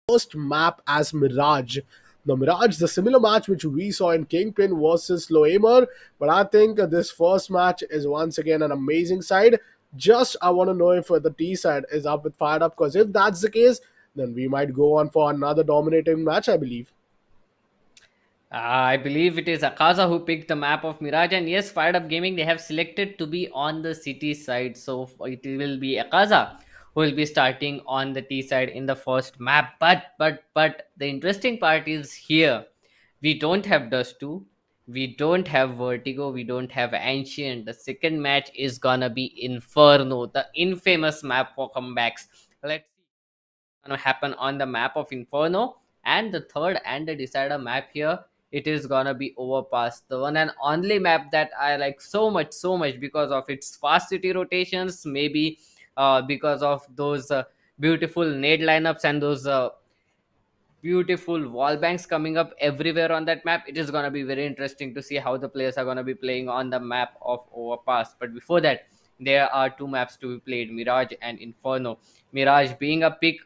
first map as Mirage. The Mirage, the similar match which we saw in Kingpin versus Loemer, but I think this first match is once again an amazing side. Just I want to know if the T side is up with fired up, because if that's the case, then we might go on for another dominating match, I believe. I believe it is Akasha who picked the map of Mirage, and yes, Fired Up Gaming they have selected to be on the city side, so it will be Akasha who will be starting on the T side in the first map. But the interesting part is here. We don't have Dust 2, we don't have Vertigo, we don't have Ancient. The second match is gonna be Inferno, the infamous map for comebacks. Let's see what's gonna happen on the map of Inferno. And the third and the decider map here, it is gonna be Overpass, the one and only map that I like so much because of its fast city rotations, maybe because of those beautiful nade lineups and those beautiful wall banks coming up everywhere on that map. It is going to be very interesting to see how the players are going to be playing on the map of Overpass. But before that, there are two maps to be played, Mirage and Inferno. Mirage being a pick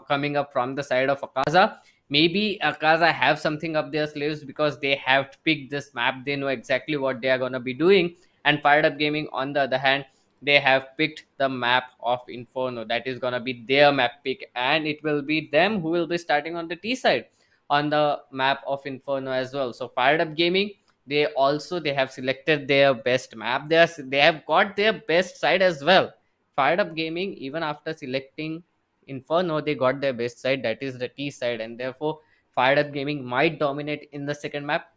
coming up from the side of Akaza. Maybe Akaza have something up their sleeves because they have picked this map. They know exactly what they are going to be doing. And Fired Up Gaming, on the other hand, they have picked the map of Inferno. That is gonna be their map pick, and it will be them who will be starting on the T side on the map of Inferno as well. So Fired Up Gaming, they have selected their best map. They have got their best side as well. Fired Up Gaming, even after selecting Inferno, they got their best side, that is the T side, and therefore Fired Up Gaming might dominate in the second map.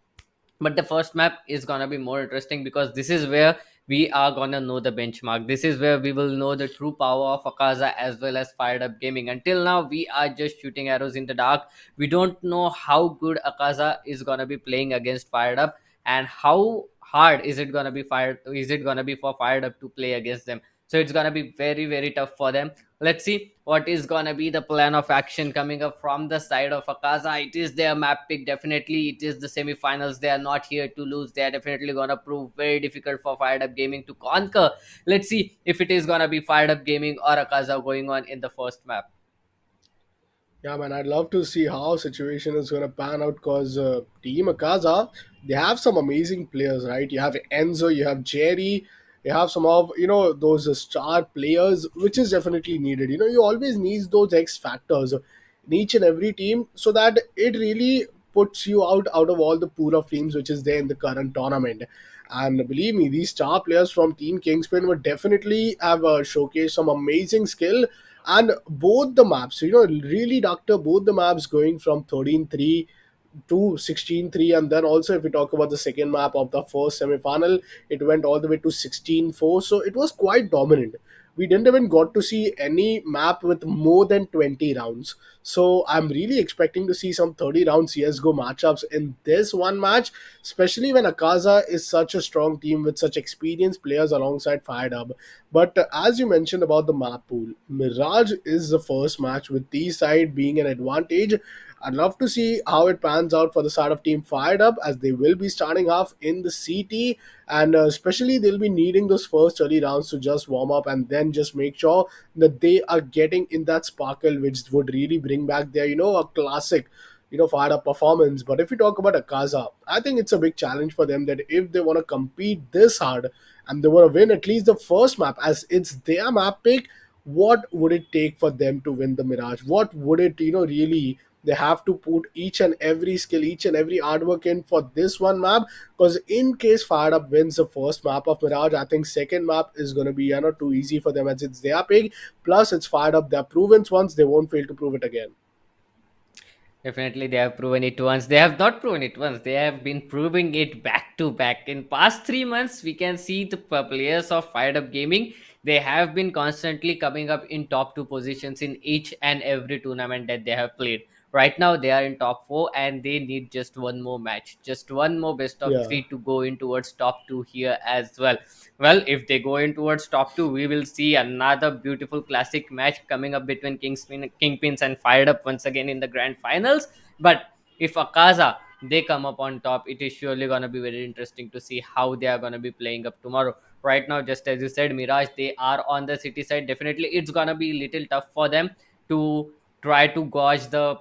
But the first map is gonna be more interesting because this is where we are gonna know the benchmark. This is where we will know the true power of Akaza as well as Fired Up Gaming. Until now, we are just shooting arrows in the dark. We don't know how good Akaza is gonna be playing against Fired Up, and how hard is it gonna be for Fired Up to play against them. So it's gonna be very tough for them. Let's see what is gonna be the plan of action coming up from the side of Akaza. It is their map pick, definitely. It is the semifinals. They are not here to lose. They are definitely gonna prove very difficult for Fired Up Gaming to conquer. Let's see if it is gonna be Fired Up Gaming or Akaza going on in the first map. Yeah, man, I'd love to see how situation is going to pan out, because Team Akaza, they have some amazing players, right? You have Enzo, you have Jerry, you have some of, those star players, which is definitely needed. You always need those X factors in each and every team, so that it really puts you out of all the pool of teams which is there in the current tournament. And believe me, these star players from Team Kingspin would definitely have showcased some amazing skill. And both the maps, really, doctor, both the maps going from 13-3 to 16-3. And then also, if we talk about the second map of the first semi-final, it went all the way to 16-4. So it was quite dominant. We didn't even got to see any map with more than 20 rounds. So I'm really expecting to see some 30 round CSGO matchups in this one match, especially when Akaza is such a strong team with such experienced players alongside FireDub. But as you mentioned about the map pool, Mirage is the first match with T side being an advantage. I'd love to see how it pans out for the side of Team Fired Up, as they will be starting off in the CT, and especially they'll be needing those first early rounds to just warm up and then just make sure that they are getting in that sparkle, which would really bring back their, a classic, Fired Up performance. But if we talk about Akaza, I think it's a big challenge for them, that if they want to compete this hard and they want to win at least the first map, as it's their map pick, what would it take for them to win the Mirage? What would it, really, they have to put each and every skill, each and every hard work in for this one map, because in case Fired Up wins the first map of Mirage, I think second map is going to be, too easy for them, as it's their pick. Plus, it's Fired Up. They're proven once, they won't fail to prove it again. Definitely, they have proven it once. They have not proven it once. They have been proving it back to back. In past 3 months, we can see the players of Fired Up Gaming. They have been constantly coming up in top two positions in each and every tournament that they have played. Right now, they are in top four, and they need just one more match, just one more best of Yeah. three to go in towards top two here as well. Well, if they go in towards top two, we will see another beautiful classic match coming up between Kingpins and Fired Up once again in the grand finals. But if Akaza they come up on top, it is surely gonna be very interesting to see how they are gonna be playing up tomorrow. Right now, just as you said, Mirage, they are on the city side. Definitely, it's gonna be a little tough for them to try to gauge the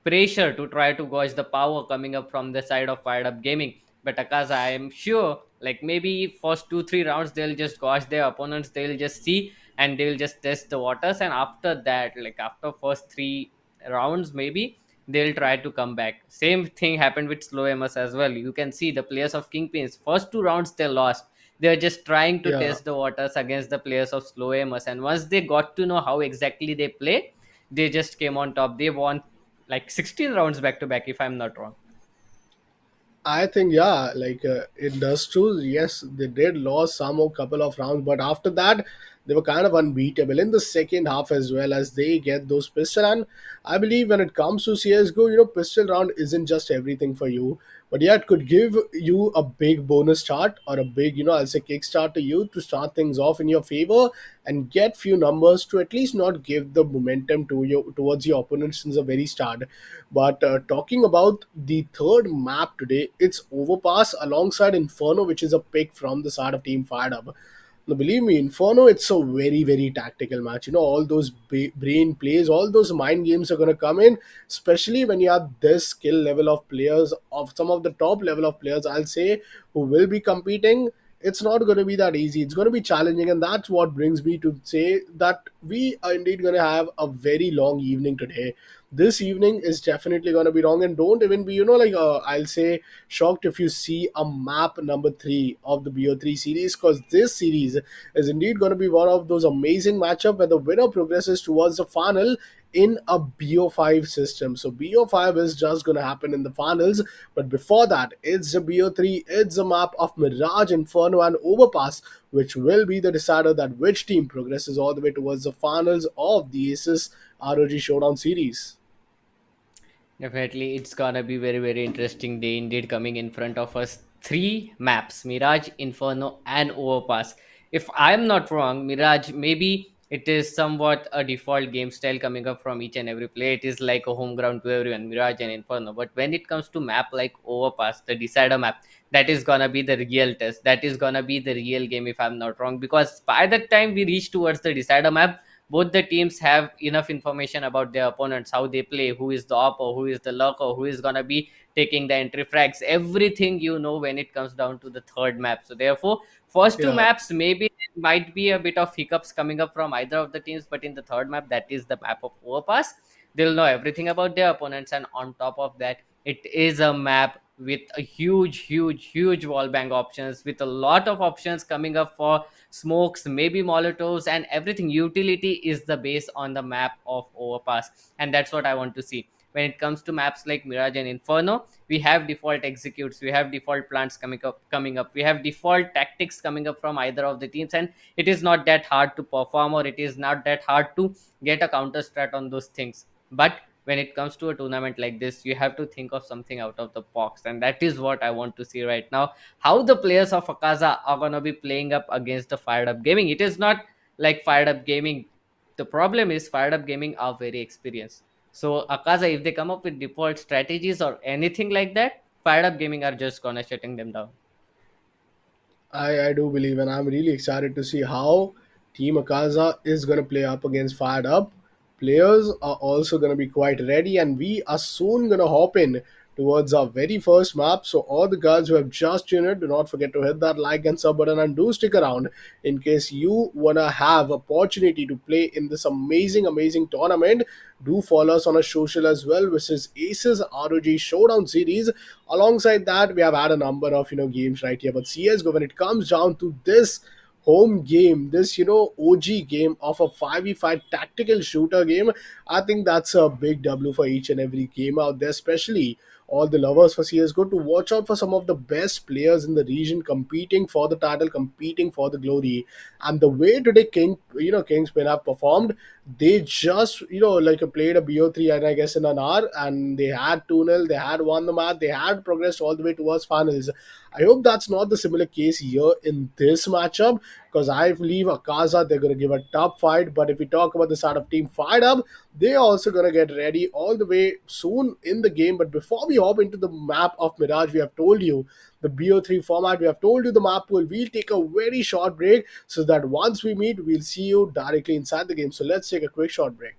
pressure to try to gauge the power coming up from the side of Fired Up Gaming. But Akaza, I am sure, like maybe first 2 3 rounds they'll just gauge their opponents, they'll just see and they'll just test the waters, and after that, like after first 3 rounds, maybe they'll try to come back. Same thing happened with Slow MS as well. You can see the players of Kingpins, first 2 rounds they lost. They're just trying to Yeah, test the waters against the players of Slow MS, and once they got to know how exactly they play, they just came on top. They won like 16 rounds back to back, if I'm not wrong. I think yeah, like it does too. Yes, they did lose some or couple of rounds, but after that they were kind of unbeatable in the second half as well as they get those pistol. And I believe when it comes to CS:GO, pistol round isn't just everything for you, but yeah, it could give you a big bonus start or a big, I'll say kickstart to you to start things off in your favor and get few numbers to at least not give the momentum to you towards your opponents since the very start. But talking about the third map today, it's Overpass alongside Inferno, which is a pick from the side of Team Fired Up. Now, believe me, Inferno, it's a very, very tactical match. All those brain plays, all those mind games are going to come in, especially when you have this skill level of players, of some of the top level of players, I'll say, who will be competing. It's not going to be that easy. It's going to be challenging. And that's what brings me to say that we are indeed going to have a very long evening today. This evening is definitely going to be long, and don't even be, I'll say, shocked if you see a map number 3 of the BO3 series, because this series is indeed going to be one of those amazing matchup where the winner progresses towards the final in a BO5 system. So BO5 is just going to happen in the finals, but before that, it's the BO3, it's a map of Mirage, Inferno, and Overpass, which will be the decider that which team progresses all the way towards the finals of the ASUS ROG Showdown series. Definitely, it's gonna be very, very interesting day indeed coming in front of us. Three maps: Mirage, Inferno, and Overpass. If I'm not wrong, Mirage, maybe it is somewhat a default game style coming up from each and every player. It is like a home ground to everyone, Mirage and Inferno. But when it comes to map like Overpass, the decider map, that is gonna be the real test. That is gonna be the real game, if I'm not wrong. Because by the time we reach towards the decider map, both the teams have enough information about their opponents, how they play, who is the upper, who is the lurker, who is gonna be taking the entry frags, everything when it comes down to the third map. So therefore, first two Yeah, maps maybe there might be a bit of hiccups coming up from either of the teams, but in the third map, that is the map of Overpass, they'll know everything about their opponents, and on top of that, it is a map with a huge, huge, huge wall bang options, with a lot of options coming up for smokes, maybe molotovs, and everything. Utility is the base on the map of Overpass, and that's what I want to see. When it comes to maps like Mirage and Inferno, we have default executes, we have default plants coming up, we have default tactics coming up from either of the teams, and it is not that hard to perform, or it is not that hard to get a counter strat on those things. But when it comes to a tournament like this, you have to think of something out of the box, and that is what I want to see right now, how the players of Akasha are gonna be playing up against the Fired Up Gaming. It is not like Fired Up Gaming. The problem is Fired Up Gaming are very experienced. So Akasha, if they come up with default strategies or anything like that, Fired Up Gaming are just gonna shutting them down. I do believe, and I'm really excited to see how Team Akaza is going to play up against Fired Up. Players are also going to be quite ready, and we are soon going to hop in towards our very first map. So, all the guys who have just tuned in, do not forget to hit that like and sub button, and do stick around in case you want to have opportunity to play in this amazing, amazing tournament. Do follow us on our social as well, which is ASUS ROG Showdown series. Alongside that, we have had a number of games right here. But CS:GO, when it comes down to this home game, this OG game of a 5v5 tactical shooter game, I think that's a big W for each and every game out there, especially all the lovers for CS:GO, to watch out for some of the best players in the region competing for the title, competing for the glory. And the way today Kingspin have performed, they just like played a BO3, and I guess in an hour, and they had 2-0, they had won the match, they had progressed all the way towards finals. I hope that's not the similar case here in this matchup, because I believe Akaza, they're going to give a tough fight. But if we talk about the side of Team Fired Up, they are also going to get ready all the way soon in the game. But before we hop into the map of Mirage, we have told you the BO3 format, we have told you the map pool. We'll take a very short break so that once we meet, we'll see you directly inside the game. So let's take a quick short break.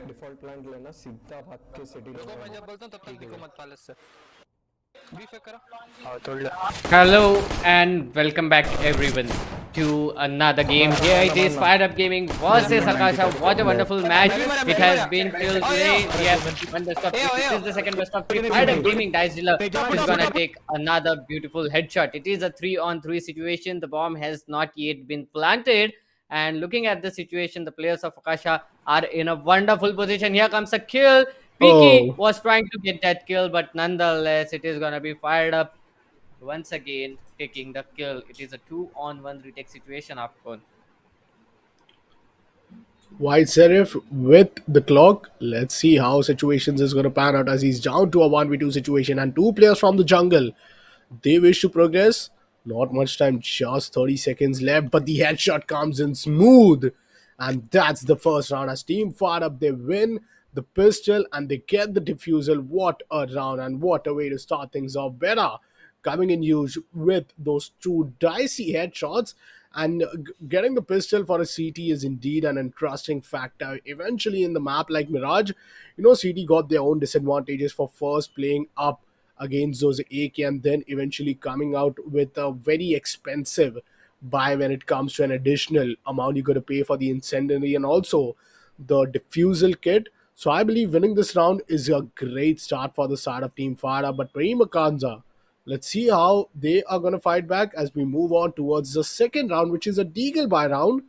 Default plant लेना सीधा भाग के city रुको मैं जब बोलता हूँ तब तक दिखो मत पैलेस से बी फेक करो Hello and welcome back everyone to another game. Here it is, FIREDUP-Gaming versus Akasha. What a wonderful match it has been till today. We have one best of three. This is the second best of three. FIREDUP-Gaming Dice Dealer is gonna take another beautiful headshot. It is a 3-on-3 situation. The bomb has not yet been planted. And looking at the situation, the players of Akasha are in a wonderful position. Here comes a kill. Peaky Oh, was trying to get that kill, but nonetheless, it is gonna be fired up once again taking the kill. It is a 2-on-1 retake situation, Afcon. White Serif with the clock. Let's see how situations is going to pan out as he's down to a 1v2 situation and two players from the jungle. They wish to progress. Not much time, just 30 seconds left, but the headshot comes in smooth. And that's the first round. As Team Fire Up, they win the pistol and they get the diffusal. What a round and what a way to start things off better. Coming in huge with those two dicey headshots and getting the pistol for a CT is indeed an interesting factor. Eventually, in the map like Mirage, CT got their own disadvantages for first playing up against those AK and then eventually coming out with a very expensive buy when it comes to an additional amount you got to pay for the incendiary and also the diffusal kit. So I believe winning this round is a great start for the side of Team Fara. But Prima Kanza, let's see how they are going to fight back as we move on towards the second round, which is a Deagle buy round.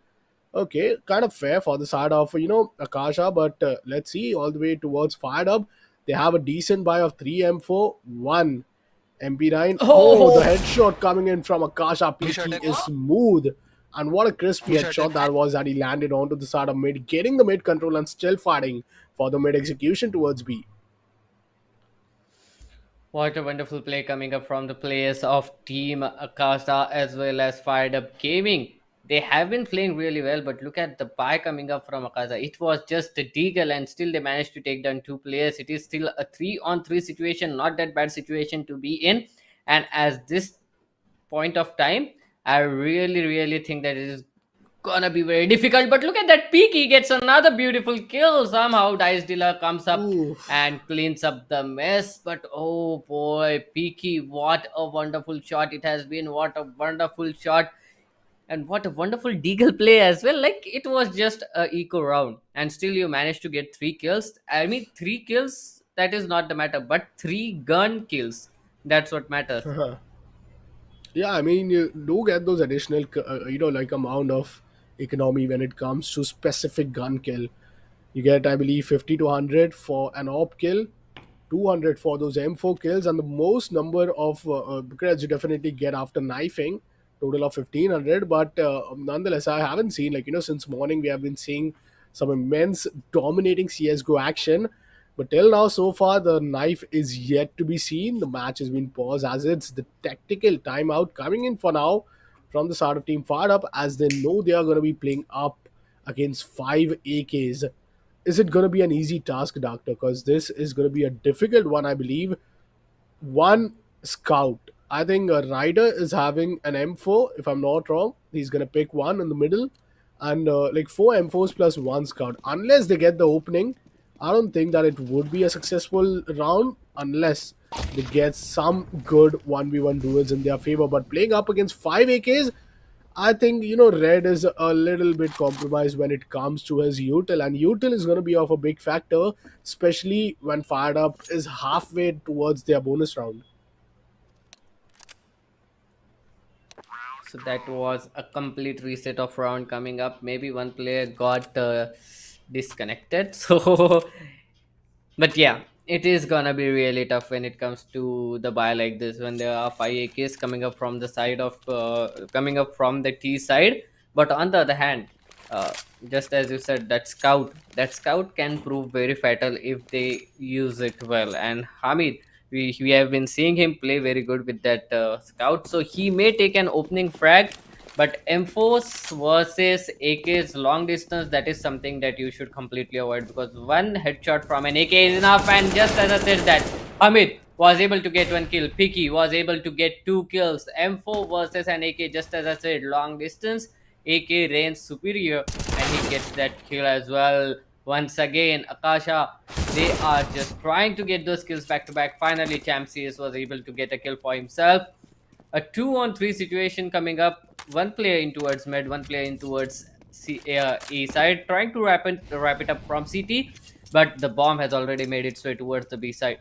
Okay, kind of fair for the side of Akasha, but let's see all the way towards Fired Up. They have a decent buy of 3 M4, 1 MP9. Oh, the Oh, headshot coming in from Akasha B shot PT एक is smooth. And what a crispy B shot headshot एक that was that he landed onto the side of mid, getting the mid control and still fighting for the mid execution towards B. what a wonderful play coming up from the players of Team Akasa as well as Fired Up Gaming. They have been playing really well, but look at the buy coming up from Akasa. It was just a deagle, and still they managed to take down two players. It is still a 3-on-3 situation, not that bad situation to be in. And as this point of time, I really think that it is gonna be very difficult. But look at that peak, he gets another beautiful kill. Somehow Dice Dealer comes up Ooh. and cleans up the mess. But oh boy, Peaky, what a wonderful shot it has been. What a wonderful shot. And what a wonderful deagle play as well. Like it was just a eco round. And still you managed to get 3 kills. I mean 3 kills, that is not the matter, but 3 gun kills. That's what matters. Yeah, I mean, you do get those additional, like amount of economy when it comes to specific gun kill. You get, I believe, 50 to 100 for an op kill, 200 for those M4 kills, and the most number of creds you definitely get after knifing, total of 1500. But nonetheless, I haven't seen, since morning, we have been seeing some immense dominating CSGO action. But till now, so far, the knife is yet to be seen. The match has been paused as it's the tactical timeout coming in for now from the start of Team Fire Up as they know they are going to be playing up against 5 AKs. Is it going to be an easy task, Doctor? Because this is going to be a difficult one, I believe. One scout. I think a rider is having an M4, if I'm not wrong. He's going to pick one in the middle and like 4 M4s plus one scout. Unless they get the opening, I don't think that it would be a successful round unless they get some good 1v1 duels in their favor. But playing up against 5 AKs, I think Red is a little bit compromised when it comes to his util, and util is going to be of a big factor, especially when Fired Up is halfway towards their bonus round. So that was a complete reset of round coming up. Maybe one player got disconnected. So but yeah, it is gonna be really tough when it comes to the buy like this when there are 5 AKs coming up from the side of coming up from the T side. But on the other hand, uh, just as you said, that scout can prove very fatal if they use it well. And Hamid, we have been seeing him play very good with that scout, so he may take an opening frag, but M4s versus AKs long distance, that is something that you should completely avoid because one headshot from an AK is enough. And just as I said that, Hamid was able to get one kill, Piki was able to get 2 kills. M4 versus an AK, just as I said, long distance, AK reigns superior, and he gets that kill as well. Once again, Akasha, they are just trying to get those kills back to back. Finally, Champ CS was able to get a kill for himself. A 2-on-3 situation coming up. One player in towards mid, one player in towards A side, trying to wrap it up from CT, but the bomb has already made its way towards the B side.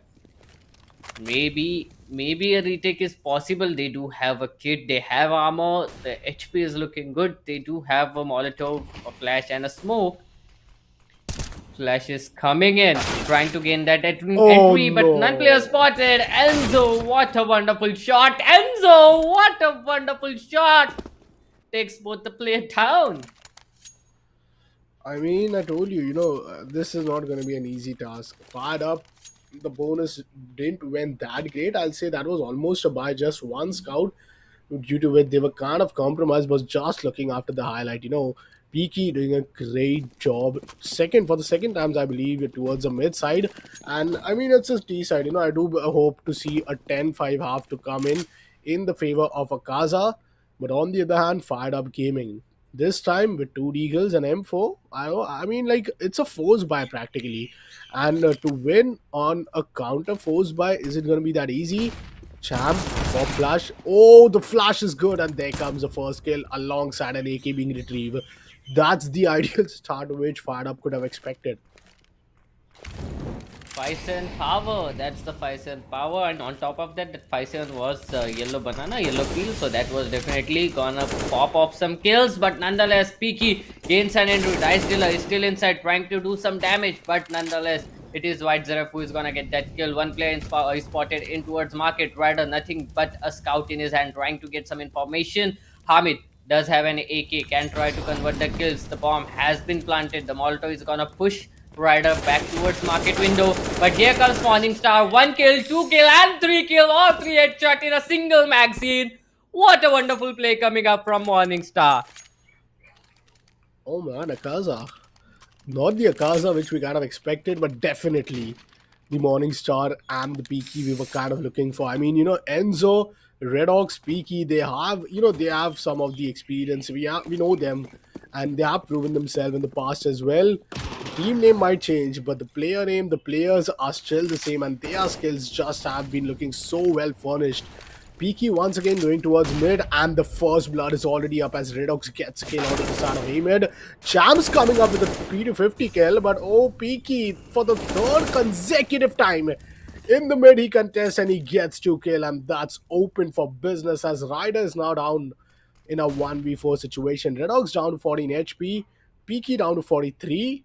Maybe a retake is possible. They do have a kit, they have armor, the HP is looking good. They do have a Molotov, a flash, and a smoke. Flash is coming in, trying to gain that Oh entry, but none player no. spotted. Enzo, what a wonderful shot! Enzo, what a wonderful shot! Takes both the player down. I mean, I told you, this is not going to be an easy task. Fired up, the bonus didn't went that great. I'll say that was almost a buy, just one scout, due to which they were kind of compromised, but just looking after the highlight. Peaky doing a great job. Second, for the second times, I believe, towards the mid side. And I mean, it's a T side. I do hope to see a 10-5 half to come in the favor of Akasha. But on the other hand, FIREDUP-Gaming. This time with two Deagles and M4, I mean, like, it's a force buy practically. And to win on a counter force buy, is it going to be that easy? Champ for flash. Oh, the flash is good, and there comes the first kill alongside an AK being retrieved. That's the ideal start which FIREDUP could have expected. 5-7 power, that's the 5-7 power, and on top of that, that 5-7 was yellow banana, yellow peel, so that was definitely gonna pop off some kills. But nonetheless, Peaky gains an injury. Dice Dealer is still inside, trying to do some damage, but nonetheless, it is White Zeref who is gonna get that kill. One player is spotted in towards Market Rider, nothing but a scout in his hand, trying to get some information. Hamid does have an AK, can try to convert the kills. The bomb has been planted. The Molotov is gonna push Rider back towards market window, but here comes Morningstar. 1 kill, 2 kill, and 3 kill. All 3 headshot in a single magazine. What a wonderful play coming up from Morningstar. Oh man, Akasha. Not the Akasha which we kind of expected, but definitely the Morningstar and the Peaky we were kind of looking for. I mean, Enzo, ROG, Peaky, they have some of the experience. We know them, and they have proven themselves in the past as well. The team name might change, but the player name, the players are still the same, and their skills just have been looking so well furnished. Peaky once again going towards mid, and the first blood is already up as Redox gets a kill out of the start of A-mid. Champ's coming up with a P250 kill, but Peaky for the third consecutive time in the mid he contests and he gets 2 kill, and that's open for business as Ryder is now down in a 1v4 situation. Redox down to 14 HP, Peaky down to 43.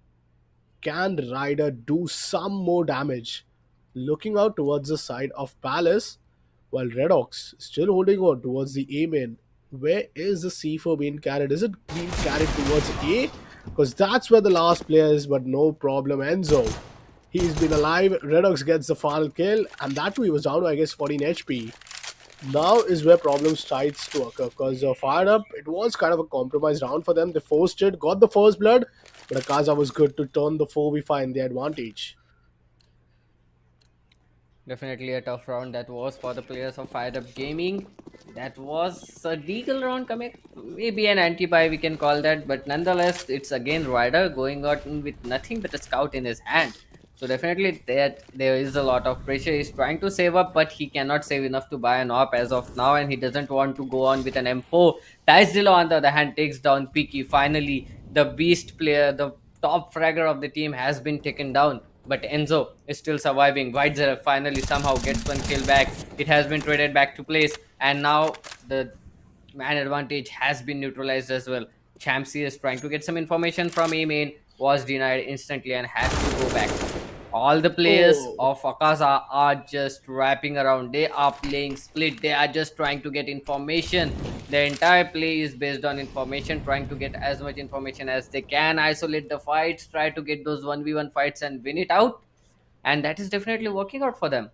Can Ryder do some more damage? Looking out towards the side of Palace, while Redox still holding on towards the A main. Where is the C4 being carried? Is it being carried towards A? Because that's where the last player is, but no problem. Enzo, he's been alive. Redox gets the final kill, and that too he was down to, I guess, 14 HP. Now is where problems starts to occur, because FIREDUP, it was kind of a compromised round for them. They forced it, got the first blood, but Akasha was good to turn the 4v5 in their advantage. Definitely a tough round that was for the players of FIREDUP-Gaming. That was a legal round coming, maybe an anti-buy we can call that, but nonetheless, it's again Ryder going out with nothing but a scout in his hand. So definitely there is a lot of pressure. He's trying to save up, but he cannot save enough to buy an op as of now, and he doesn't want to go on with an M4. Dice Dillo, on the other hand, takes down Peaky. Finally, the beast player, the top fragger of the team, has been taken down. But Enzo is still surviving. White Zeref finally somehow gets 1 kill back. It has been traded back to place, and now the man advantage has been neutralized as well. Champsy is trying to get some information from A main, was denied instantly and had to go back. All the players Oh, of Akasha are just wrapping around. They are playing split. They are just trying to get information. The entire play is based on information, trying to get as much information as they can, isolate the fights, try to get those 1v1 fights and win it out. And that is definitely working out for them.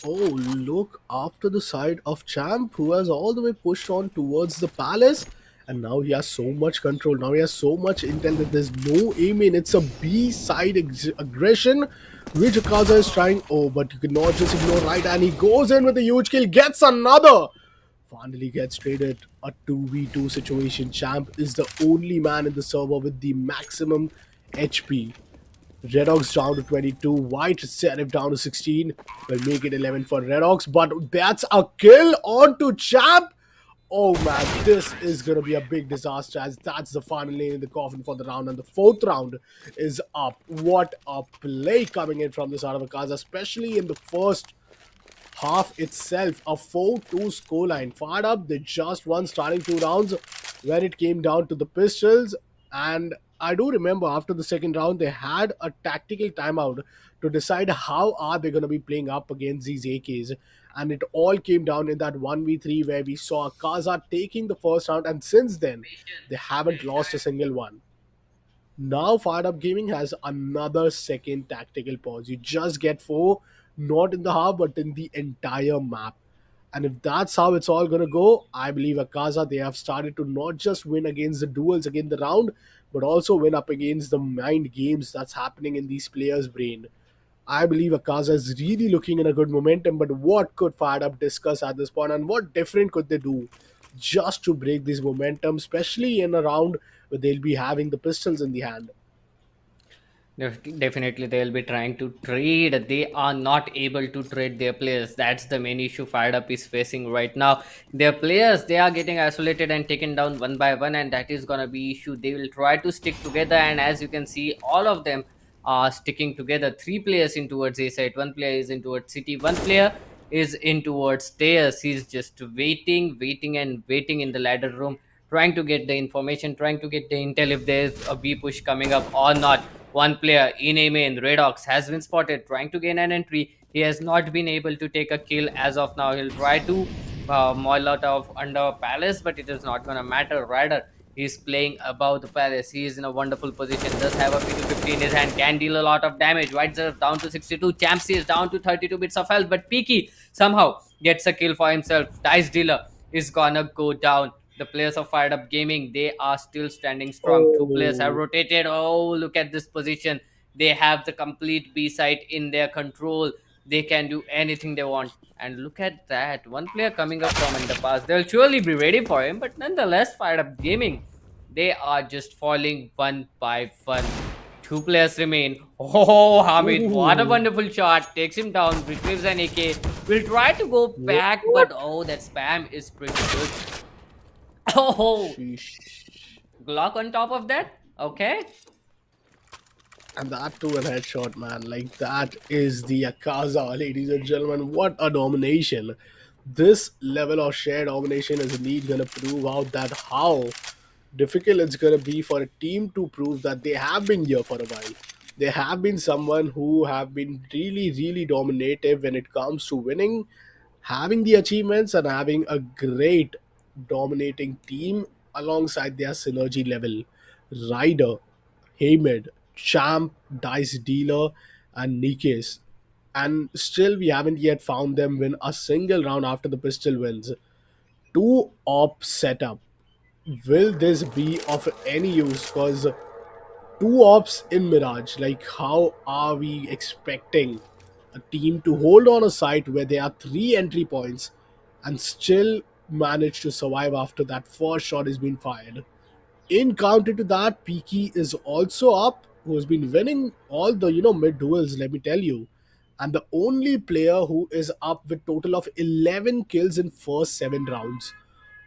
oh, look after the side of Champ, who has all the way pushed on towards the Palace. And now he has so much control. Now he has so much intel that there's no aim in. It's a B side aggression, which Akasha is trying. Oh, but you cannot just ignore right. And he goes in with a huge kill, gets another finally gets traded. A 2v2 situation. Champ is the only man in the server with the maximum HP. Redox down to 22. White Serif down to 16. Will make it 11 for Redox. But that's a kill onto Champ. Oh man, this is going to be a big disaster as that's the final lane in the coffin for the round. And the fourth round is up. What a play coming in from this out of Akaza, especially in the first half itself. A 4-2 scoreline. Fired up, they just won starting two rounds when it came down to the pistols. And I do remember after the second round, they had a tactical timeout to decide how are they going to be playing up against these AKs. And it all came down in that 1v3 where we saw Kaza taking the first round. And since then, they haven't lost a single one. Now, FIREDUP-Gaming has another second tactical pause. You just get four, not in the half, but in the entire map. And if that's how it's all going to go, I believe Akaza, they have started to not just win against the duels against the round, but also win up against the mind games that's happening in these players' brain. I believe Akaza is really looking in a good momentum, but what could FIREDUP discuss at this point and what different could they do just to break this momentum, especially in a round where they'll be having the pistols in the hand? Definitely, they'll be trying to trade. They are not able to trade their players. That's the main issue Fired Up is facing right now. Their players, they are getting isolated and taken down one by one, and that is gonna be issue. They will try to stick together, and as you can see, all of them are sticking together. Three players in towards A side, one player is in towards City, one player is in towards stairs. He's just waiting, and waiting in the ladder room, trying to get the information, trying to get the intel if there's a B push coming up or not. One player, Iname Redox, has been spotted trying to gain an entry. He has not been able to take a kill as of now. He'll try to maul out of under Palace, but it is not going to matter. Ryder is playing above the Palace. He is in a wonderful position. Does have a P250 in his hand. Can deal a lot of damage. White Zerf down to 62. Champsy is down to 32 bits of health. But Peaky somehow gets a kill for himself. Dice Dealer is gonna go down. The players of FIREDUP-Gaming, they are still standing strong. Two players have Oh, rotated. Oh, look at this position. They have the complete B site in their control. They can do anything they want. And look at that. One player coming up from in the past. They'll surely be ready for him. But nonetheless, FIREDUP-Gaming, they are just falling one by one. Two players remain. Oh, Hamid, what a ooh, wonderful shot. Takes him down, retrieves an AK. Will try to go back, what? but oh, that spam is pretty good. Oh, Sheesh. Glock on top of that. Okay. And that too an headshot, man. Like that is the Akaza, ladies and gentlemen. What a domination! This level of shared domination is indeed gonna prove out that how difficult it's gonna be for a team to prove that they have been here for a while. They have been someone who have been really, really dominative when it comes to winning, having the achievements, and having a great dominating team alongside their synergy level. Ryder, Hamed, Champ, Dice Dealer, and Nikes. And still, we haven't yet found them win a single round after the pistol wins. Two op setup. Will this be of any use? Because two ops in Mirage, like, how are we expecting a team to hold on a site where there are three entry points and still manage to survive after that first shot has been fired? In counter to that, Peaky is also up, who has been winning all the mid duels. Let me tell you, and the only player who is up with total of 11 kills in first 7 rounds,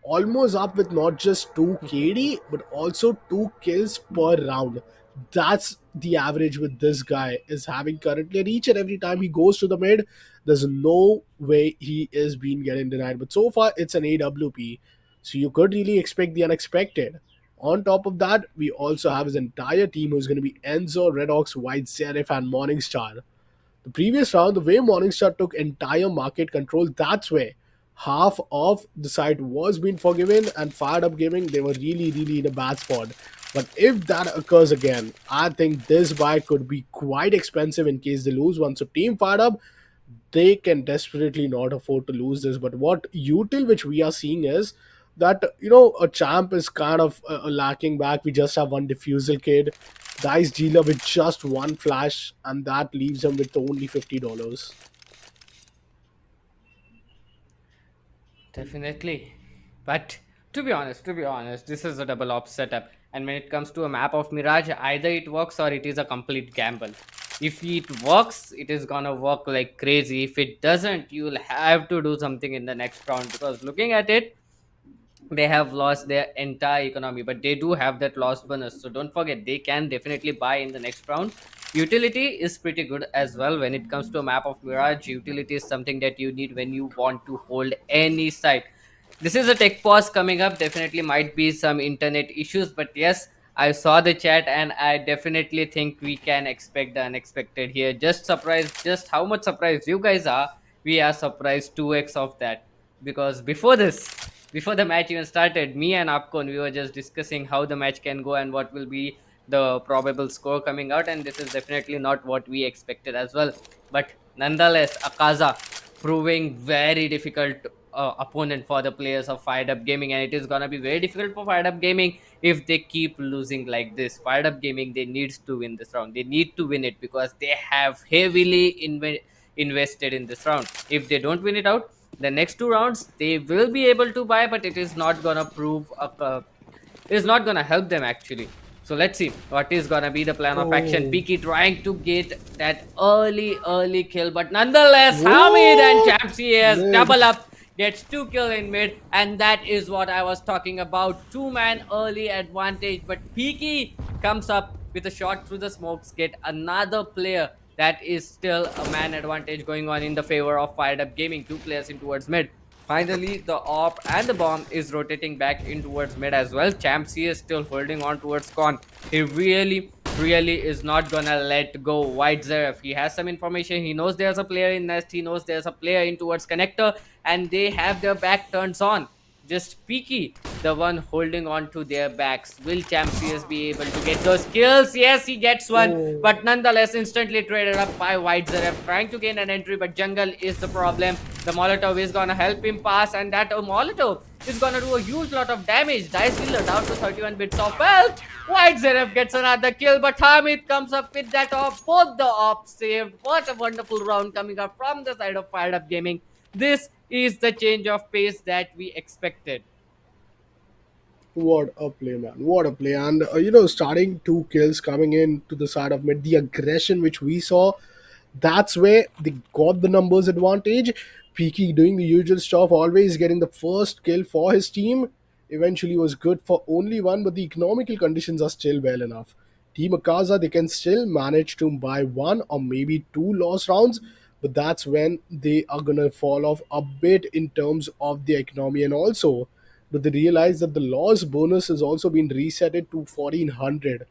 almost up with not just 2 KD but also 2 kills per round. That's the average with this guy is having currently, and each and every time he goes to the mid, there's no way he is being getting denied. But so far, it's an AWP, so you could really expect the unexpected. On top of that, we also have his entire team who's going to be Enzo, Redox, White Serif, and Morningstar. The previous round, the way Morningstar took entire market control, that's where half of the site was being forgiven, and FIREDUP-Gaming, they were really, really in a bad spot. But if that occurs again, I think this buy could be quite expensive in case they lose one. So Team FIREDUP, they can desperately not afford to lose this. But what util which we are seeing is that a champ is kind of lacking back. We just have one diffusal kid, dice dealer with just one flash, and that leaves him with only $50. Definitely. But to be honest, this is a double op setup. And when it comes to a map of Mirage, either it works or it is a complete gamble. If it works, it is gonna work like crazy. If it doesn't, you'll have to do something in the next round, because looking at it, they have lost their entire economy, but they do have that loss bonus, so don't forget they can definitely buy in the next round. Utility is pretty good as well. When it comes to a map of Mirage, utility is something that you need when you want to hold any site. This is a tech pause coming up, definitely might be some internet issues, but yes, I saw the chat and I definitely think we can expect the unexpected here. Just surprised just how much surprised you guys are. We are surprised 2x of that, because before the match even started, me and Apcon, we were just discussing how the match can go and what will be the probable score coming out, and this is definitely not what we expected as well. But nonetheless, Akaza proving very difficult opponent for the players of FIREDUP-Gaming, and it is gonna be very difficult for FIREDUP-Gaming if they keep losing like this. FIREDUP-Gaming, they needs to win this round. They need to win it because they have heavily invested in this round. If they don't win it out, the next two rounds they will be able to buy, but it is not gonna prove it is not gonna help them actually. So let's see what is gonna be the plan of action. Oh, Piki trying to get that early kill, but nonetheless, Hamid and what? Champs Mid. double up, gets 2 kills in mid, and that is what I was talking about. Two-man early advantage, but Piki comes up with a shot through the smokes, get another player. That is still a man advantage going on in the favor of FIREDUP-Gaming. Two players in towards mid. Finally, the AWP and the bomb is rotating back in towards mid as well. Champsy is still holding on towards con. He really is not gonna let go White Zeref. He has some information. He knows there's a player in nest. He knows there's a player in towards connector, and they have their back turns on. Just Peaky, the one holding on to their backs. Will Champions be able to get those kills? Yes, he gets one, Oh, but nonetheless, instantly traded up by White Zeref, trying to gain an entry, but jungle is the problem. The Molotov is gonna help him pass, and that Molotov is gonna do a huge lot of damage. Dice Dealer down to 31 bits of health. White Zeref gets another kill, but Hamid comes up with that off. Both the ops saved. What a wonderful round coming up from the side of FIREDUP-Gaming. This is the change of pace that we expected. what a play, man. What a play. And, starting two kills coming in to the side of mid, the aggression which we saw, that's where they got the numbers advantage. Peaky doing the usual stuff, always getting the first kill for his team. Eventually was good for only one, but the economical conditions are still well enough. Team Akaza, they can still manage to buy one or maybe two loss rounds, but that's when they are gonna fall off a bit in terms of the economy. And also, do they realize that the loss bonus has also been resetted to 1400?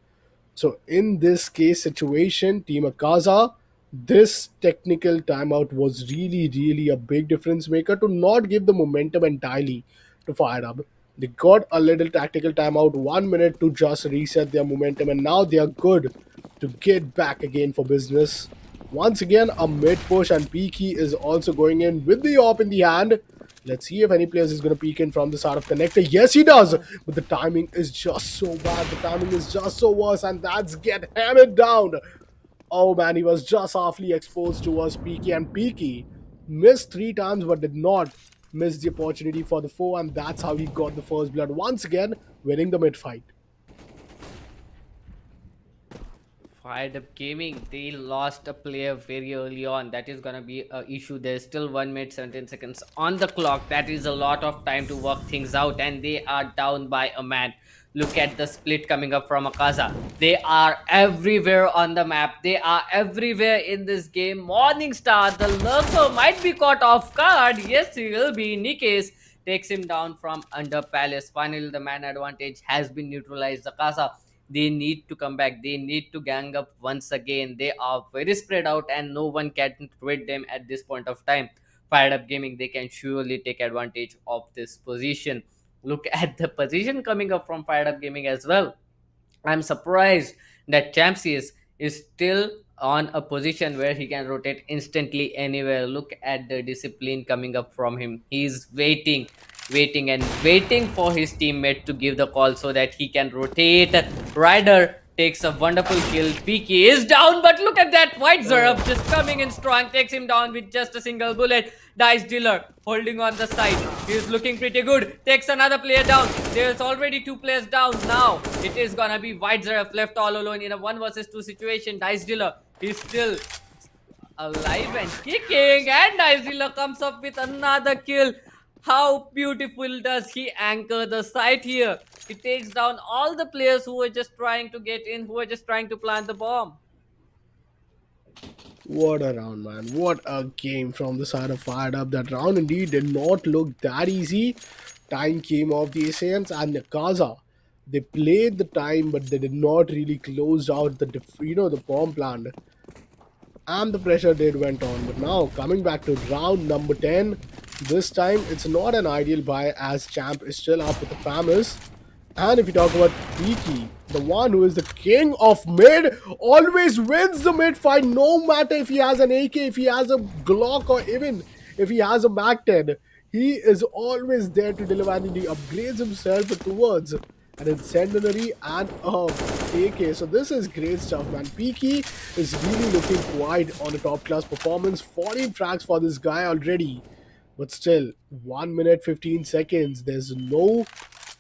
So in this case situation, Team Akaza, this technical timeout was really a big difference maker to not give the momentum entirely to Fire Up. They got a little tactical timeout, 1 minute to just reset their momentum, and now they are good to get back again for business. Once again, a mid push, and Peaky is also going in with the op in the hand. Let's see if any players is going to peek in from the side of connector. Yes, he does. But the timing is just so bad. The timing is just so worse. And that's get hammered down. Oh man, he was just halfly exposed towards Peaky. And Peaky missed three times but did not miss the opportunity for the foe. And that's how he got the first blood. Once again, winning the mid fight. FIREDUP-Gaming, they lost a player very early on. That is gonna be a issue. There's still 1 minute 17 seconds on the clock. That is a lot of time to work things out, and they are down by a man. Look at the split coming up from Akaza. They are everywhere on the map. They are everywhere in this game. Morningstar, the lurker, might be caught off guard. Yes, he will be. Nikes takes him down from under Palace. Finally, the man advantage has been neutralized. Akaza, they need to come back. They need to gang up once again. They are very spread out and no one can threat them at this point of time. FIREDUP-Gaming, they can surely take advantage of this position. Look at the position coming up from FIREDUP-Gaming as well. I'm surprised that Champsius is still on a position where he can rotate instantly anywhere. Look at the discipline coming up from him. He's waiting for his teammate to give the call so that he can rotate. Ryder takes a wonderful kill. Peaky is down, but look at that. White Oh, Zerub just coming in strong, takes him down with just a single bullet. Dice Dealer holding on the side. He's looking pretty good. Takes another player down. There's already two players down now. It is gonna be White Zerub left all alone in a 1 versus 2 situation. Dice Dealer is still alive and kicking, and Dice Dealer comes up with another kill. How beautiful does he anchor the site here? He takes down all the players who were just trying to get in, who were just trying to plant the bomb. what a round, man. What a game from the side of Fired Up. That round indeed did not look that easy. Time came off the Assassins and Nakaza. They played the time, but they did not really close out the bomb plant. And the pressure did went on. But now coming back to round number 10, this time it's not an ideal buy as Champ is still up with the famous. And if you talk about Peaky, the one who is the king of mid, always wins the mid fight no matter if he has an AK, if he has a Glock, or even if he has a Mac 10. He is always there to deliver, and he upgrades himself towards an incendiary and a AK. So this is great stuff, man. Peaky is really looking quite on a top class performance. 14 frags for this guy already. But still, 1 minute 15 seconds. There's no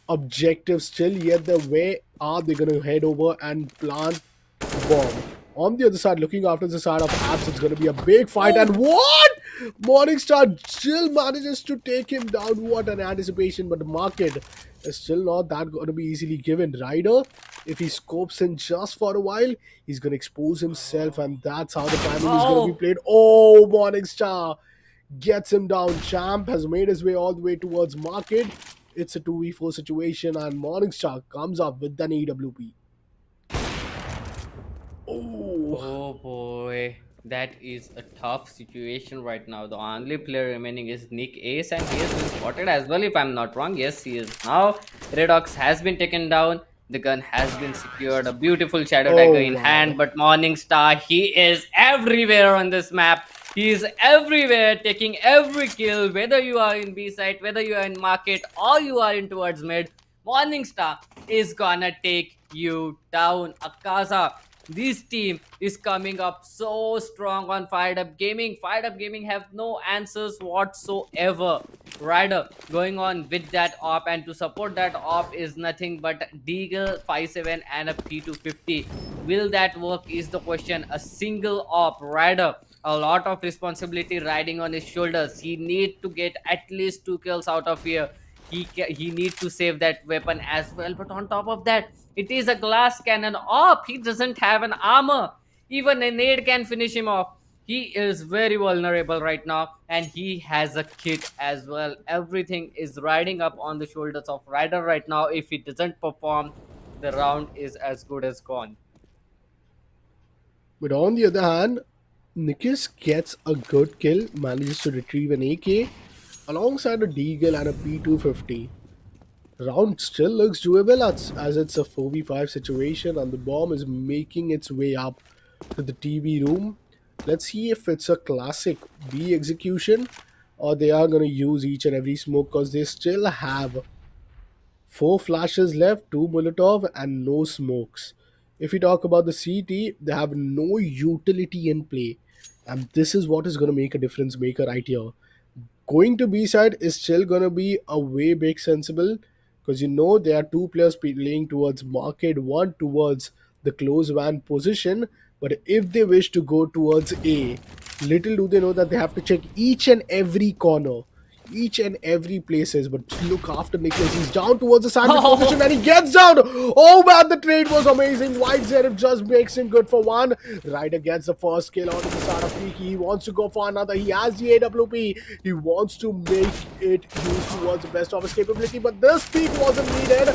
objective still yet. The way are they going to head over and plant the bomb? On the other side, looking after the side of Abs, it's going to be a big fight. And what? Morningstar still manages to take him down. What an anticipation. But the market is still not that going to be easily given. Ryder, if he scopes in just for a while, he's going to expose himself. And that's how the timing is going to be Oh, played. Oh, Morningstar gets him down. Champ has made his way all the way towards market. It's a 2v4 situation, and Morningstar comes up with an AWP. Oh, oh boy. That is a tough situation right now. The only player remaining is Nick Ace, and he has been spotted as well, if I'm not wrong. Yes, he is now. Redox has been taken down. The gun has been secured. A beautiful Shadow Dagger oh in wow. hand. But Morningstar, he is everywhere on this map. He is everywhere, taking every kill, whether you are in B site, whether you are in market, or you are in towards mid. Morningstar is gonna take you down. Akasha, this team is coming up so strong on Fired Up Gaming. Fired Up Gaming have no answers whatsoever. Ryder going on with that op, and to support that op is nothing but Deagle 57 and a P250. Will that work is the question. A single op, Ryder, a lot of responsibility riding on his shoulders. He need to get at least 2 kills out of here. He need to save that weapon as well. But on top of that, it is a glass cannon op. He doesn't have an armor. Even a nade can finish him off. He is very vulnerable right now, and he has a kit as well. Everything is riding up on the shoulders of Ryder right now. If he doesn't perform, the round is as good as gone. But on the other hand, Nikis gets a good kill, manages to retrieve an AK alongside a Deagle and a P250. Round still looks doable as it's a 4v5 situation, and the bomb is making its way up to the TV room. Let's see if it's a classic B execution or they are going to use each and every smoke, because they still have 4 flashes left, 2 Molotov, and no smokes. If we talk about the CT, they have no utility in play, and this is what is going to make a difference maker right here. Going to B side is still gonna be a way big sensible, because there are two players playing towards market, one towards the close van position. But if they wish to go towards A, little do they know that they have to check each and every corner, each and every places. But look after Nicholas, he's down towards the sandwich position and he gets down. Oh man, the trade was amazing. White Zerif just makes him good for one. Ryder gets the first kill onto the start of Peaky. He wants to go for another. He has the AWP. He wants to make it use towards the best of his capability, but this peak wasn't needed.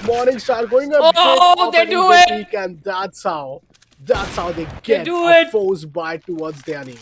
Morningstar going a bit Oh, off they an do info it! peak, and that's how they They get do a it! force bite towards their name.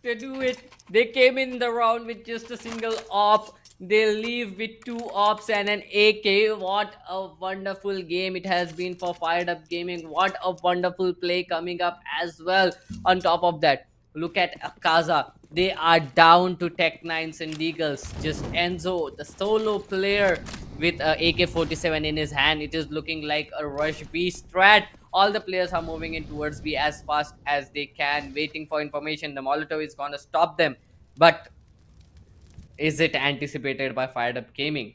They do it. They came in the round with just a single op. They leave with 2 ops and an AK. What a wonderful game it has been for Fired Up Gaming. What a wonderful play coming up as well. On top of that, look at Akaza. They are down to Tech 9s and Deagles. Just Enzo, the solo player with a AK-47 in his hand. It is looking like a rush B strat. All the players are moving in towards B as fast as they can, waiting for information. The Molotov is gonna stop them, but is it anticipated by Fired Up Gaming?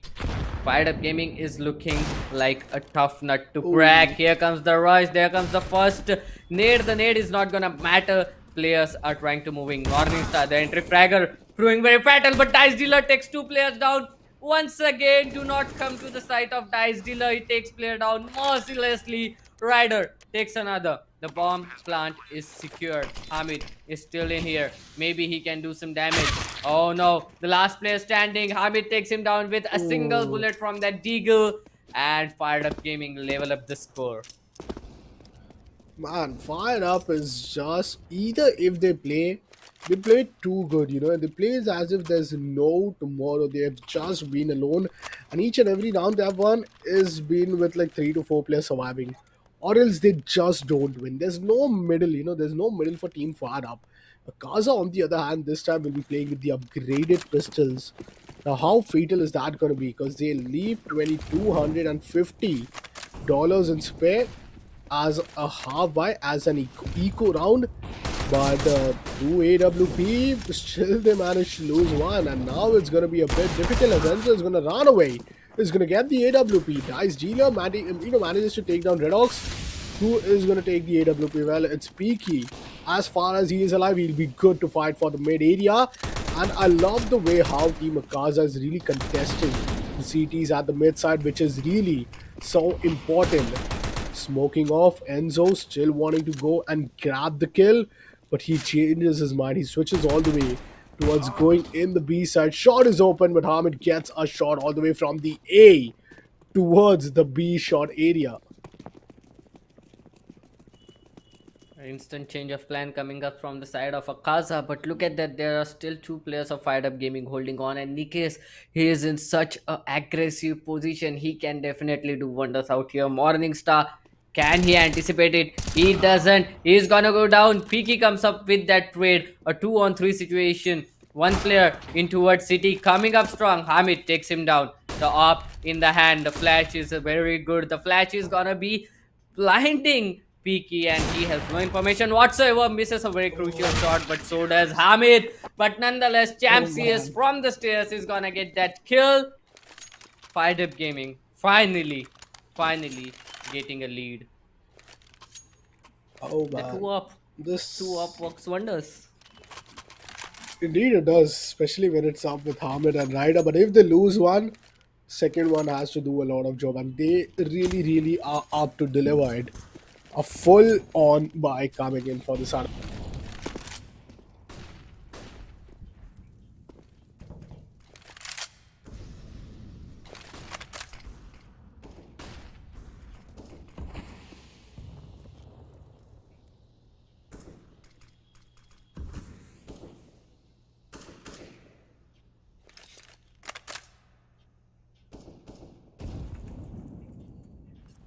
Fired Up Gaming is looking like a tough nut to crack. Oh, Here comes the rush. There comes the first nade. The nade is not gonna matter. Players are trying to moving. Morningstar, the entry fragger, proving very fatal, but Dice Dealer takes two players down. Once again, do not come to the site of Dice Dealer. He takes player down mercilessly. Ryder takes another. The bomb plant is secured. Hamid is still in here. Maybe he can do some damage. Oh no, the last player standing. Hamid takes him down with a single oh. bullet from that Deagle, and Fired Up Gaming level up the score. Man, Fire Up is just either if they play too good, they play as if there's no tomorrow. They have just been alone, and each and every round they have won is been with like 3 to 4 players surviving, or else they just don't win. There's no middle, there's no middle for Team Fire Up. Kaza, on the other hand, this time will be playing with the upgraded pistols. Now, how fatal is that going to be? Because they leave $2,250 in spare as a half buy as an eco round, but through AWP still they managed to lose one, and now it's going to be a bit difficult as Enzo is going to run away. He's going to get the AWP. Dice Dealer manages to take down Redox. Who is going to take the AWP? Well, it's Peaky. As far as he is alive, he'll be good to fight for the mid area. And I love the way how Team Akaza is really contesting the CTs at the mid side, which is really so important. Smoking off, Enzo still wanting to go and grab the kill, but he changes his mind. He switches all the way towards going in the B side. Shot is open, but Hamid gets a shot all the way from the A towards the B shot area. Instant change of plan coming up from the side of Akaza, but look at that, there are still two players of Fired Up Gaming holding on, and Nikes, he is in such a aggressive position. He can definitely do wonders out here. Morningstar, can he anticipate it? He doesn't. He's gonna go down. Peaky comes up with that trade, a 2-on-3 situation. One player in towards City, coming up strong. Hamid takes him down. The op in the hand, the flash is very good. The flash is gonna be blinding Peaky, and he has no information whatsoever. Misses a very crucial shot, but so does Hamid. But nonetheless, Champ Oh CS man. from the stairs is gonna get that kill. Fired Up Gaming finally getting a lead. Oh The man. two up This works wonders. indeed it does, especially when it's up with Hamid and Ryder. But if they lose one, second one has to do a lot of job, and they really are up to deliver it. A full on buy coming in for this.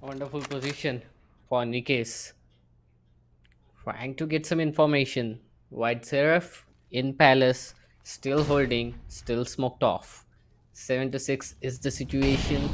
Wonderful position for Nikes. Trying to get some information. White Seraph in Palace, still holding, still smoked off. 7 to 6 is the situation.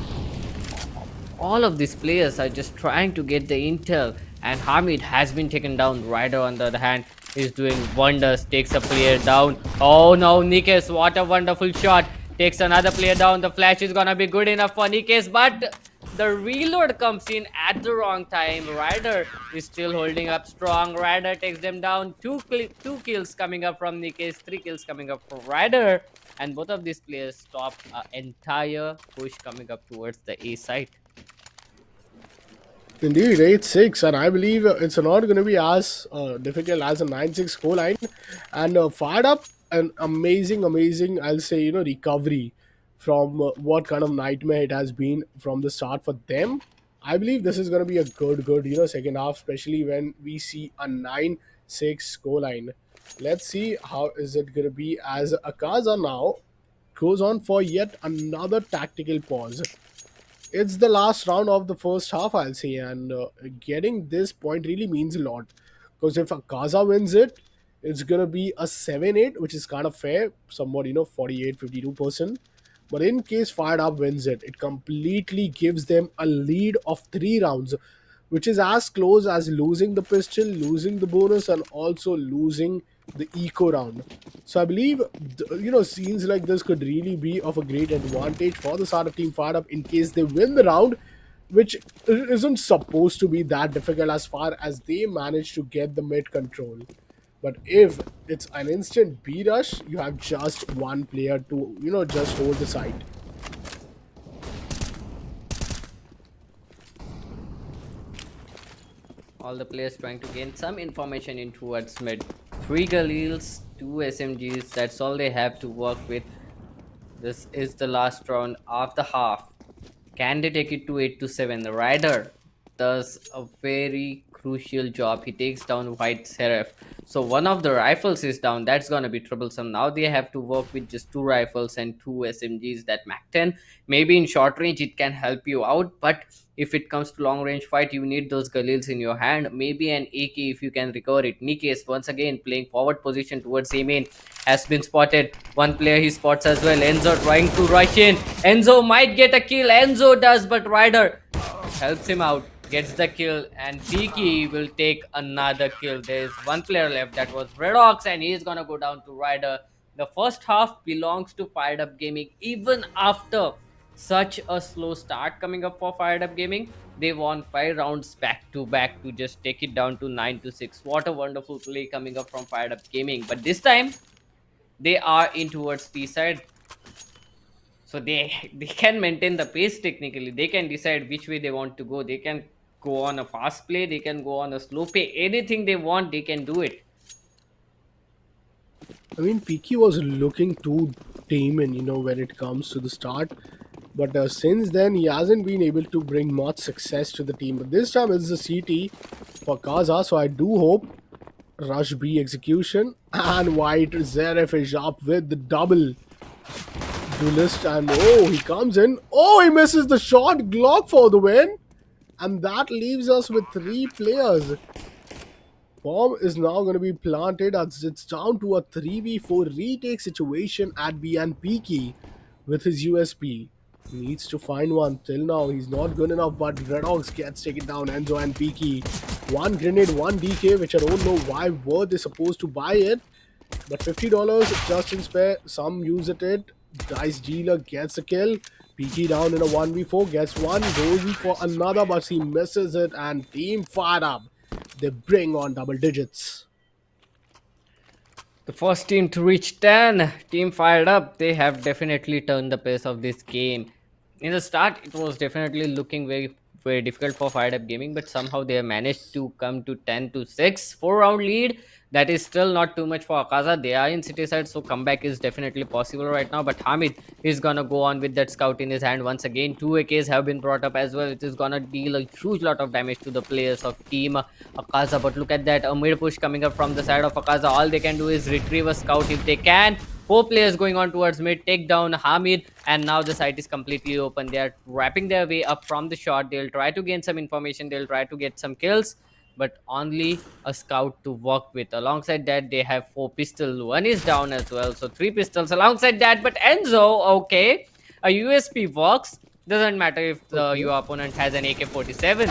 All of these players are just trying to get the intel, and Hamid has been taken down. Ryder, on the other hand, is doing wonders, takes a player down. Oh no, Nikes, what a wonderful shot. Takes another player down. The flash is gonna be good enough for Nikes, but the reload comes in at the wrong time. Ryder is still holding up strong. Ryder takes them down. Two kills coming up from Nikes, 3 kills coming up from Ryder, and both of these players stop an entire push coming up towards the A side. Indeed, 8-6, and I believe it's not going to be as difficult as a 9-6 scoreline. And Fired Up, an amazing, I'll say, recovery from what kind of nightmare it has been from the start for them. I believe this is going to be a good, second half, especially when we see a 9-6 scoreline. Let's see how is it going to be as Akaza now goes on for yet another tactical pause. It's the last round of the first half, I'll say, and getting this point really means a lot. Because if Akaza wins it, it's gonna be a 7-8, which is kind of fair, somewhat 48-52%. But in case Fired Up wins it, it completely gives them a lead of 3 rounds, which is as close as losing the pistol, losing the bonus, and also losing the eco round. So I believe scenes like this could really be of a great advantage for the startup team Fired Up in case they win the round, which isn't supposed to be that difficult as far as they manage to get the mid control. But if it's an instant B rush, you have just one player to, just hold the site. All the players trying to gain some information in towards mid. 3 Galils, 2 SMGs, that's all they have to work with. This is the last round of the half. Can they take it to 8 to 7? The Rider does a very crucial job. He takes down White Seraph. So one of the rifles is down. That's gonna be troublesome. Now they have to work with just 2 rifles and 2 SMGs. That Mac 10. Maybe in short range it can help you out, but if it comes to long range fight, you need those Galils in your hand. Maybe an AK if you can recover it. Nikes once again playing forward position towards A main has been spotted. One player he spots as well. Enzo trying to rush in. Enzo might get a kill. Enzo does, but Ryder helps him out, gets the kill, and Tiki will take another kill. There's one player left, that was Redox, and he's gonna go down to Ryder. The first half belongs to Fired Up Gaming. Even after such a slow start coming up for Fired Up Gaming, they won 5 rounds back to back to just take it down to 9 to 6. What a wonderful play coming up from Fired Up Gaming. But this time they are in towards T side, so they can maintain the pace. Technically they can decide which way they want to go. They can go on a fast play, they can go on a slow play, anything they want they can do it. I mean, Piki was looking too tame, and when it comes to the start. But since then, he hasn't been able to bring much success to the team. But this time, it's the CT for Kaza, so I do hope Rush B execution and White Zeref is up with the double duelist. And oh, he comes in. Oh, he misses the shot. Glock for the win. And that leaves us with 3 players. Bomb is now going to be planted as it's down to a 3v4 retake situation at B, and Peaky with his USP needs to find one. Till now he's not good enough, but Redox gets taken down. Enzo and Peaky, one grenade, one DK, which I don't know why were they supposed to buy it, but $50 just in spare. Some use it. Dice dealer gets a kill. Peaky down in a 1v4, gets one, goes in for another, but he misses it, and team Fired Up, they bring on double digits. The first team to reach 10, team Fired Up, they have definitely turned the pace of this game. In the start it was definitely looking very difficult for Fired Up Gaming, but somehow they have managed to come to 10 to 6, 4 round lead. That is still not too much for Akasha. They are in city side, so comeback is definitely possible right now. But Hamid is gonna go on with that scout in his hand once again. 2 AKs have been brought up as well. It is gonna deal a huge lot of damage to the players of team Akasha. But look at that, a mid push coming up from the side of Akasha. All they can do is retrieve a scout if they can. 4 players going on towards mid, take down Hamid, and now the site is completely open. They are wrapping their way up from the shot. They'll try to gain some information, they'll try to get some kills, but only a scout to work with. Alongside that, they have 4 pistols. One is down as well, so 3 pistols alongside that. But Enzo, okay, a USP works. Doesn't matter if Okay. your opponent has an AK-47.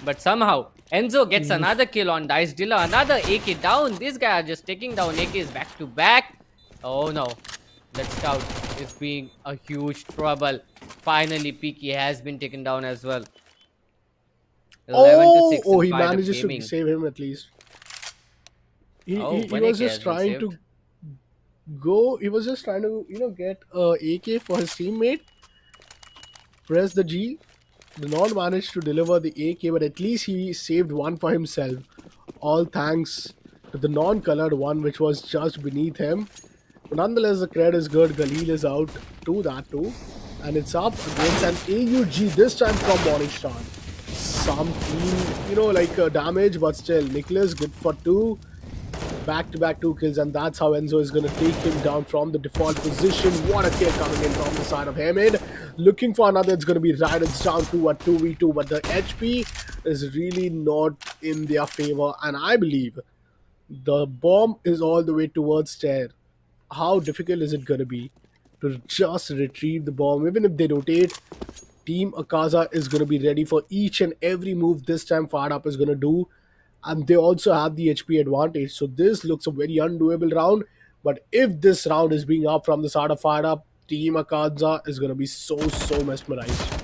But somehow, Enzo gets another kill on Dice Dealer. Another AK down. These guys are just taking down AKs back to back. Oh no, that scout is being a huge trouble. Finally, Peaky has been taken down as well. 11 to Oh, 6 oh, in he Fired Up manages to Gaming. save him at least. He, Oh, he, he one was AK just has been trying saved. to go. He was just trying to, get a AK for his teammate. Press the G. The non managed to deliver the AK, but at least he saved one for himself. All thanks to the non colored one, which was just beneath him. But nonetheless, the cred is good. Galil is out to that too. And it's up against an AUG, this time from Morningstar. Some clean, damage, but still, Nicholas good for 2. Back-to-back 2 kills, and that's how Enzo is going to take him down from the default position. What a kill coming in from the side of Hamid. Looking for another, it's going to be Riders down to a 2v2, but the HP is really not in their favor, and I believe the bomb is all the way towards Stair. How difficult is it going to be? to just retrieve the bomb. Even if they rotate, Team Akaza is going to be ready for each and every move this time Fired Up is going to do. And they also have the HP advantage. So this looks a very undoable round. But if this round is being up from the start of Fired Up, Team Akaza is going to be so mesmerized.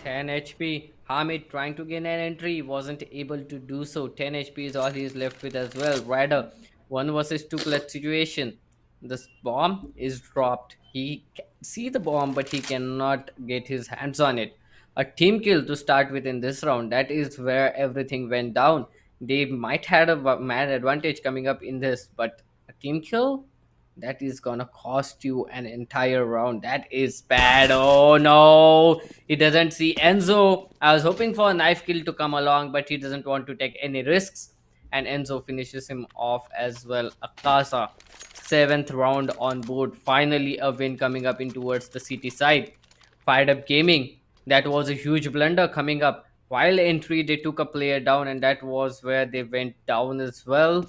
10 HP. Hamid trying to gain an entry, wasn't able to do so. 10 HP is all he's left with as well. Ryder, 1 versus 2 clutch situation. This bomb is dropped. He can see the bomb, but he cannot get his hands on it. A team kill to start with in this round. That is where everything went down. They might had a mad advantage coming up in this, but a team kill, that is gonna cost you an entire round. That is bad. Oh no, he doesn't see Enzo. I was hoping for a knife kill to come along, but he doesn't want to take any risks. And Enzo finishes him off as well. Akasa, seventh round on board. Finally, a win coming up in towards the city side. Fired Up Gaming. That was a huge blunder coming up. While entry, they took a player down, and that was where they went down as well.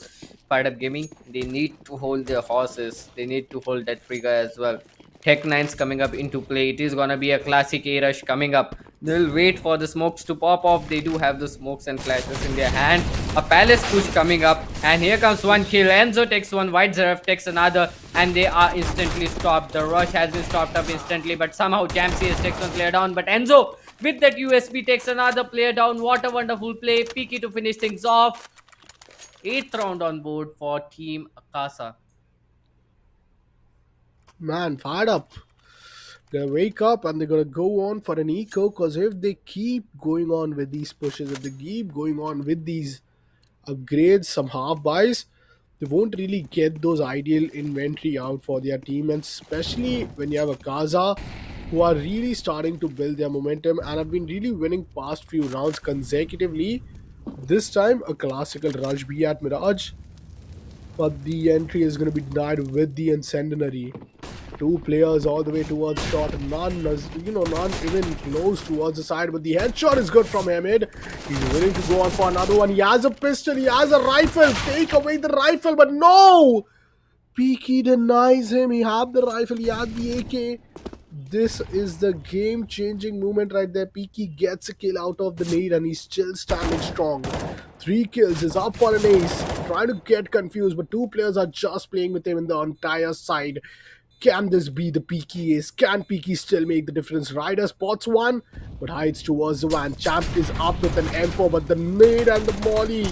Fired Up Gaming, they need to hold their horses. They need to hold that trigger as well. Tech 9's coming up into play. It is gonna be a classic A rush coming up. They'll wait for the smokes to pop off. They do have the smokes and flashes in their hand. A palace push coming up, and here comes one kill. Enzo takes one, White Zeref takes another, and they are instantly stopped. The rush has been stopped up instantly, but somehow Jamsius takes one player down. But Enzo, with that USB, takes another player down. What a wonderful play. Peaky to finish things off. Eighth round on board for Team Akasa. Man, Fired Up. Gonna wake up and they're gonna go on for an eco, because if they keep going on with these pushes, if they keep going on with these upgrades, some half buys, they won't really get those ideal inventory out for their team. And especially when you have a Kaza who are really starting to build their momentum and have been really winning past few rounds consecutively. This time a classical rush B at Mirage, but the entry is going to be denied with the incendiary. Two players all the way towards shot, none none even close towards the side, but the headshot is good from Hamid. He's willing to go on for another one. He has a pistol, he has a rifle. Take away the rifle, but no! Peaky denies him. He had the rifle, he had the AK. This is the game-changing moment right there. Peaky gets a kill out of the nade and he's still standing strong. 3 kills is up for an ace. Trying to get confused, but two players are just playing with him in the entire side. Can this be the Peaky ace? Can Peaky still make the difference? Ryder spots one, but hides towards the van. Champ is up with an M4, but the nade and the molly.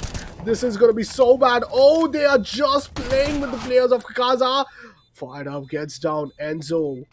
This is going to be so bad. Oh, they are just playing with the players of Kaza. Fired Up gets down. Enzo.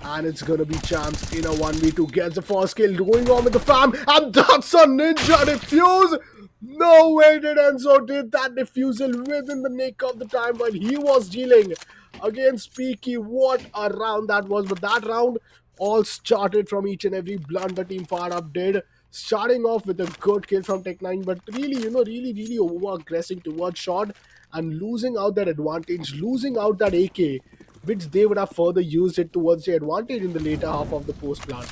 And it's gonna be Champs in a 1v2. Gets the first kill. Going on with the fam. And that's a ninja defuse. No way did Enzo did that defusal within the nick of the time while he was dealing against Peaky. What a round that was. But that round all started from each and every blunder Team Fired Up did. Starting off with a good kill from Tech 9, but really, really over aggressing towards shot and losing out that advantage, losing out that AK, which they would have further used it towards the advantage in the later half of the post plant.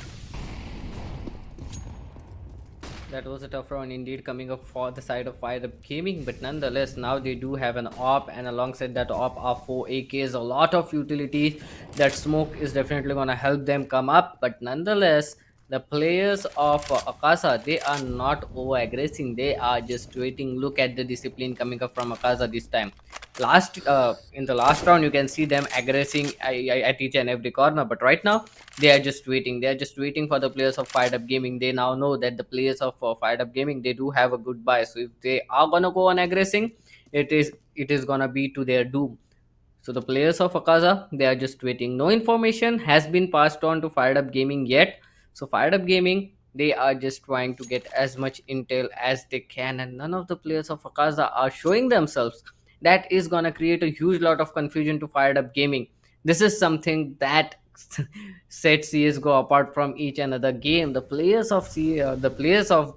That was a tough round indeed coming up for the side of Fire Up Gaming, but nonetheless, now they do have an AWP, and alongside that AWP are 4 AKs, a lot of utilities. That smoke is definitely going to help them come up, but nonetheless, the players of Akasa, they are not over aggressing, they are just waiting. Look at the discipline coming up from Akasa this time. In the last round, you can see them aggressing at each and every corner, but right now they are just waiting. They are just waiting for the players of Fired Up Gaming. They now know that the players of Fired Up Gaming, they do have a good buy. So if they are gonna go on aggressing, it is gonna be to their doom. So the players of Akaza, they are just waiting. No information has been passed on to Fired Up Gaming yet. So Fired Up Gaming, they are just trying to get as much intel as they can, and none of the players of Akaza are showing themselves. That is gonna create a huge lot of confusion to Fired Up Gaming. This is something that sets CS:GO apart from each another game. The players of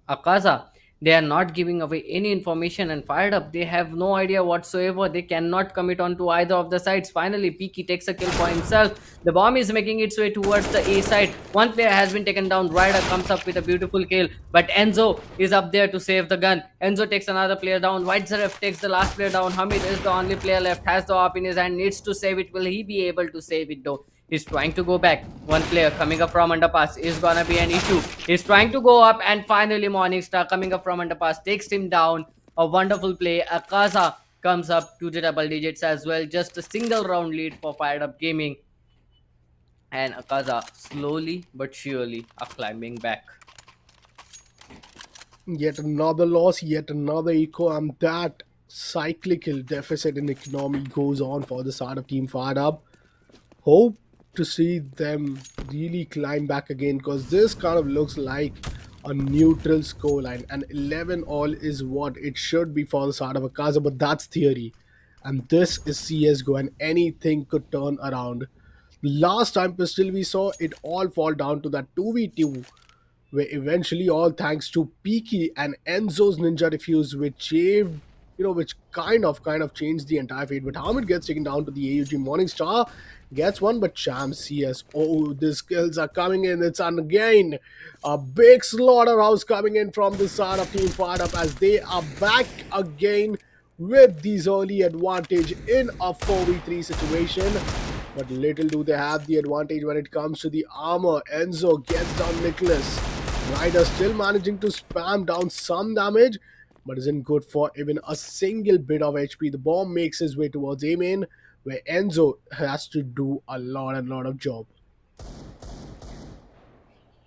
Akaza, They are not giving away any information, and fired up, they have no idea whatsoever. They cannot commit on to either of the sides. Finally, Peaky takes a kill for himself. The bomb is making its way towards the A side. One player has been taken down. Ryder comes up with a beautiful kill, but Enzo is up there to save the gun. Enzo takes another player down. White Zaref takes the last player down. Hamid is the only player left, has the op in his hand, needs to save it. Will he be able to save it though? He's trying to go back. One player coming up from underpass is gonna be an issue. He's trying to go up, and finally Morningstar coming up from underpass takes him down. A wonderful play. Akasha comes up to the double digits as well. Just a single round lead for Fired Up Gaming. And Akasha slowly but surely are climbing back. Yet another loss, yet another eco, and that cyclical deficit in economy goes on for the side of Team Fired Up. Hope to see them really climb back again, because this kind of looks like a neutral scoreline, and 11 all is what it should be for the side of Akaza, but that's theory. And this is CSGO, and anything could turn around. Last time Pistol we saw it all fall down to that 2v2, where eventually, all thanks to Peaky and Enzo's ninja defuse, which shaved, which kind of changed the entire fate. But Hamid gets taken down to the AUG. Morningstar gets one, but Cham CS. Oh, the skills are coming in. It's again a big slaughterhouse coming in from the side of Team Fired Up, as they are back again with these early advantage in a 4v3 situation. But little do they have the advantage when it comes to the armor. Enzo gets down Nicholas. Ryder still managing to spam down some damage, but isn't good for even a single bit of HP. The bomb makes his way towards A main, where Enzo has to do a lot of job.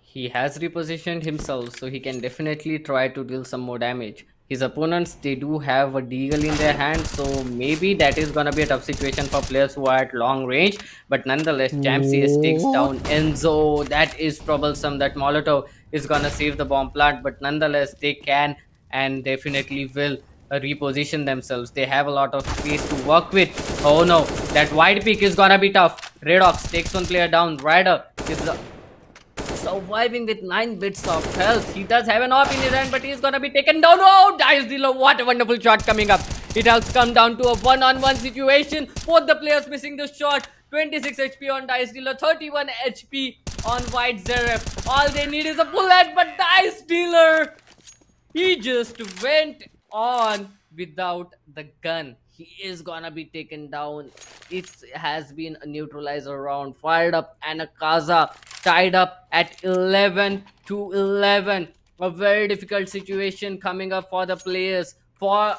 He has repositioned himself, so he can definitely try to deal some more damage. His opponents, they do have a deagle in their hand, so maybe that is gonna be a tough situation for players who are at long range. But nonetheless, Champ CS takes down What? Enzo. That is troublesome. That Molotov is gonna save the bomb plant, but nonetheless, they can and definitely will reposition themselves. They have a lot of space to work with. Oh no, that wide peak is gonna be tough. Redox takes one player down. Ryder is surviving with 9 bits of health. He does have an op in his hand, but he's gonna be taken down. Oh, Dice Dealer, what a wonderful shot coming up. It has come down to a one-on-one situation. Both the players missing the shot. 26 HP on Dice Dealer, 31 HP on White Zaref. All they need is a bullet, but Dice Dealer, he just went on without the gun. He is gonna be taken down. It has been a neutralizer round. Fired up, and Akaza tied up at 11 to 11. A very difficult situation coming up for the players, for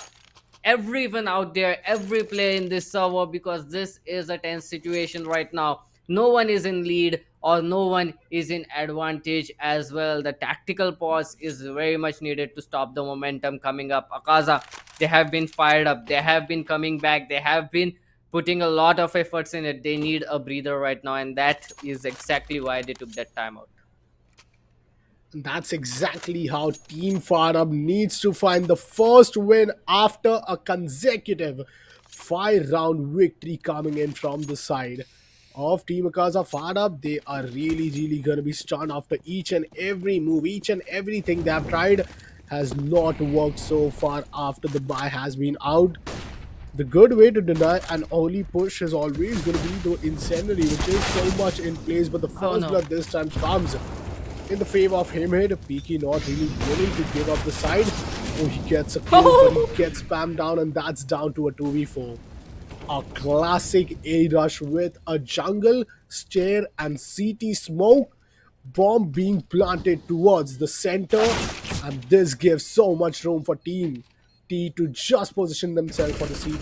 everyone out there, every player in this server, because this is a tense situation right now. No one is in lead or no one is in advantage as well. The tactical pause is very much needed to stop the momentum coming up. Akaza, they have been fired up, they have been coming back, they have been putting a lot of efforts in it. They need a breather right now, and that is exactly why they took that time out. That's exactly how Team Fired Up needs to find the first win after a consecutive 5-round victory coming in from the side of Team Akaza. Fired Up, they are really going to be stunned after each and every move, each and everything they have tried has not worked so far after the buy has been out. The good way to deny an early push is always going to be the incendiary, which is so much in place, but the Oh first no. blood this time comes in the favor of him here. Peaky not really willing to give up the side. Oh, he gets a kill, but he gets spammed down, and that's down to a 2v4. A classic A rush with a jungle, stair, and CT smoke. Bomb being planted towards the center, and this gives so much room for Team T to just position themselves for the CT.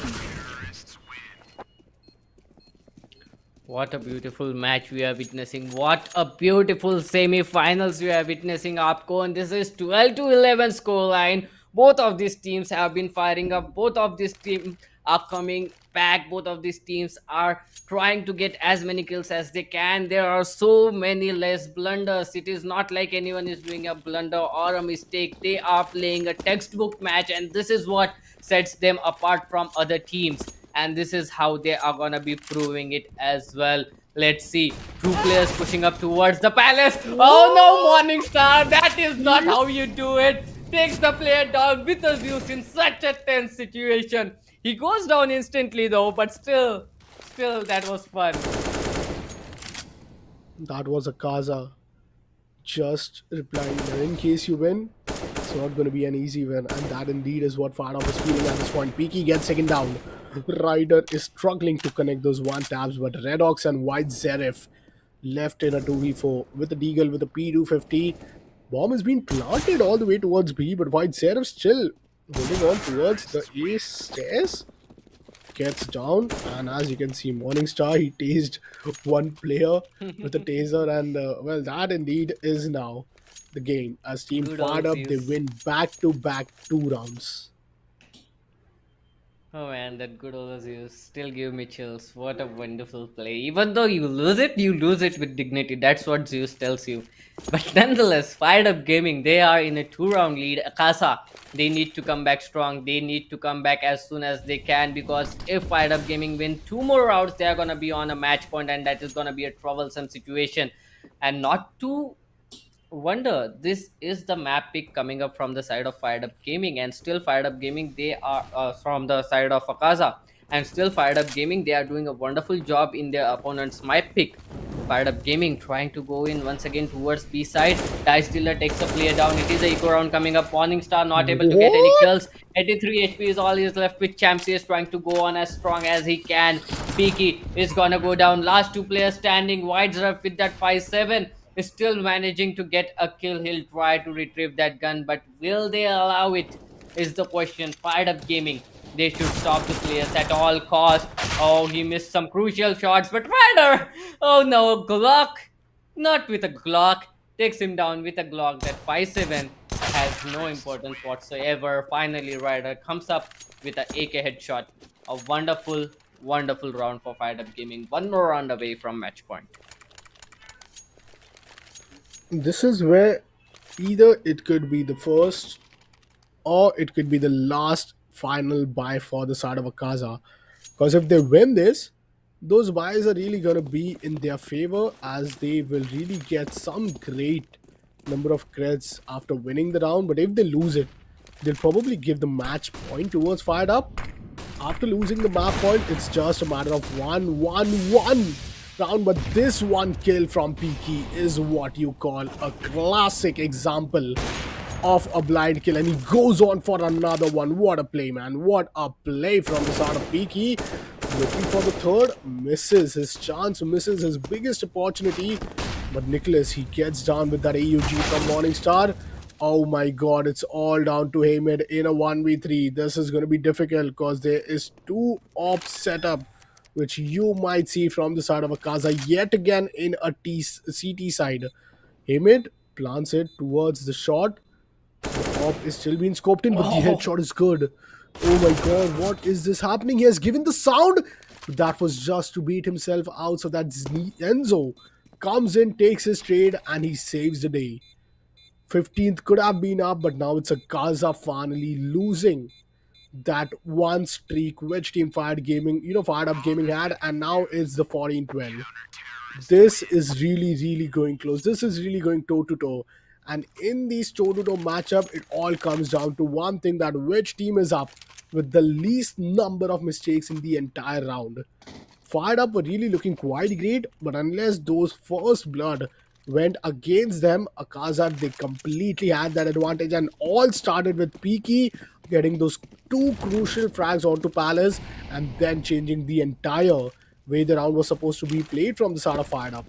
What a beautiful match we are witnessing. What a beautiful semi-finals we are witnessing, Apco. And this is 12 to 11 scoreline. Both of these teams have been firing up. Both of these teams are coming back. Both of these teams are trying to get as many kills as they can. There are so many less blunders. It is not like anyone is doing a blunder or a mistake. They are playing a textbook match, and this is what sets them apart from other teams, and this is how they are gonna be proving it as well. Let's see. Two players pushing up towards the palace. Oh no, Morningstar, that is not how you do it. takes the player down with a Zeus in such a tense situation. He goes down instantly though, but still that was fun. That was a Kaza just replying that in case you win, it's not going to be an easy win. And that indeed is what Fardoff is feeling at this point. Peaky gets second down. Ryder is struggling to connect those one taps, but Red Ox and White Zerif left in a 2v4 with the Deagle with a P250. Bomb has been planted all the way towards B, but White Zerif still holding on towards the A stairs. Gets down, and as you can see, Morningstar, he tased one player with a taser, and well, that indeed is now the game. As Team Good Fired old Up, they Zeus. win back to back 2 rounds. Oh man, that good old you still give me chills. What a wonderful play. Even though you lose it with dignity. That's what Zeus tells you. But nonetheless, Fired Up Gaming, they are in a 2 round lead. Akasa, they need to come back strong. They need to come back as soon as they can, because if Fired Up Gaming win 2 more rounds, they are gonna be on a match point, and that is gonna be a troublesome situation. And not to wonder, this is the map pick coming up from the side of Fired Up Gaming, and still Fired Up Gaming, they are from the side of Akaza, and still Fired Up Gaming, they are doing a wonderful job in their opponent's map pick. Fired Up Gaming trying to go in once again towards B side. Dice Dealer takes a player down. It is a eco round coming up. Morningstar not able to get any What? kills. 83 HP is all he is left with. Champsy is trying to go on as strong as he can. Peaky is gonna go down. Last two players standing. Wide's up with that 5-7 is still managing to get a kill. He'll try to retrieve that gun, but will they allow it? Is the question. Fired Up Gaming, they should stop the players at all costs. Oh, he missed some crucial shots, but Ryder, oh no, Glock, not with a Glock, takes him down with a Glock. That 5-7 has no importance whatsoever. Finally, Ryder comes up with an AK headshot. A wonderful, wonderful round for Fired Up Gaming. One more round away from match point. This is where either it could be the first or it could be the last final buy for the side of Akaza. Because if they win this, those buys are really going to be in their favor, as they will really get some great number of creds after winning the round. But if they lose it, they'll probably give the match point towards Fired Up. After losing the map point, it's just a matter of 1-1-1 round. But this one kill from Peaky is what you call a classic example of a blind kill, and he goes on for another one. What a play, man. What a play from the side of Peaky. Looking for the third, misses his chance, misses his biggest opportunity. But Nicholas, he gets down with that AUG from Morningstar. Oh my god, it's all down to Hamid in a 1v3. This is going to be difficult because there is two op setup which you might see from the side of Akaza yet again in a CT side. Hamid plants it towards the shot. The op is still being scoped in, but the Oh, headshot is good. Oh my god, what is this happening? He has given the sound. That was just to beat himself out so that Enzo comes in, takes his trade, and he saves the day. 15th could have been up, but now it's a Gaza finally losing that one streak which Team Fired Up Gaming had, and now it's the 14-12. This is really going close. This is really going toe to toe. And in these toe to toe matchup, it all comes down to one thing, that which team is up with the least number of mistakes in the entire round. Fired Up were really looking quite great, but unless those first blood went against them, Akaza, they completely had that advantage, and all started with Peaky getting those two crucial frags onto Palace and then changing the entire way the round was supposed to be played from the start of Fired Up.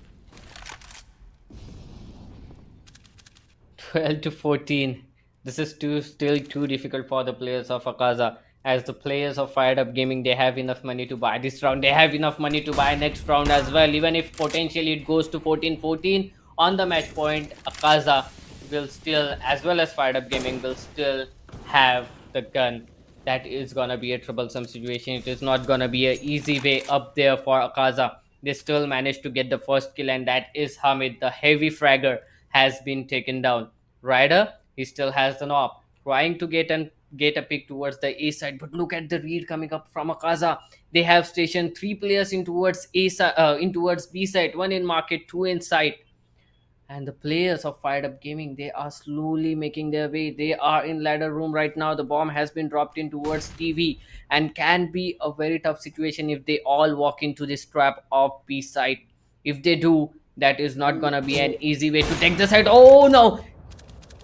12 to 14. This is still too difficult for the players of Akaza. As the players of Fired Up Gaming, they have enough money to buy this round. They have enough money to buy next round as well. Even if potentially it goes to 14-14 on the match point, Akaza will still, as well as Fired Up Gaming, will still have the gun. That is gonna be a troublesome situation. It is not gonna be an easy way up there for Akaza. They still managed to get the first kill, and that is Hamid. The heavy fragger has been taken down. Ryder, he still has the knob, trying to get a pick towards the A side. But look at the read coming up from Akaza. They have stationed 3 players in towards A side, in towards B side, one in market, two in side. And the players of Fired Up Gaming, they are slowly making their way. They are in ladder room right now. The bomb has been dropped in towards TV, and can be a very tough situation if they all walk into this trap of B side. If they do, that is not gonna be an easy way to take the side. Oh no,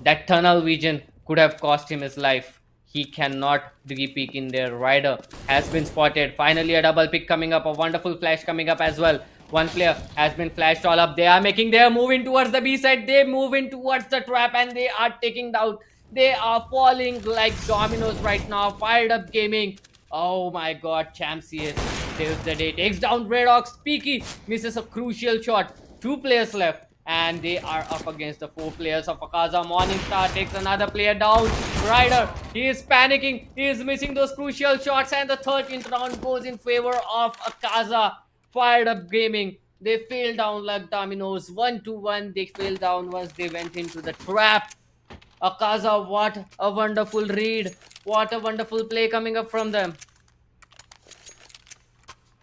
that tunnel vision could have cost him his life. He cannot peek in there. Rider has been spotted. Finally, a double pick coming up. A wonderful flash coming up as well. One player has been flashed all up. They are making their move in towards the B side. They move in towards the trap and they are taking down. They are falling like dominoes right now. Fired Up Gaming. Oh my god, Champs saves the day. Takes down Red Ox. Peaky misses a crucial shot. Two players left and they are up against the four players of Akasha. Morningstar takes another player down. Ryder, he is panicking. He is missing those crucial shots, and the 13th round goes in favor of Akasha. Fired Up Gaming. They fell down like dominoes. 1-1. They fell down once they went into the trap. Akasha, what a wonderful read. What a wonderful play coming up from them.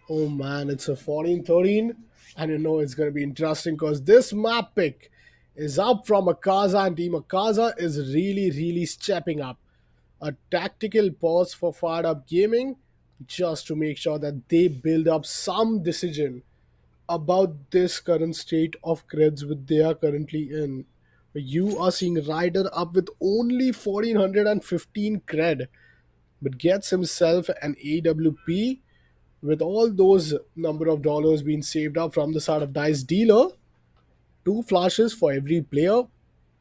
Oh man, it's a 14-13, and you know it's going to be interesting because this map pick is up from Akasha, and Team Akasha is really stepping up. A tactical pause for Fired Up Gaming just to make sure that they build up some decision about this current state of creds which they are currently in. You are seeing Ryder up with only 1415 cred, but gets himself an AWP with all those number of dollars being saved up from the side of Dice Dealer. Two flashes for every player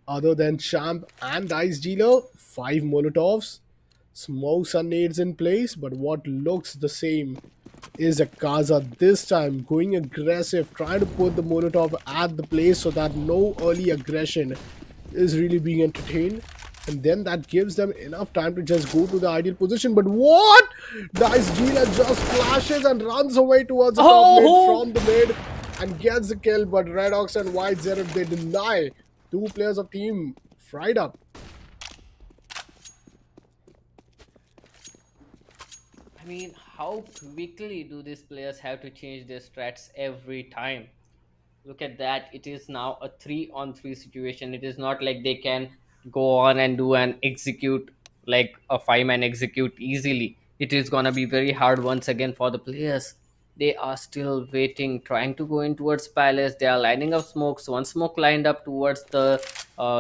other than Champ and Dice Dealer, five Molotovs, smokes and nades in place, but what looks the same is Akasha this time going aggressive, trying to put the Molotov at the place so that no early aggression is really being entertained. And then that gives them enough time to just go to the ideal position. But what? Dice Dealer just flashes and runs away towards the top mid Oh! from the mid and gets the kill. But Red Ox and White Zero, they deny two players of team Fried Up. I mean, how quickly do these players have to change their strats every time? Look at that. It is now a 3-on-3 situation. It is not like they can go on and do an execute like a five-man execute easily. It is gonna be very hard once again for the players. They are still waiting, trying to go in towards palace. They are lining up smokes. One smoke lined up towards the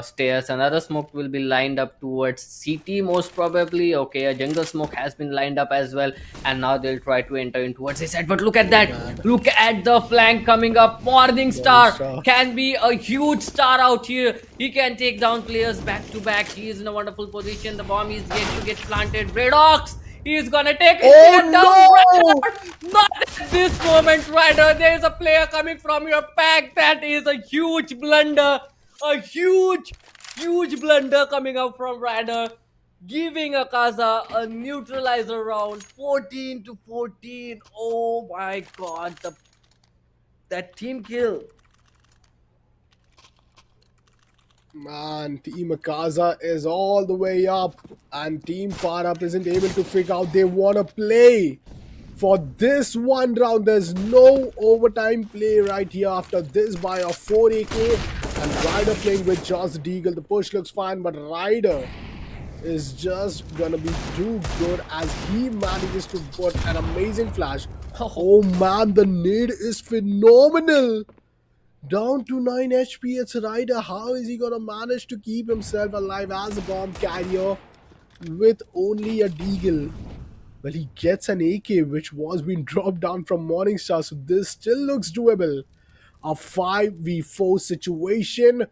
stairs. Another smoke will be lined up towards CT most probably. Okay, a jungle smoke has been lined up as well, and now they'll try to enter in towards his side. But look at Oh that! man, Look at the flank coming up. Morning Morning Star Star. can be a huge star out here. He can take down players back to back. He is in a wonderful position. The bomb is yet to get planted. Redox, he is gonna take it down. Oh Ryder, not at this moment, Ryder. There is a player coming from your pack. That is a huge blunder. A huge blunder coming up from Ryder, giving Akasha a neutralizer round, 14-14. Oh my god, that team kill. Man, Team Akasha is all the way up, and Team Far Up isn't able to figure out they want to play. For this one round, there's no overtime play right here after this by a 4 AK, and Ryder playing with just Deagle. The push looks fine, but Ryder is just gonna be too good as he manages to put an amazing flash. Oh man, the nade is phenomenal. Down to 9 HP, it's Ryder. How is he gonna manage to keep himself alive as a bomb carrier with only a Deagle? Well, he gets an AK which was being dropped down from Morningstar, so this still looks doable. A 5v4 situation.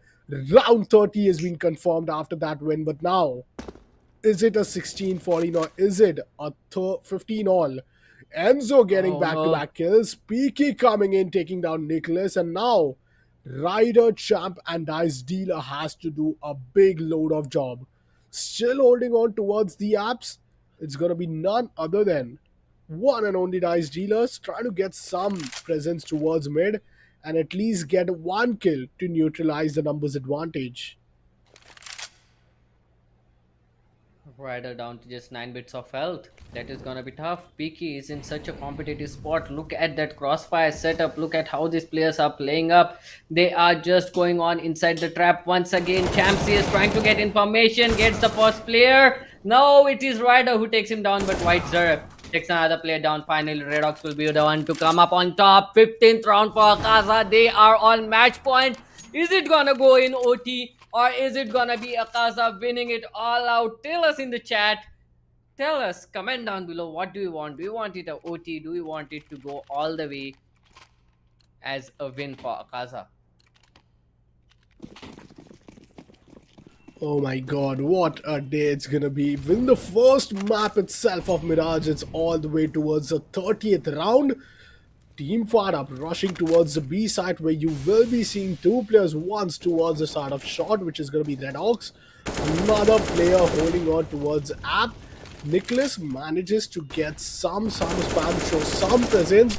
Round 30 has been confirmed after that win, but now is it a 16-14 or is it a 15 all? Enzo getting Oh no. back-to-back kills. Peaky coming in, taking down Nicholas. And now Ryder, Champ and Dice Dealer has to do a big load of job. Still holding on towards the apps. It's going to be none other than one and only Dice Dealers trying to get some presence towards mid and at least get one kill to neutralize the numbers advantage. Rider down to just 9 bits of health. That is gonna be tough. Peaky is in such a competitive spot. Look at that crossfire setup. Look at how these players are playing up. They are just going on inside the trap once again. Champsy is trying to get information, gets the first player. No, it is Rider who takes him down, but White Zerf takes another player down. Finally, Redox will be the one to come up on top. 15th round for Akasa. They are on match point. Is it gonna go in OT or is it gonna be Akasa winning it all out? Tell us in the chat. Tell us, comment down below. What do you want? Do you want it a OT? Do you want it to go all the way as a win for Akasa? Oh my god, what a day it's gonna be. Win the first map itself of Mirage, it's all the way towards the 30th round. Team FIREDUP rushing towards the B side where you will be seeing two players, once towards the side of short, which is going to be Red Ox. Another player holding on towards App. Nicholas manages to get some spam, show some presence,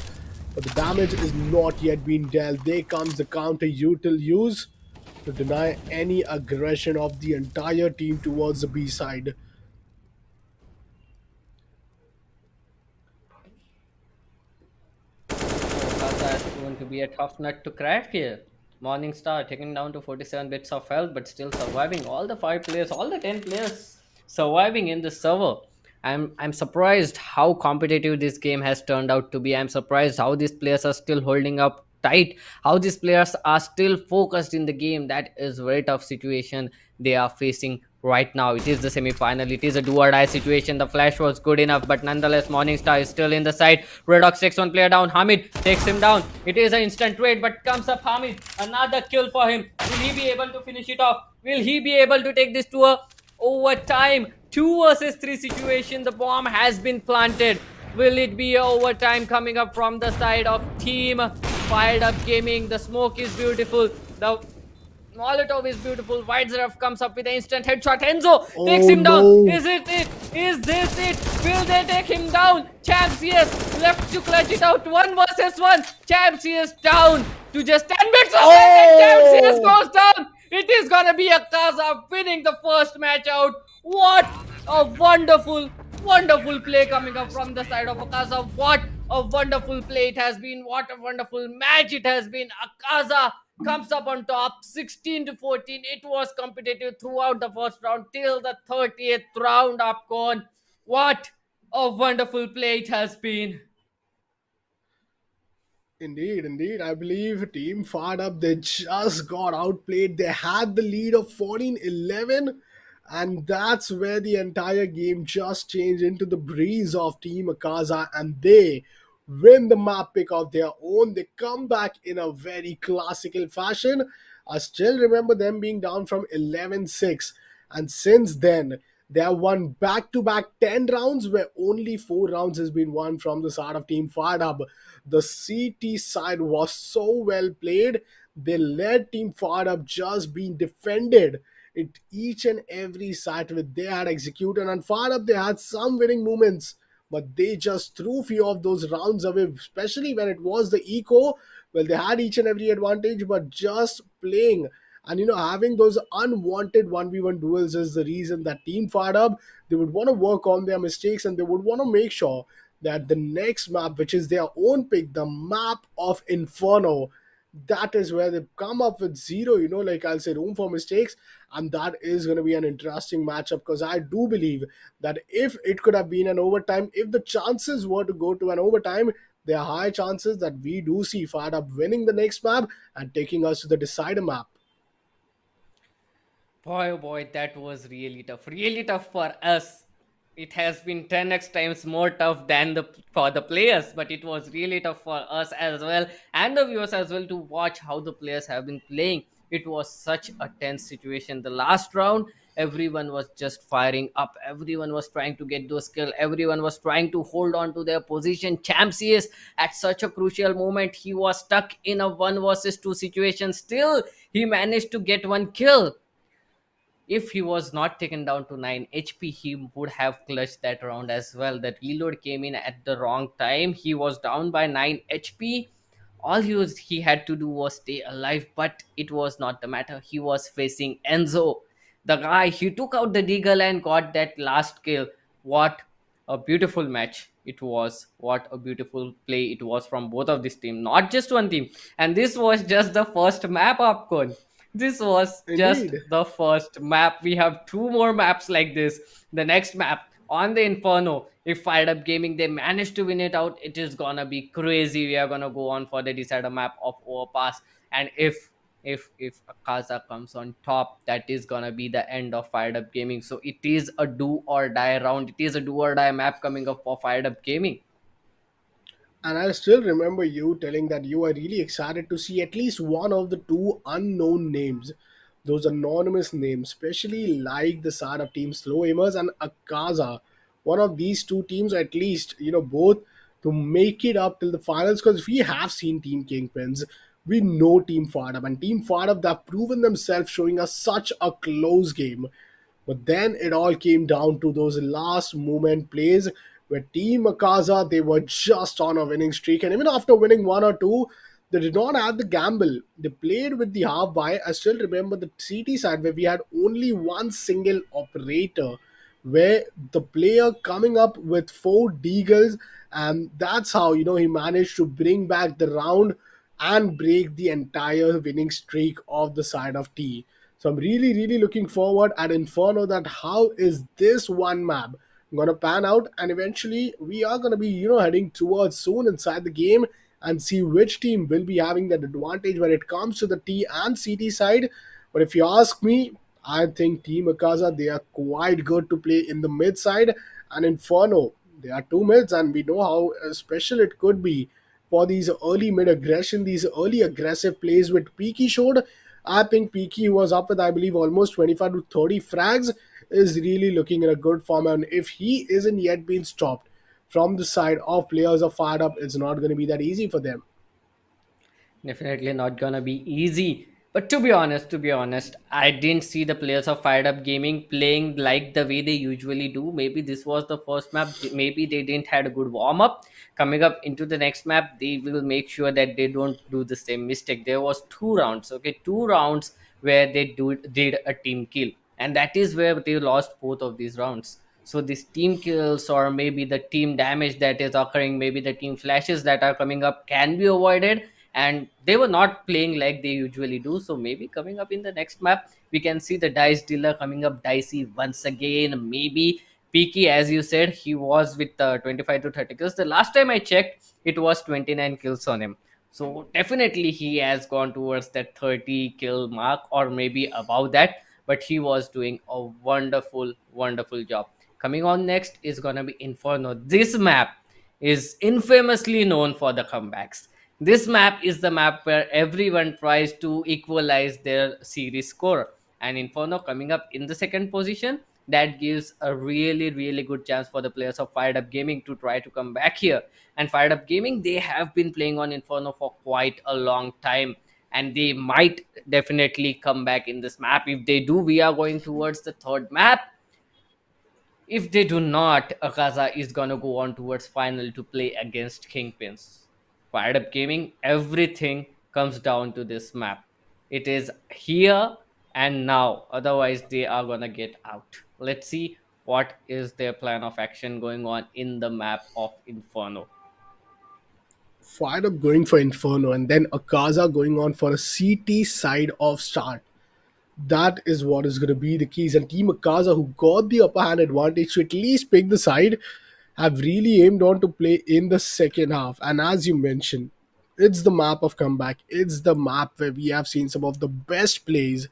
but the damage is not yet being dealt. There comes the counter util use to deny any aggression of the entire team towards the B side. Okasa is going to be a tough nut to crack here. Morningstar taking down to 47 bits of health, but still surviving. All the 5 players, all the 10 players surviving in the server. I'm surprised how competitive this game has turned out to be. I'm surprised how these players are still holding up tight, how these players are still focused in the game. That is very tough situation they are facing right now. It is the semi-final. It is a do or die situation. The flash was good enough, but nonetheless, Morningstar is still in the side. Redox takes one player down. Hamid takes him down. It is an instant trade, but comes up Hamid. Another kill for him. Will he be able to finish it off? Will he be able to take this to a overtime? 2 versus 3 situation. The bomb has been planted. Will it be a overtime coming up from the side of team FIREDUP-Gaming? The smoke is beautiful. The Molotov is beautiful. White Zerf comes up with an instant headshot. Enzo takes Oh him down. no! Is it it? Is this it? Will they take him down? Champs, yes, left to clutch it out. 1 versus 1. Champs, yes, down to just 10 bits of health, and Champs, yes, Oh! goes down. It is gonna be Akasa winning the first match out. What a wonderful play coming up from the side of Akasa. What a wonderful play it has been. What a wonderful match it has been. Akasa comes up on top 16 to 14. It was competitive throughout the first round till the 30th round up gone. What a wonderful play it has been. Indeed, indeed. I believe Team FIREDUP, they just got outplayed. They had the lead of 14-11, and that's where the entire game just changed into the breeze of Team Akaza, and they win the map pick of their own. They come back in a very classical fashion. I still remember them being down from 11-6, and since then, they have won back-to-back 10 rounds, where only 4 rounds has been won from the side of Team FIREDUP. The CT side was so well played. They led Team FIREDUP just being defended it each and every side with they had executed. And FIREDUP, they had some winning moments, but they just threw few of those rounds away, especially when it was the eco. Well, they had each and every advantage, but just playing and having those unwanted 1v1 duels is the reason that Team FIREDUP, they would want to work on their mistakes, and they would want to make sure that the next map, which is their own pick, the map of Inferno, that is where they come up with zero, like I'll say, room for mistakes. And that is going to be an interesting matchup, because I do believe that if it could have been an overtime, if the chances were to go to an overtime, there are high chances that we do see FIREDUP winning the next map and taking us to the decider map. Boy, oh boy, that was really tough. Really tough for us. It has been 10x times more tough than the for the players, but it was really tough for us as well and the viewers as well to watch how the players have been playing. It was such a tense situation. The last round, everyone was just firing up. Everyone was trying to get those kills. Everyone was trying to hold on to their position. Champsius, at such a crucial moment, he was stuck in a 1 versus 2 situation. Still, he managed to get one kill. If he was not taken down to 9 HP, he would have clutched that round as well. That reload came in at the wrong time. He was down by 9 HP. All he had to do was stay alive, but it was not the matter. He was facing Enzo. The guy, he took out the deagle and got that last kill. What a beautiful match it was. What a beautiful play it was from both of this team, not just one team. And this was just the first map, Upcon. This was just Indeed. the first map. We have two more maps like this. The next map on the Inferno, if Fired Up Gaming they manage to win it out, it is gonna be crazy. We are gonna go on for the decider map of Overpass. And if Akasha comes on top, that is gonna be the end of Fired Up Gaming. So it is a do or die round. It is a do or die map coming up for Fired Up Gaming. And I still remember you telling that you are really excited to see at least one of the two unknown names, those anonymous names, especially like the side of Team Slow Aimers and Akaza. One of these two teams, at least, both to make it up till the finals, because we have seen Team Kingpins. We know Team Fired Up, and Team Fired Up, they've proven themselves showing us such a close game. But then it all came down to those last moment plays where Team Akaza, they were just on a winning streak. And even after winning one or two, they did not have the gamble. They played with the half buy. I still remember the CT side where we had only one single operator, where the player coming up with four deagles, and that's how he managed to bring back the round and break the entire winning streak of the side of T. So I'm really, really looking forward at Inferno that how is this one map gonna pan out, and eventually we are gonna be heading towards soon inside the game and see which team will be having that advantage when it comes to the T and CT side. But if you ask me, I think Team Akaza, they are quite good to play in the mid side, and Inferno, they are two mids, and we know how special it could be for these early mid aggression, these early aggressive plays with Peaky showed. I think Peaky was up with, I believe, almost 25 to 30 frags, is really looking in a good form. And if he isn't yet been stopped from the side of players of Fired Up, it's not going to be that easy for them. Definitely not gonna be easy. But to be honest, I didn't see the players of Fired Up Gaming playing like the way they usually do. Maybe this was the first map. Maybe they didn't had a good warm up. Coming up into the next map, they will make sure that they don't do the same mistake. There was two rounds, okay, two rounds where they did a team kill, and that is where they lost both of these rounds. So these team kills or maybe the team damage that is occurring, maybe the team flashes that are coming up can be avoided, and they were not playing like they usually do. So maybe coming up in the next map, we can see the dice dealer coming up dicey once again. Maybe Peaky, as you said, he was with 25 to 30 kills. The last time I checked, it was 29 kills on him. So definitely he has gone towards that 30 kill mark or maybe above that. But he was doing a wonderful, wonderful job. Coming on next is gonna be Inferno. This map is infamously known for the comebacks. This map is the map where everyone tries to equalize their series score. And Inferno coming up in the second position, that gives a really, really good chance for the players of Fired Up Gaming to try to come back here. And Fired Up Gaming, they have been playing on Inferno for quite a long time. And they might definitely come back in this map. If they do, we are going towards the third map. If they do not, Akaza is gonna go on towards final to play against Kingpins. Fired Up Gaming, everything comes down to this map. It is here and now. Otherwise, they are gonna get out. Let's see what is their plan of action going on in the map of Inferno. Fired Up going for Inferno, and then Akaza going on for a CT side of start. That is what is going to be the keys. And Team Akaza, who got the upper hand advantage to at least pick the side, have really aimed on to play in the second half. And as you mentioned, it's the map of comeback. It's the map where we have seen some of the best plays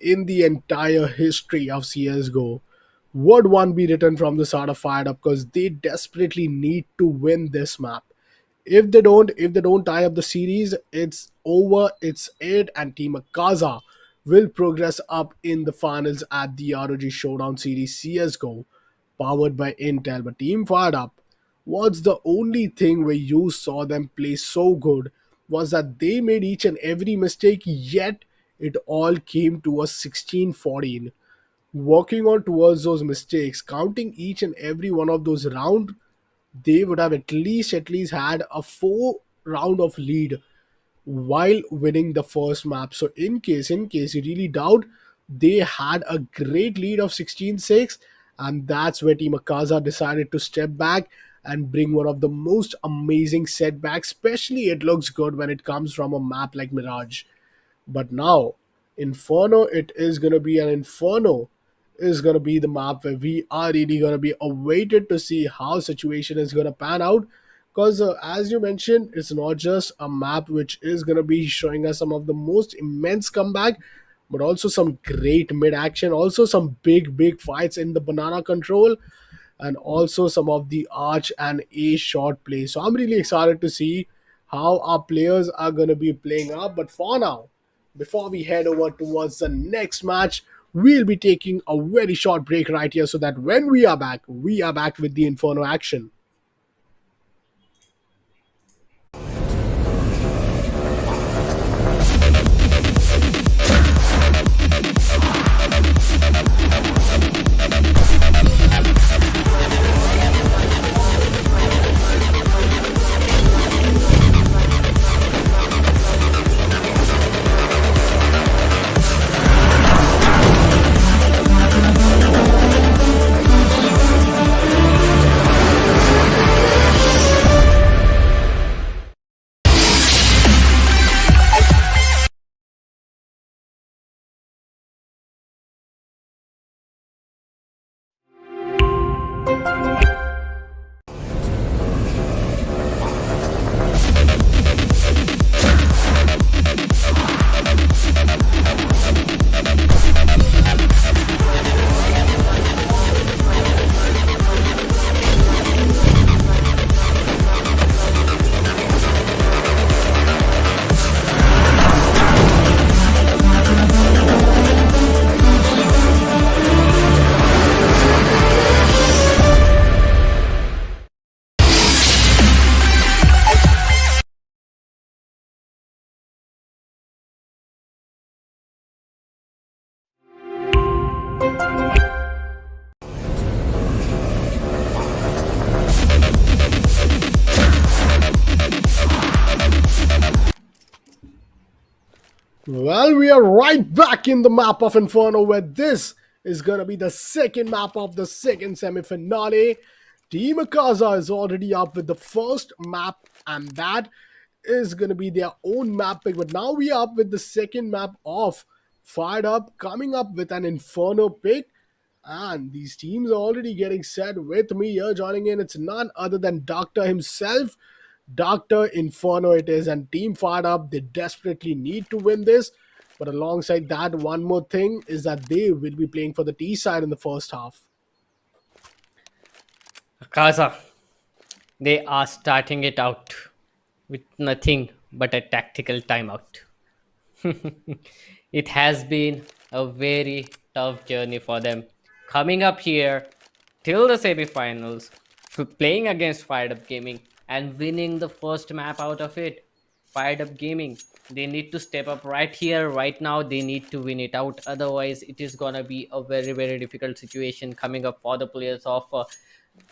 in the entire history of CSGO. Would one be written from the start of Fired Up, because they desperately need to win this map. If they don't tie up the series, it's over, it's it, and Team Akaza will progress up in the finals at the ROG Showdown Series CSGO, powered by Intel. But Team Fired Up, what's the only thing where you saw them play so good was that they made each and every mistake, yet it all came to a 16-14. Working on towards those mistakes, counting each and every one of those rounds, they would have at least had a 4 round of lead while winning the first map. So in case you really doubt, they had a great lead of 16-6, and that's where Team Akaza decided to step back and bring one of the most amazing setbacks. Especially, it looks good when it comes from a map like Mirage. But now, Inferno, it is going to be an Inferno is going to be the map where we are really going to be awaited to see how situation is going to pan out. Because as you mentioned, it's not just a map which is going to be showing us some of the most immense comeback, but also some great mid action, also some big fights in the banana control, and also some of the arch and a short play. So I'm really excited to see how our players are going to be playing up. But for now, before we head over towards the next match, we'll be taking a very short break right here so that when we are back with the Inferno action. Well, we are right back in the map of Inferno, where this is going to be the second map of the second semi-finale. Team Akaza is already up with the first map, and that is going to be their own map pick. But now we are up with the second map of Fired Up, coming up with an Inferno pick. And these teams are already getting set. With me here joining in, it's none other than Doctor himself. Doctor Inferno it is, and Team Fired Up, they desperately need to win this. But alongside that, one more thing is that they will be playing for the T side in the first half. Akaza, they are starting it out with nothing but a tactical timeout. It has been a very tough journey for them. Coming up here till the semifinals, playing against Fired Up Gaming and winning the first map out of it. Fired Up Gaming, they need to step up right here, right now. They need to win it out. Otherwise, it is gonna be a very difficult situation coming up for the players of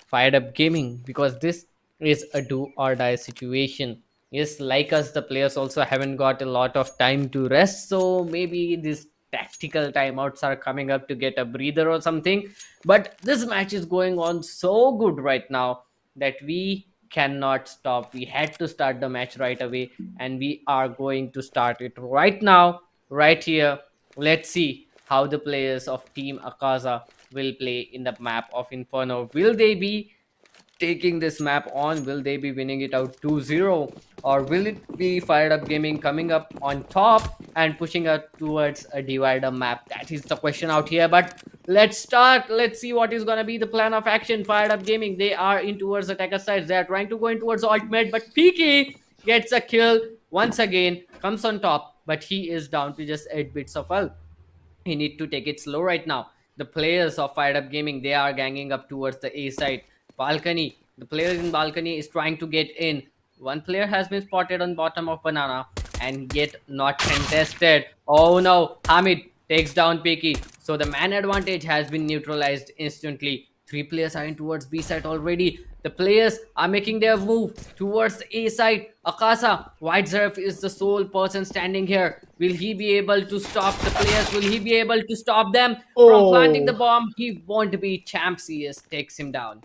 Fired Up Gaming, because this is a do or die situation. Yes, like us, the players also haven't got a lot of time to rest, so maybe these tactical timeouts are coming up to get a breather or something. But this match is going on so good right now that we cannot stop. We had to start the match right away, and we are going to start it right now, right here. Let's see how the players of Team Akaza will play in the map of Inferno. Will they be taking this map on? Will they be winning it out 2-0, or will it be Fired Up Gaming coming up on top and pushing us towards a divider map? That is the question out here. But let's start. Let's see what is going to be the plan of action. Fired Up Gaming, they are in towards the attacker side. They are trying to go in towards ultimate, but Peaky gets a kill once again, comes on top, but he is down to just 8 bits of health. He need to take it slow right now. The players of Fired Up Gaming, they are ganging up towards the A side. Balcony, the player in balcony is trying to get in. One player has been spotted on bottom of banana and yet not contested. Oh no, Hamid takes down Peaky. So the man advantage has been neutralized instantly. Three players are in towards B side already. The players are making their move towards the A side. Akasha, White Zerf is the sole person standing here. Will he be able to stop the players? Will he be able to stop them from planting the Oh, bomb? He won't be. Champ CS takes him down.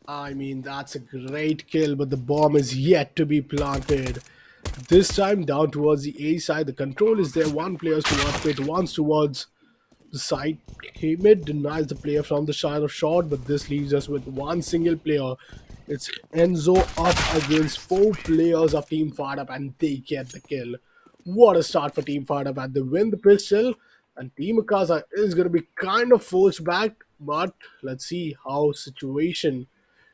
I mean, that's a great kill, but the bomb is yet to be planted. This time down towards the A side, the control is there. One player's towards pit, one's towards the side. Hamid denies the player from the side of shot, but this leaves us with one single player. It's Enzo up against four players of Team FIREDUP, and they get the kill. What a start for Team FIREDUP, and they win the pistol. And Team Akaza is going to be kind of forced back, but let's see how situation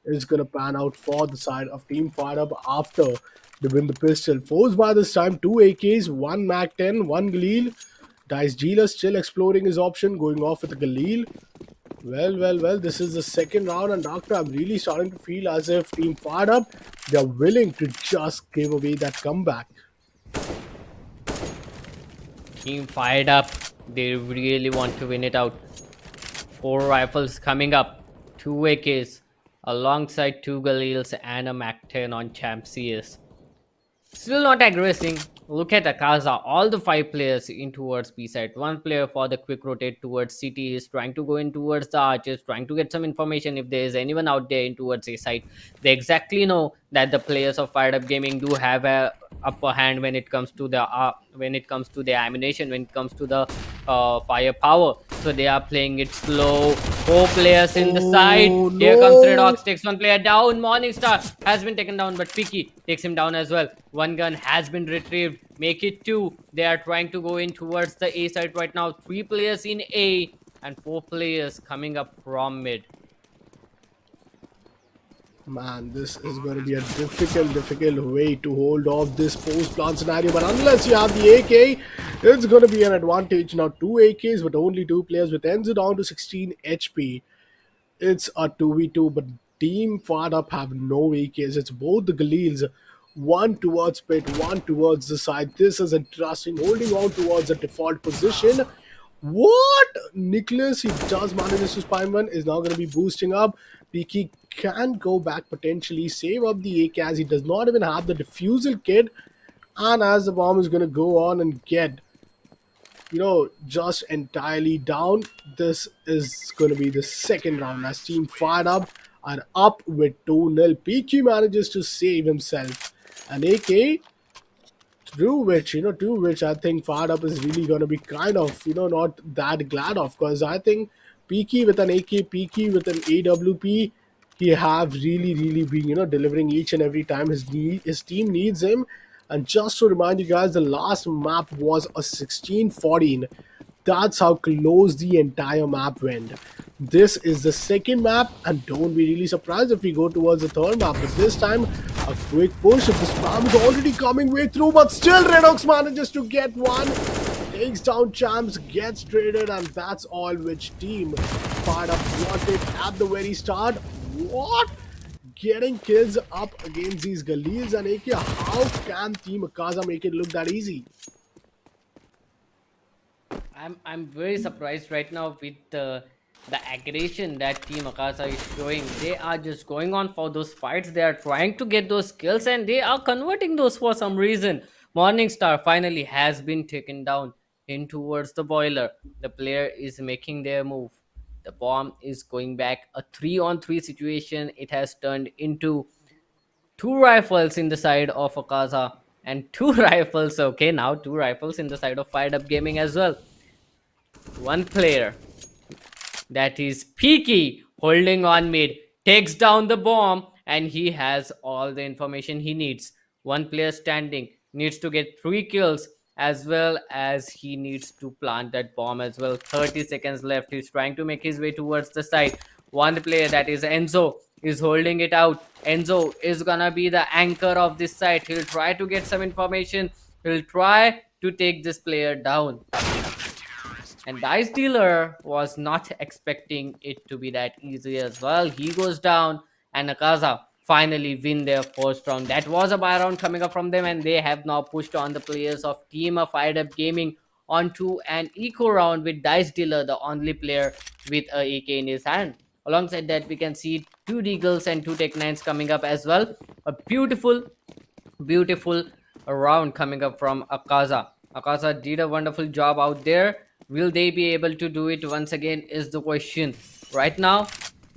is going to pan out for the side of Team FIREDUP after they win the pistol. Forced by this time, two AKs, one Mac 10, one Galil. Dice Dealer still exploring his option, going off with the Galil. Well, this is the second round, and Doctor, I'm really starting to feel as if Team FIREDUP, they're willing to just give away that comeback. Team fired up. They really want to win it out. Four rifles coming up. Two AKs alongside two Galils and a Mac 10 on Champ CS. Still not aggressing. Look at Akaza. All the five players in towards B side. One player for the quick rotate towards CT is trying to go in towards the arches, trying to get some information if there is anyone out there in towards A side. They exactly know that the players of Fired Up Gaming do have a upper hand when it comes to the ammunition, when it comes to the firepower. So they are playing it slow. Four players in the side. Oh Here comes Red no! Ox, takes one player down. Morningstar has been taken down, but Piki takes him down as well. One gun has been retrieved. Make it two. They are trying to go in towards the A side right now. Three players in A and four players coming up from mid. Man, this is going to be a difficult way to hold off this post-plant scenario. But unless you have the AK, it's going to be an advantage. Now, two AKs, but only two players with Enzo down to 16 HP. It's a 2v2, but Team FIREDUP have no AKs. It's both the Galils, one towards pit, one towards the side. This is interesting, holding on towards the default position. What? Nicholas, he does manage to spine one, is now going to be boosting up. Peaky can go back potentially, save up the AK as he does not even have the defusal kit. And as the bomb is going to go on and get, just entirely down, this is going to be the second round as Team FIREDUP are up with 2-0. PQ manages to save himself an AK, through which I think FIREDUP is really going to be kind of, not that glad of, because I think PK with an AK, PK with an AWP, he have really been, delivering each and every time his team needs him. And just to remind you guys, the last map was a 16-14. That's how close the entire map went. This is the second map, and don't be really surprised if we go towards the third map. But this time, a quick push. If the spam is already coming way through, but still Redox manages to get one. Takes down Champs, gets traded, and that's all which Team FIREDUP wanted at the very start. What? Getting kills up against these Galils and AK. How can Team Akaza make it look that easy? I'm very surprised right now with the aggression that Team Akasa is showing. They are just going on for those fights. They are trying to get those kills and they are converting those for some reason. Morningstar finally has been taken down in towards the boiler. The player is making their move. The bomb is going back. A 3-on-3 situation. It has turned into two rifles in the side of Akaza and two rifles. Okay, now two rifles in the side of Fired Up Gaming as well. One player, that is Peaky, holding on mid, takes down the bomb and he has all the information he needs. One player standing needs to get 3 kills as well as he needs to plant that bomb as well. 30 seconds left. He's trying to make his way towards the side. One player, that is Enzo, is holding it out. Enzo is gonna be the anchor of this side. He'll try to get some information. He'll try to take this player down. And Dice Dealer was not expecting it to be that easy as well. He goes down, and Akaza finally win their first round. That was a buy round coming up from them, and they have now pushed on the players of Team of Fired Up Gaming onto an eco round with Dice Dealer, the only player with a AK in his hand. Alongside that, we can see two Deagles and two Tech 9s coming up as well. A beautiful round coming up from Akasha. Akasha did a wonderful job out there. Will they be able to do it once again is the question. Right now,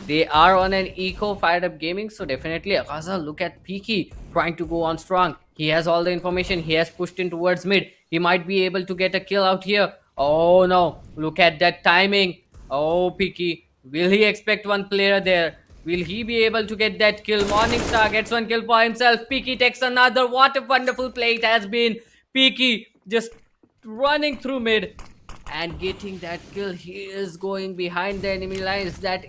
they are on an eco fired up gaming, so definitely Akasha. Look at Peaky trying to go on strong. He has all the information. He has pushed in towards mid. He might be able to get a kill out here. Oh no! Look at that timing. Oh, Peaky, will he expect one player there? Will he be able to get that kill? Morningstar gets one kill for himself. Peaky takes another. What a wonderful play it has been. Peaky just running through mid and getting that kill. He is going behind the enemy lines. That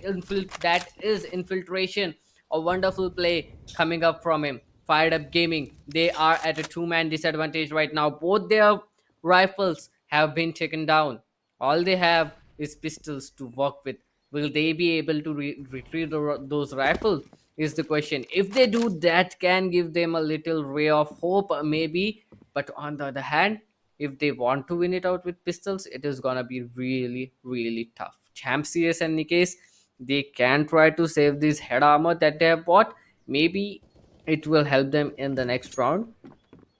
is infiltration. A wonderful play coming up from him. Fired Up Gaming. They are at a two-man disadvantage right now. Both their rifles have been taken down. All they have is pistols to work with. Will they be able to retrieve those rifles? Is the question. If they do, that can give them a little ray of hope, maybe. But on the other hand, if they want to win it out with pistols, it is gonna be really, really tough. Champ CS and Nikes, they can try to save this head armor that they have bought. Maybe it will help them in the next round,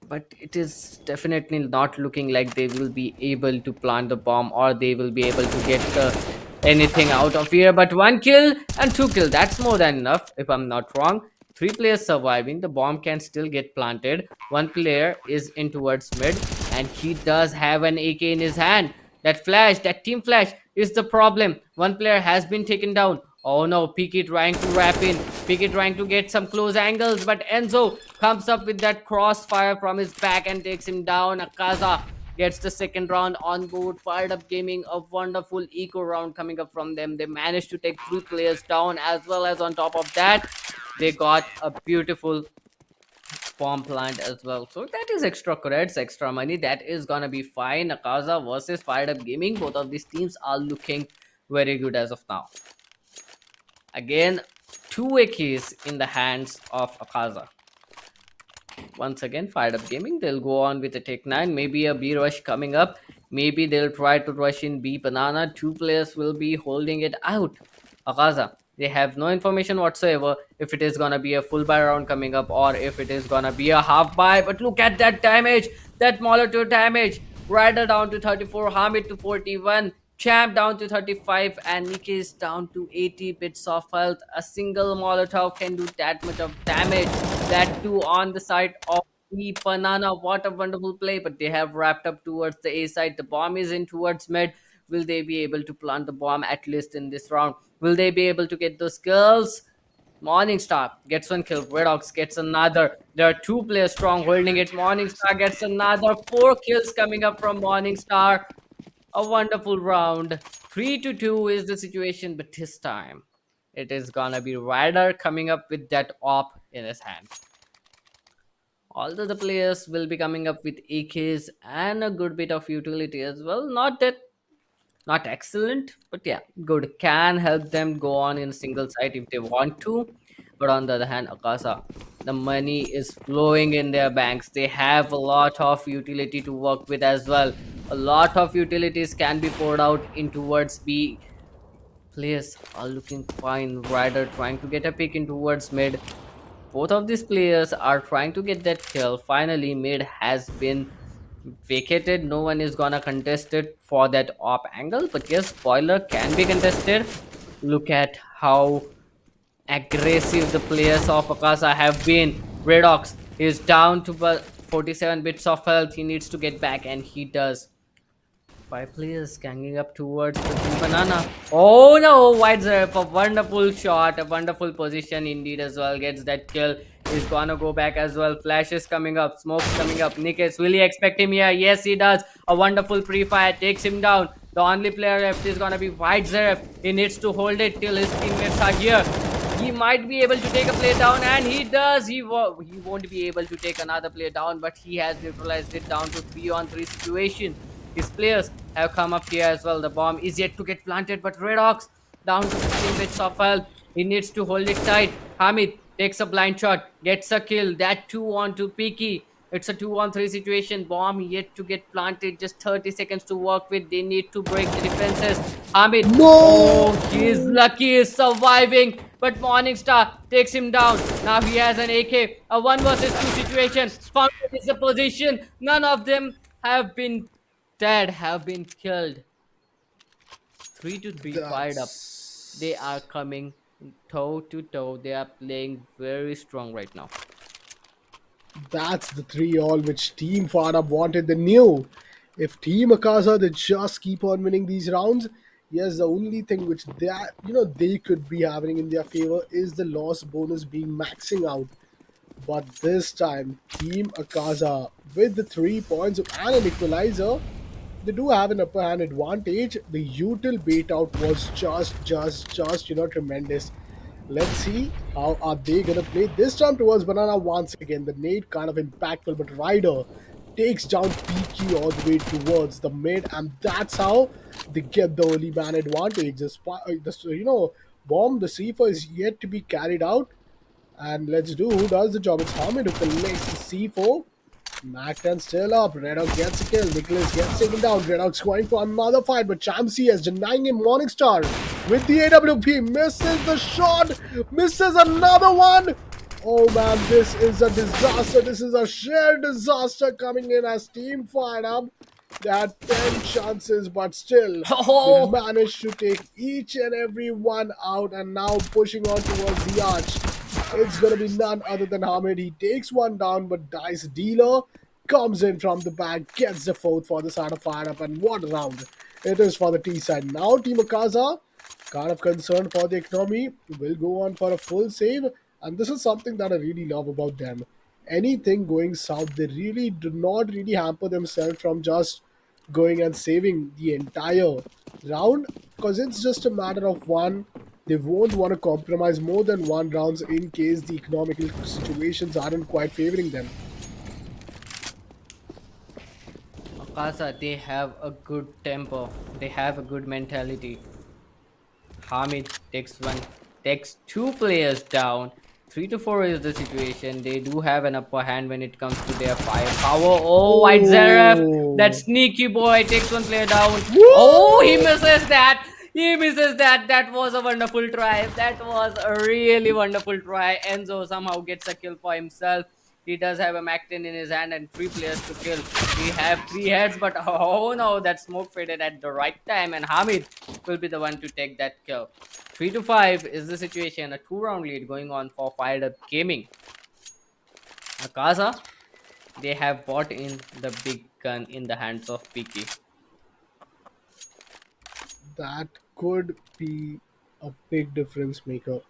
but it is definitely not looking like they will be able to plant the bomb or they will be able to get anything out of here. But one kill and two kill, that's more than enough if I'm not wrong. Three players surviving, the bomb can still get planted. One player is in towards mid and he does have an AK in his hand. That flash, that team flash is the problem. One player has been taken down. Oh no, Peaky trying to wrap in. Peaky trying to get some close angles, but Enzo comes up with that crossfire from his back and takes him down. Akasha gets the second round on board. Fired Up Gaming, a wonderful eco round coming up from them. They managed to take three players down, as well as on top of that, they got a beautiful bomb plant as well. So that is extra credits, extra money. That is gonna be fine. Akasha versus Fired Up Gaming. Both of these teams are looking very good as of now. Again, two AKs in the hands of Akasha. Once again, Fired Up Gaming. They'll go on with a Tech 9. Maybe a B rush coming up. Maybe they'll try to rush in B banana. Two players will be holding it out. Akasha, they have no information whatsoever if it is gonna be a full buy round coming up or if it is gonna be a half buy. But look at that damage, that Molotov damage. Rider down to 34, Hamid to 41, Champ down to 35, and Nikki down to 80 bits of health. A single Molotov can do that much of damage. That too on the side of the banana. What a wonderful play, but they have wrapped up towards the A side. The bomb is in towards mid. Will they be able to plant the bomb at least in this round? Will they be able to get those kills? Morningstar gets one kill. Redox gets another. There are two players strong holding it. Morningstar gets another. Four kills coming up from Morningstar. A wonderful round. 3-2 is the situation, but this time it is gonna be Ryder coming up with that op in his hand. Although the players will be coming up with AKs and a good bit of utility as well. Not excellent, but yeah, good. Can help them go on in a single site if they want to. But on the other hand, Akasha, the money is flowing in their banks. They have a lot of utility to work with as well. A lot of utilities can be poured out in towards B. Players are looking fine. Ryder trying to get a pick in towards mid. Both of these players are trying to get that kill. Finally, mid has been vacated. No one is gonna contest it for that op angle, but yes, spoiler can be contested. Look at how aggressive the players of Akasha have been. Redox is down to 47 bits of health. He needs to get back, and he does. Five players ganging up towards the two banana. Oh no, wide zero, a wonderful shot, a wonderful position indeed as well. Gets that kill. He's gonna go back as well. Flashes coming up, smokes coming up. Nickets, will he expect him here? Yes, he does. A wonderful pre-fire takes him down. The only player left is gonna be White Zeref. He needs to hold it till his teammates are here. He might be able to take a player down, and he does. He won't be able to take another player down, but he has neutralized it down to 3-on-3 situation. His players have come up here as well. The bomb is yet to get planted, but Redox down to 15 bits of health. He needs to hold it tight. Hamid takes a blind shot, gets a kill. That too onto Peaky. It's a 2-on-3 situation. Bomb yet to get planted. Just 30 seconds to work with. They need to break the defenses. Hamid. No! Oh, he's lucky. He's surviving. But Morningstar takes him down. Now he has an AK. A 1 versus 2 situation. Found is the position. None of them have been dead, have been killed. 3 to 3 fired up. They are That's coming toe to toe. They are playing very strong right now. that's the 3-all which Team Farab wanted. They knew if Team Akasa they just keep on winning these rounds, yes, the only thing which they could be having in their favor is the loss bonus being maxing out. But this time, Team Akaza, with the 3 points and an equalizer, they do have an upper hand advantage. The util bait out was just tremendous. Let's see how are they gonna play this time towards Banana once again. The nade kind of impactful, but Ryder takes down Peaky all the way towards the mid, and that's how they get the early man advantage. Bomb the C4 is yet to be carried out, and let's do who does the job. It's Hamid who collects the C4. Macton still up. Redhawk gets a kill. Nicholas gets taken down. Redhawk's going for another fight, but Chamsi is denying him Morningstar with the AWP. Misses the shot. Misses another one. Oh man, this is a disaster. This is a shared disaster coming in as team fired up. They had 10 chances, but still, they Oh, managed to take each and every one out and now pushing on towards the arch. It's gonna be none other than Hamid. He takes one down, but Dice Dealer comes in from the back, gets the fourth for the side of Fire Up, and what a round it is for the T side. Now Team Akaza, kind of concerned for the economy, will go on for a full save, and this is something that I really love about them. Anything going south, they really do not really hamper themselves from just going and saving the entire round, because it's just a matter of one. They won't want to compromise more than one rounds in case the economical situations aren't quite favoring them. Akasa, they have a good temper. They have a good mentality. Hamid takes two players down. 3 to 4 is the situation. They do have an upper hand when it comes to their firepower. Oh, White Zaref, that Oh, sneaky boy takes one player down. Oh, he woo! misses that. He misses that. That was a wonderful try. That was a really wonderful try. Enzo somehow gets a kill for himself. He does have a Mac-10 in his hand and 3 players to kill. We have 3 heads, but oh no, that smoke faded at the right time, and Hamid will be the one to take that kill. 3 to 5 is the situation. A 2-round lead going on for FIREDUP-Gaming. Akasa, they have bought in the big gun in the hands of Piki. That could be a big difference maker.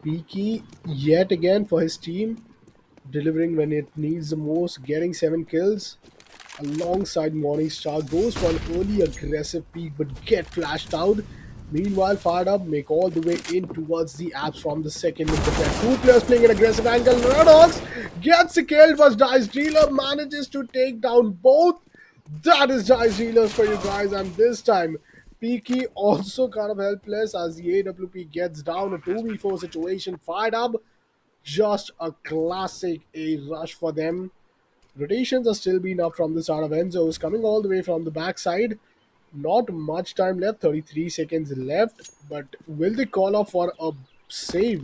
Peaky, yet again for his team, delivering when it needs the most, getting 7 kills. Alongside Morningstar goes for an early aggressive peak but get flashed out. Meanwhile, fired up, make all the way in towards the apps from the second with the pair. 2 players playing an aggressive angle. Redox gets a kill, but Dice Dealer manages to take down both. That is Dice Dealers for you guys, and this time Peaky also kind of helpless as the AWP gets down. A 2v4 situation. Fired up, just a classic A rush for them. Rotations are still being up from the start of Enzo's coming all the way from the backside. Not much time left, 33 seconds left. But will they call off for a save?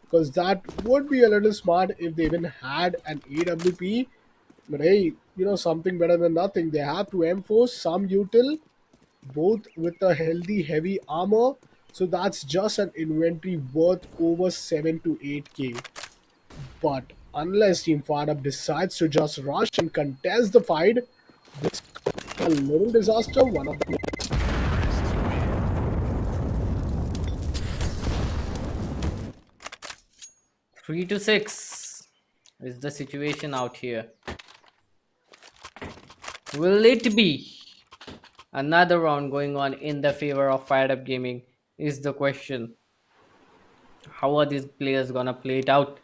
Because that would be a little smart if they even had an AWP. But hey, something better than nothing. They have to enforce some util, both with a healthy heavy armor. So that's just an inventory worth over 7 to 8k. But unless Team Firedup decides to just rush and contest the fight, this is a little disaster. One of them. 3 to 6 is the situation out here. Will it be another round going on in the favor of FIREDUP-Gaming? Is the question. How are these players gonna play it out?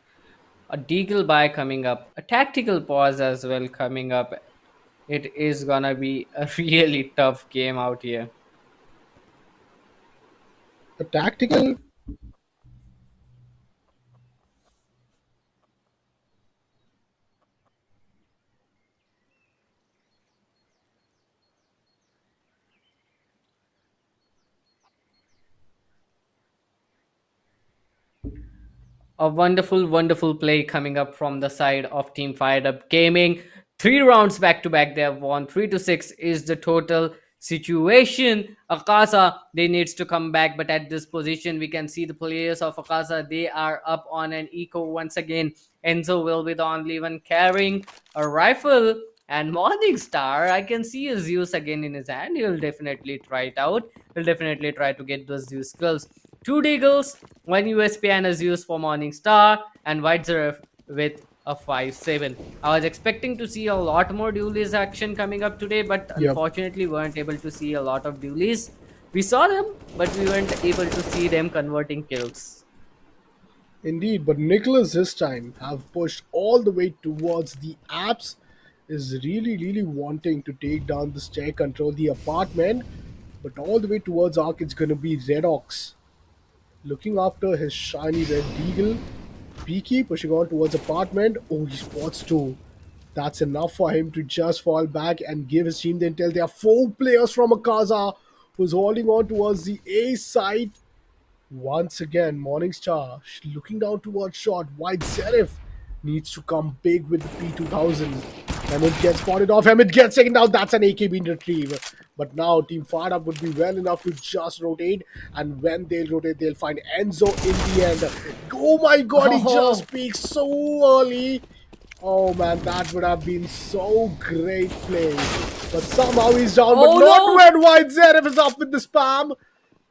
A deagle buy coming up, a tactical pause as well coming up. It is gonna be a really tough game out here. A tactical. A wonderful, wonderful play coming up from the side of Team Fired Up Gaming. 3 rounds back to back, they have won. 3-6 is the total situation. Akasa, they needs to come back, but at this position, we can see the players of Akasa, they are up on an eco once again. Enzo will be the only one carrying a rifle. And Morningstar, I can see a Zeus again in his hand. He'll definitely try it out. He'll definitely try to get those Zeus skills. Two Deagles, one USP and a Zeus for Morningstar, and White Zeref with a 5-7. I was expecting to see a lot more duelies action coming up today, but Yep. unfortunately, we weren't able to see a lot of duelies. We saw them, but we weren't able to see them converting kills. Indeed, but Nicholas this time have pushed all the way towards the apps, is really, really wanting to take down the stair, control the apartment, but all the way towards Arc, it's gonna be Red Ox looking after his shiny red deagle. Peaky pushing on towards apartment. Oh, he spots two. That's enough for him to just fall back and give his team the intel. There are four players from Akaza who's holding on towards the A side. Once again, Morningstar looking down towards shot. White Serif needs to come big with the P2000. Hamid gets spotted off. Hamid gets taken down. That's an AK being retrieved. But now Team Fired Up would be well enough to just rotate. And when they'll rotate, they'll find Enzo in the end. Oh my god, he Oh, just peaks so early. Oh man, that would have been so great play. But somehow he's down. But oh not no! when White Zerif is up with the spam.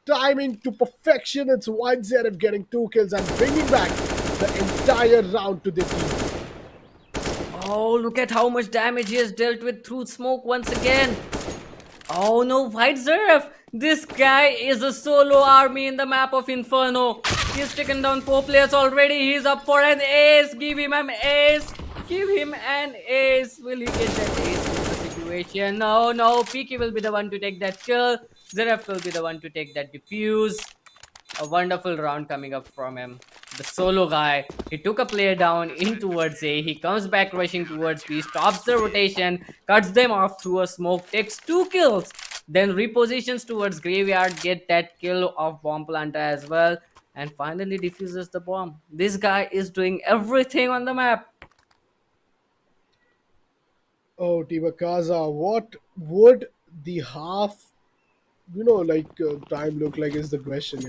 Timing to perfection. It's White Zerif getting 2 kills and bringing back the entire round to the team. Oh, look at how much damage he has dealt with through smoke once again. Oh no, White Zeref! This guy is a solo army in the map of Inferno. He's taken down 4 players already. He's up for an ace. Give him an ace. Give him an ace. Will he get that ace in the situation? No, no. Piki will be the one to take that kill. Zeref will be the one to take that defuse. A wonderful round coming up from him. The solo guy, he took a player down in towards A. He comes back rushing towards B, stops the rotation, cuts them off through a smoke, takes 2 kills, then repositions towards graveyard, get that kill of bomb planter as well, and finally defuses the bomb. This guy is doing everything on the map. Oh, Team Akaza, what would the half, time look like is the question.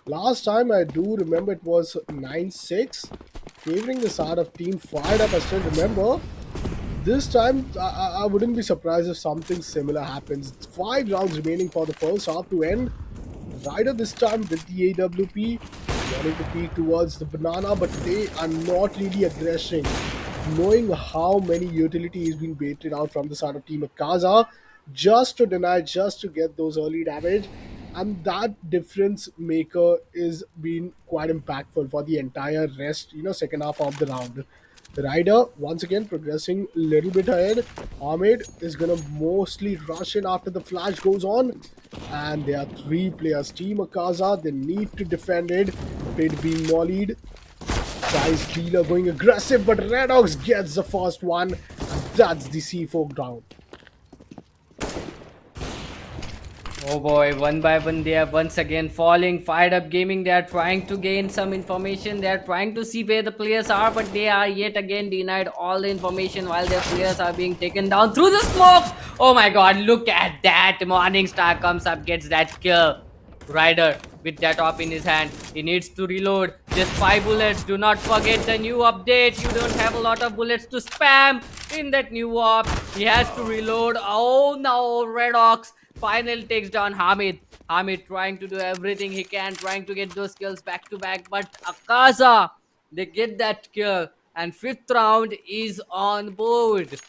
Last time I do remember it was 9-6, favoring the side of Team Fired Up. I still remember. This time, I wouldn't be surprised if something similar happens. 5 rounds remaining for the first half to end. Ryder this time with the AWP, wanting to peek towards the banana, but they are not really aggressing. Knowing how many utility is being baited out from the side of Team Akaza, just to deny, just to get those early damage, and that difference maker is being quite impactful for the entire rest, second half of the round. Ryder once again progressing a little bit ahead. Ahmed is gonna mostly rush in after the flash goes on. And there are 3 players. Team Akaza, they need to defend it. Pit being mollied. Dice dealer going aggressive, but Red Ox gets the first one. And that's the C4 down. Oh boy, one by one they are once again falling. Fired Up Gaming, they are trying to gain some information. They are trying to see where the players are, but they are yet again denied all the information while their players are being taken down through the smoke. Oh my god, look at that. Morningstar comes up, gets that kill. Ryder with that op in his hand. He needs to reload. Just 5 bullets. Do not forget the new update. You don't have a lot of bullets to spam in that new op. He has to reload. Oh no, Red Ox finally takes down Hamid. Hamid trying to do everything he can, trying to get those kills back to back. But Akasa, they get that kill. And 5th round is on board.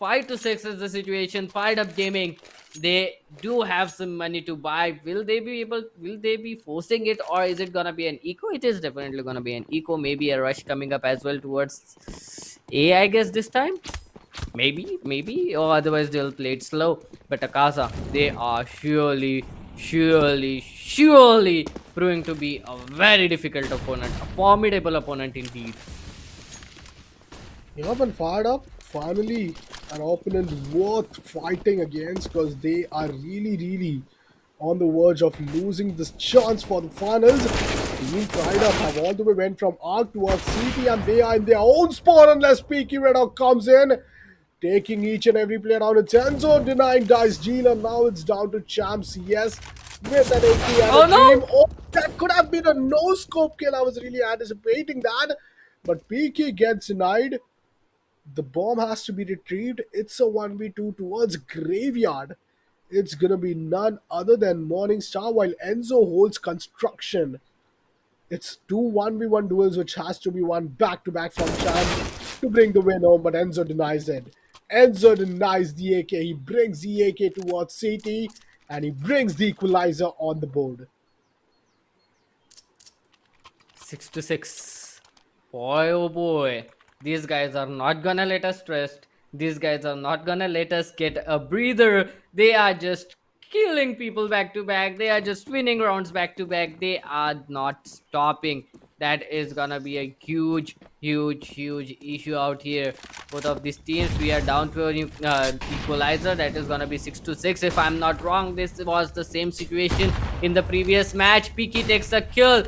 5-6 is the situation. Fired Up Gaming, they do have some money to buy. Will they be able, will they be forcing it, or is it gonna be an eco? It is definitely gonna be an eco. Maybe a rush coming up as well towards A, I guess, this time. Maybe, or otherwise they'll play it slow. But Akasa, they are surely proving to be a very difficult opponent, a formidable opponent indeed. Yup, and Fired Up, finally an opponent worth fighting against, because they are really, really on the verge of losing this chance for the finals. Team Pride Up have all the way went from Arc towards CT, and they are in their own spawn unless Peaky Red Hawk comes in, taking each and every player down. It's Enzo denying Dice Deal, and now it's down to Champs. Yes, with an AK and Oh a dream. no! Oh, that could have been a no scope kill. I was really anticipating that, but Peaky gets denied. The bomb has to be retrieved. It's a 1v2 towards Graveyard. It's gonna be none other than Morningstar while Enzo holds construction. It's two 1v1 duels which has to be won back to back from Champ to bring the win home, but Enzo denies it. Enzo denies the AK. He brings the AK towards CT and he brings the equalizer on the board. 6-6. Boy, oh boy. These guys are not gonna let us rest. These guys are not gonna let us get a breather. They are just killing people back to back. They are just winning rounds back to back. They are not stopping. That is gonna be a huge issue out here. Both of these teams, we are down to an equalizer. That is gonna be 6-6. If I'm not wrong, this was the same situation in the previous match. Piki takes a kill.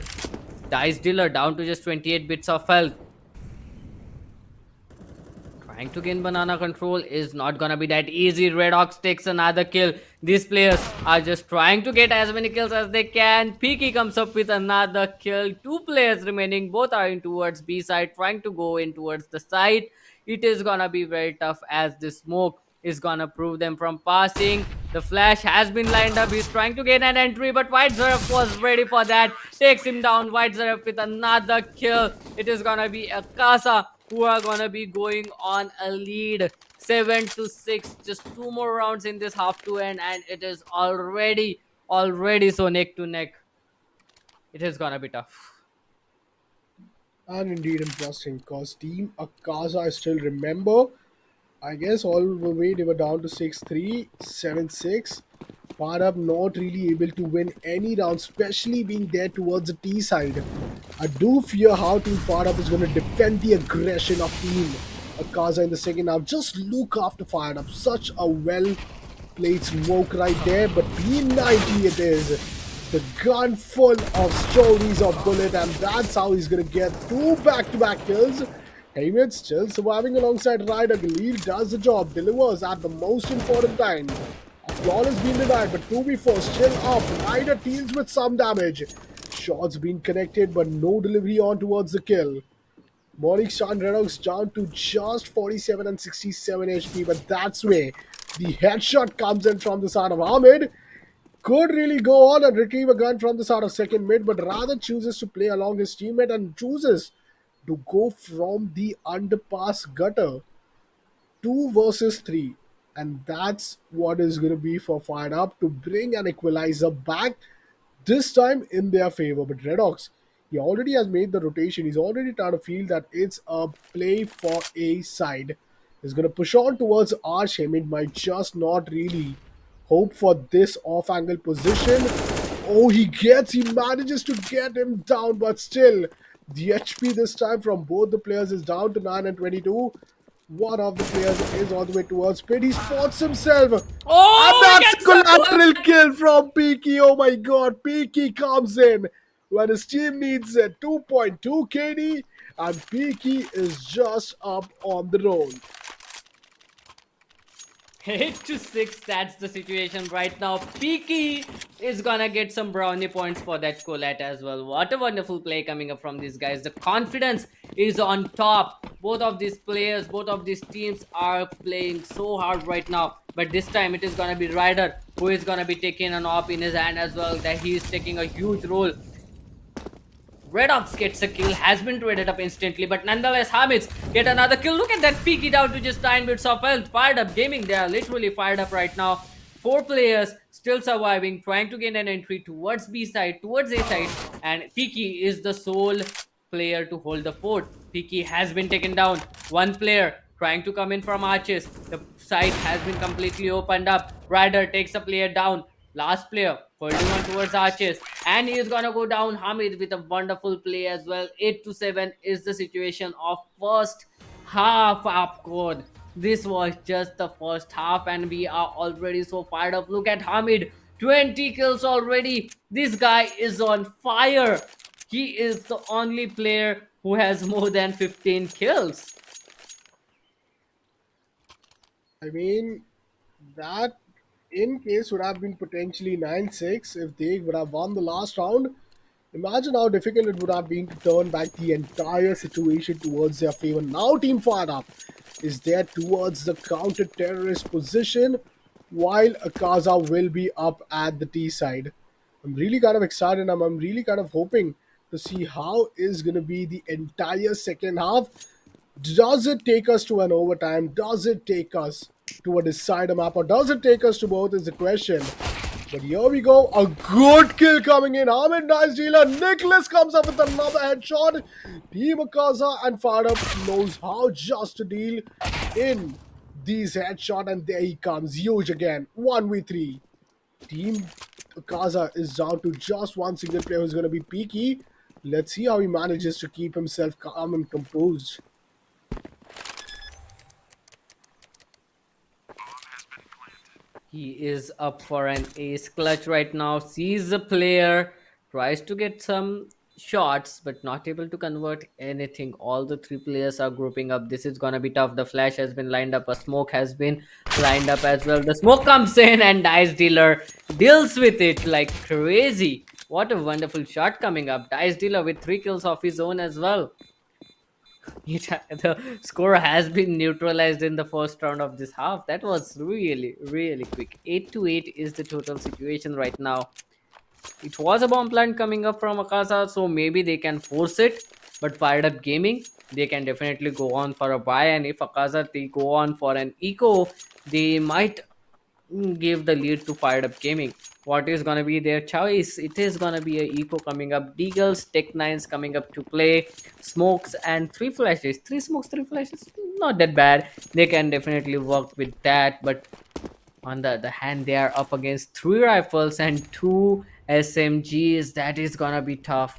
Dice Dealer down to just 28 bits of health. Trying to gain banana control is not gonna be that easy. Red Ox takes another kill. These players are just trying to get as many kills as they can. Peaky comes up with another kill. Two players remaining. Both are in towards B side, trying to go in towards the side. It is gonna be very tough as the smoke is gonna prove them from passing. The flash has been lined up. He's trying to get an entry, but White Zerf was ready for that. Takes him down. White Zerf with another kill. It is gonna be Akasha who are gonna be going on a lead. 7-6. Just two more rounds in this half to end, and it is already so neck to neck. It is gonna be tough. And indeed interesting because Team Akaza, I still remember. I guess all the way they were down to 6-3, 7-6. Far up not really able to win any round, especially being there towards the T side. I do fear how Team Far Up is going to defend the aggression of Team Akaza in the second half. Just look after Fire Up. Such a well played smoke right there, but P90 it is. The gun full of stories of bullet, and that's how he's gonna get two back-to-back kills. Haymed still surviving alongside Ryder. Galil does the job, delivers at the most important time. A flawless being denied, but 2v4 still up. Ryder deals with some damage. Shots being connected, but no delivery on towards the kill. Morningstar and Redox down to just 47 and 67 HP, but that's where the headshot comes in from the side of Ahmed. Could really go on and retrieve a gun from the side of second mid, but rather chooses to play along his teammate and chooses to go from the underpass gutter. 2 versus 3. And that's what is going to be for Fired Up to bring an equalizer back, this time in their favor. But Redox, he already has made the rotation. He's already trying to feel that it's a play for a side. He's going to push on towards Arch. It might just not really hope for this off-angle position. Oh, he manages to get him down, but still, the HP this time from both the players is down to 9 and 22. One of the players is all the way towards pit. He spots himself. And Oh, he that's gets the collateral kill from Peaky. Oh my god, Peaky comes in when his team needs a 2.2 KD, and Peaky is just up on the roll. 8-6. That's the situation right now. Peaky is gonna get some brownie points for that collat as well. What a wonderful play coming up from these guys. The confidence is on top. Both of these players, both of these teams are playing so hard right now. But this time it is gonna be Ryder who is gonna be taking an op in his hand as well. That he is taking a huge role. Redox gets a kill, has been traded up instantly, but nonetheless, Hamids get another kill. Look at that, Peaky down to just 9 bits of health. FIREDUP-Gaming, they are literally fired up right now. 4 players still surviving, trying to gain an entry towards B side, towards A side, and Peaky is the sole player to hold the fort. Peaky has been taken down. 1 player trying to come in from arches. The side has been completely opened up. Ryder takes a player down. Last player holding on towards arches, and he is gonna go down. Hamid with a wonderful play as well. 8-7 is the situation of first half up code. This was just the first half, and we are already so fired up. Look at Hamid, 20 kills already. This guy is on fire. He is the only player who has more than 15 kills. I mean, that in case would have been potentially 9-6 if they would have won the last round. Imagine how difficult it would have been to turn back the entire situation towards their favor. Now, Team Fired Up is there towards the counter terrorist position, while Akaza will be up at the T side. I'm really kind of excited. I'm really kind of hoping to see how is going to be the entire second half. Does it take us to an overtime? Does it take us to a decider map? Or does it take us to both is the question. But here we go. A good kill coming in. Ahmed, nice dealer. Nicholas comes up with another headshot. Team Akaza and Firedup knows how just to deal in these headshot. And there he comes. Huge again. 1v3. Team Akaza is down to just one single player who's going to be peaky. Let's see how he manages to keep himself calm and composed. He is up for an ace clutch right now. Sees the player, tries to get some shots, but not able to convert anything. All the three players are grouping up. This is gonna be tough. The flash has been lined up, a smoke has been lined up as well. The smoke comes in, and Dice Dealer deals with it like crazy. What a wonderful shot coming up. Dice Dealer with 3 kills of his own as well. The score has been neutralized in the first round of this half. That was really, really quick. 8-8 is the total situation right now. It was a bomb plant coming up from Akasa, so maybe they can force it. But Fired Up Gaming, they can definitely go on for a buy. And if Akasa they go on for an eco, they might give the lead to Fired Up Gaming. What is gonna be their choice? It is gonna be a eco coming up, Deagles, Tech Nines coming up to play, smokes and 3 flashes. 3 smokes, 3 flashes, not that bad. They can definitely work with that, but on the other hand, they are up against 3 rifles and 2 SMGs. That is gonna be tough.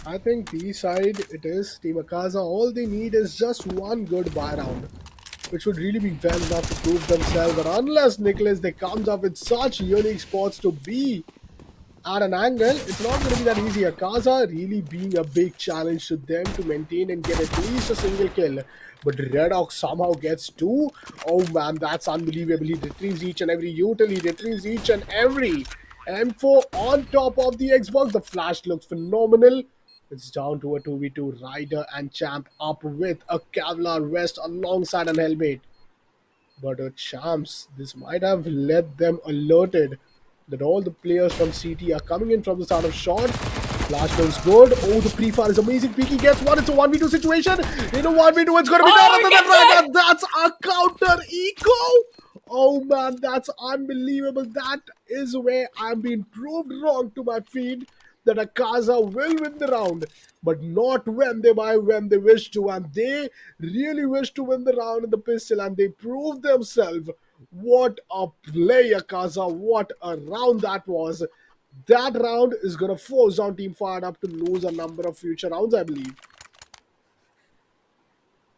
I think B side it is Team Akaza. All they need is just one good buy round, which would really be well enough to prove themselves. But unless Nicholas they comes up with such unique spots to be at an angle, it's not going to be that easy. Akaza really being a big challenge to them to maintain and get at least a single kill. But Red Hawk somehow gets two. Oh man, that's unbelievable. He retrieves each and every util. He retrieves each and every M4 on top of the Xbox. The flash looks phenomenal. It's down to a 2v2. Ryder and Champ up with a Kevlar vest alongside an helmet. But Champs, this might have led them alerted that all the players from CT are coming in from the start of shot. Flash looks good. Oh, the pre-fire is amazing. Peaky gets one. It's a 1v2 situation. In a 1v2, it's going to be none other than Ryder. That's a counter eco. Oh man, that's unbelievable. That is where I'm being proved wrong to my feet that Akaza will win the round, but not when they buy, when they wish to. And they really wish to win the round in the pistol, and they proved themselves. What a play, Akaza. What a round that was. That round is going to force down Team Fired Up to lose a number of future rounds, I believe.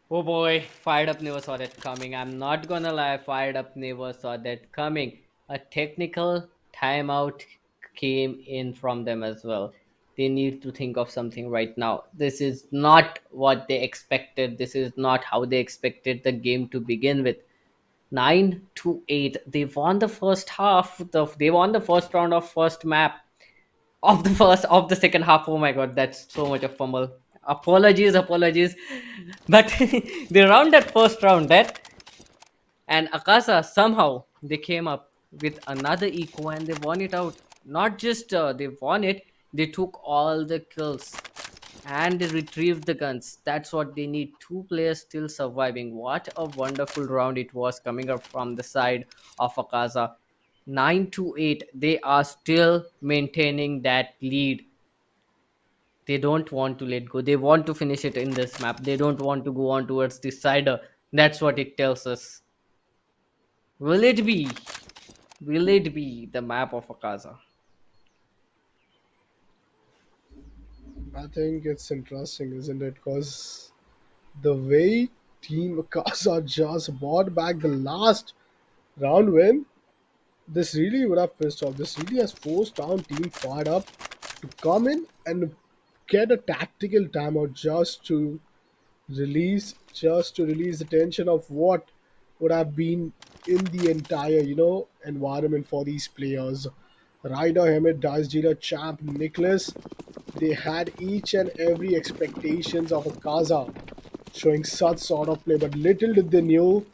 Oh boy, Fired Up never saw that coming. I'm not gonna lie, Fired Up never saw that coming. A technical timeout came in from them as well. They need to think of something right now. This is not what they expected. This is not how they expected the game to begin with. 9-8. They won the first half. They won the first round of first map of the second half. Oh my god, that's so much of fumble. Apologies. But they round that first round that, and Akasa somehow they came up with another eco and they won it out. Not just they won it, they took all the kills and they retrieved the guns. That's what they need. 2 players still surviving. What a wonderful round it was coming up from the side of Akasa. 9-8. They are still maintaining that lead. They don't want to let go. They want to finish it in this map. They don't want to go on towards the cider. That's what it tells us. Will it be? Will it be the map of Akaza? I think it's interesting, isn't it? Because the way Team Akaza just bought back the last round win, This really would have pissed off. This really has forced down Team Fired Up to come in and get a tactical timeout just to release the tension of what would have been in the entire environment for these players. Ryder, Hamid, Dice Champ, Nicholas, they had each and every expectations of a Kaza showing such sort of play, but little did they knew